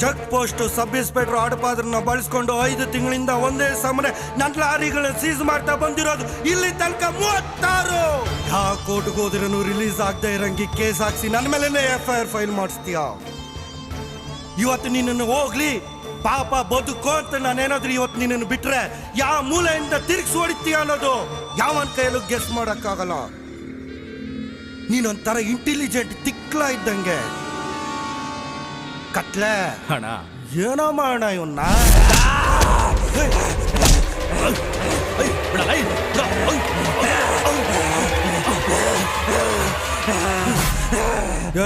ಚೆಕ್ ಪೋಸ್ಟ್ ಸಬ್ ಇನ್ಸ್ಪೆಕ್ಟರ್ ಆಡಪಾದ್ರನ್ನ ಬಳಸ್ಕೊಂಡು 5 ತಿಂಗಳಿಂದ ಒಂದೇ ಸಮನೆ ನನ್ನ ಲಾರಿಗಳನ್ನ ಸೀಸ್ ಮಾಡ್ತಾ ಬಂದಿರೋದು ಇಲ್ಲಿ ತನಕ 36. ಯಾವ ಕೋರ್ಟ್ಗೆ ಹೋದ್ರೂ ರಿಲೀಸ್ ಆಗದೆ ಇರಂಗಿ ಕೇಸ್ ಹಾಕ್ಸಿ ನನ್ನ ಮೇಲೆ FIR ಫೈಲ್ ಮಾಡಿಸ್ತೀಯ. ಇವತ್ತು ನಿನ್ನನ್ನು ಹೋಗ್ಲಿ ಪಾಪ ಬದುಕೋ ಅಂತ ನಾನೇನಾದ್ರೂ ಇವತ್ತು ನಿನ್ನನ್ನು ಬಿಟ್ರೆ ಯಾವ ಮೂಲೆಯಿಂದ ತಿರುಗಿಸಿ ಹೊಡಿತೀಯ ಅನ್ನೋದು ಯಾವನ್ ಕೈಯಲ್ಲೂ ಗೆಸ್ ಮಾಡಕ್ಕಾಗಲ್ಲ. ನೀನೊಂಥರ ಇಂಟೆಲಿಜೆಂಟ್ ತಿಕ್ಲ ಇದ್ದಂಗೆ. ಕತ್ಲೆ ಅಣ್ಣ, ಏನೋ ಮಾಡೋಣ ಇವನ್ನ.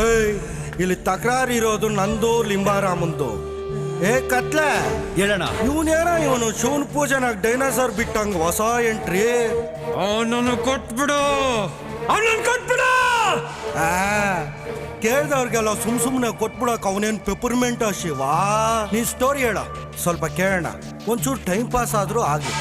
ಏಯ್, ಇಲ್ಲಿ ತಕರಾರು ಇರೋದು ನಂದು ಲಿಂಬಾರಾಮಂದು. ಏ ಕತ್ಲೆ ಹೇಳೋಣ. ಇವನು ಶಿವನ್ ಪೂಜೆನಾಗ ಡೈನೋಸಾರ್ ಬಿಟ್ಟಂಗ ಹೊಸ ಎಂಟ್ರಿ. ಅವನನ್ನು ಕೊಟ್ಬಿಡು. ಕೇಳ್ದವ್ರಿಗೆಲ್ಲ ಸುಮ್ನೆ ಕೊಟ್ಬಿಡಕ್ ಅವನೇನ್ ಪೆಪರ್ಮೆಂಟ್ ಶಿವ. ನೀ ಸ್ಟೋರಿ ಹೇಳ, ಸ್ವಲ್ಪ ಕೇಳೋಣ, ಒಂಚೂರು ಟೈಮ್ ಪಾಸ್ ಆದ್ರೂ ಆಗ್ಲಿ.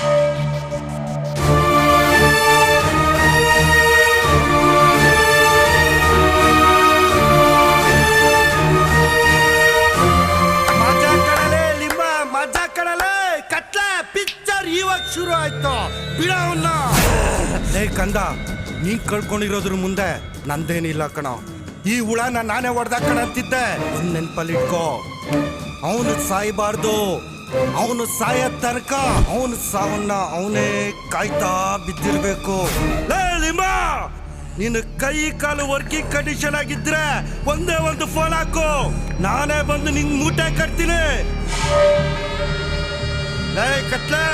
ಮಜಾ ಕಣಲೆ ಕತ್ಲೆ, ಪಿಕ್ಚರ್ ಇವಾಗ ಶುರು ಆಯ್ತು, ಬಿಡವನ್ನ. ಏ ಕಂದ, ನೀನ್ ಕಳ್ಕೊಂಡಿರೋದ್ರ ಮುಂದೆ ನಂದೇನಿಲ್ಲ ಕಣ. ಈ ಹುಳನ ನಾನೇ ಹೊಡೆದಾಕಣ ಅಂತಿದ್ದೆ. ಒಂದ್ ನೆನ್ಪಲ್ಲಿಟ್ಕೋ, ಅವನು ಸಾಯ್ಬಾರ್ದು, ಅವನು ಸಾಯ ತನಕ ಅವನು ಸಾವನ್ನ ಅವನೇ ಕಾಯ್ತಾ ಬಿದ್ದಿರ್ಬೇಕು. ಲೇ ಲಿಂಬ, ನಿನ್ನ ಕೈ ಕಾಲು ವರ್ಕಿಂಗ್ ಕಂಡೀಷನ್ ಆಗಿದ್ರೆ ಒಂದೇ ಒಂದು ಫೋನ್ ಹಾಕು, ನಾನೇ ಬಂದು ನಿಂಗೆ ಮೂಟೆ ಕಟ್ತೀನಿ. ಲೇ ಕತ್ಲೆ,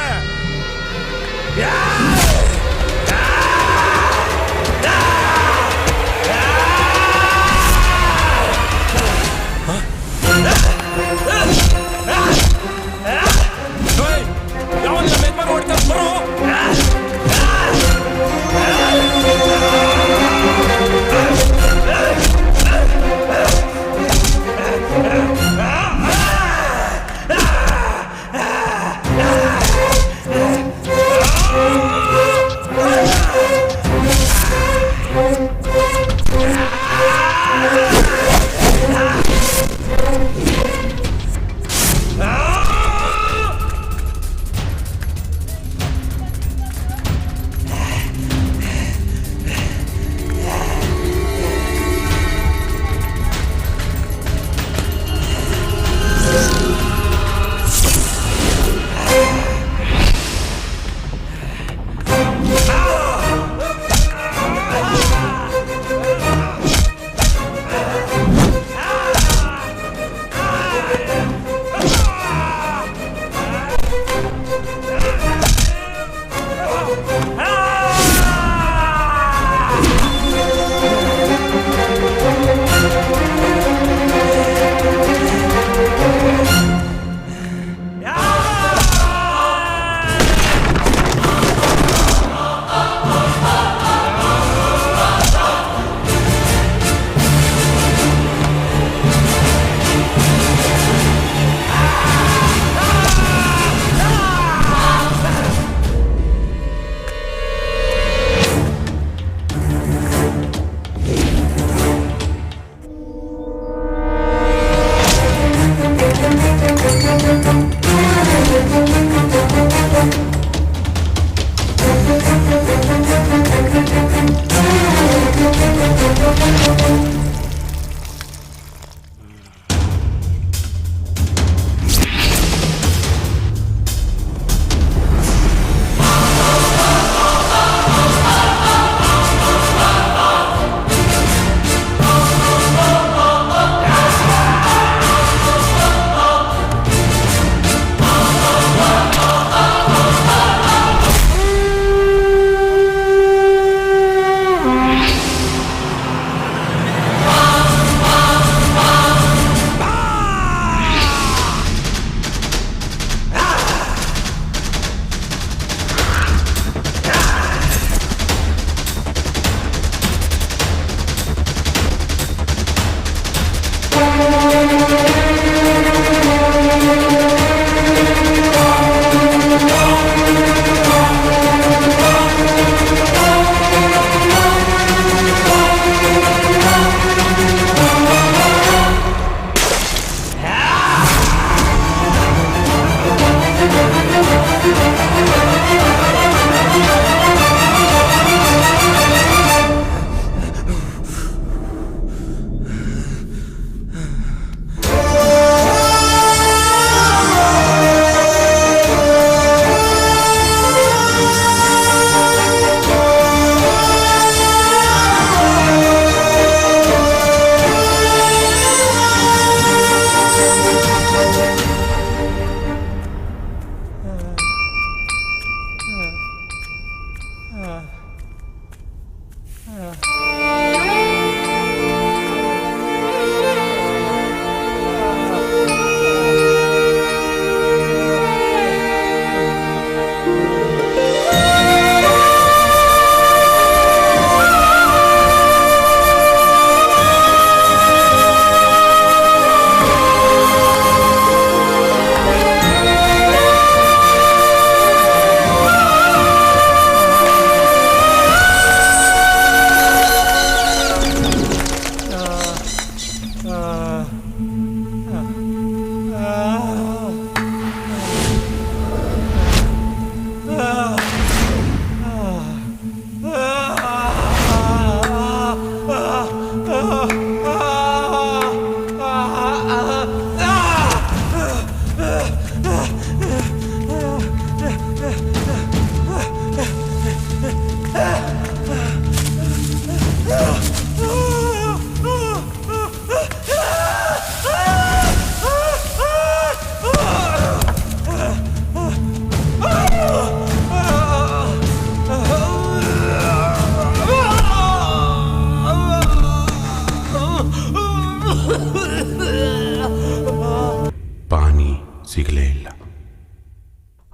ಪಾನಿ ಸಿಗಲೇ ಇಲ್ಲ.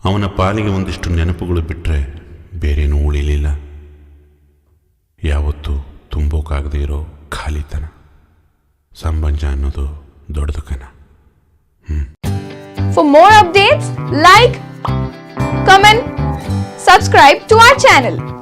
ಅವನ ಪಾಲಿಗೆ ಒಂದಿಷ್ಟು ನೆನಪುಗಳು ಬಿಟ್ಟರೆ ಬೇರೇನೂ ಉಳಿಲಿಲ್ಲ. ಯಾವತ್ತೂ ತುಂಬೋಕಾಗದೇ ಇರೋ ಖಾಲಿತನ. ಸಂಬಂಧ ಅನ್ನೋದು ದೊಡ್ಡದು ಕಣ. For more updates, like, comment, subscribe to our channel.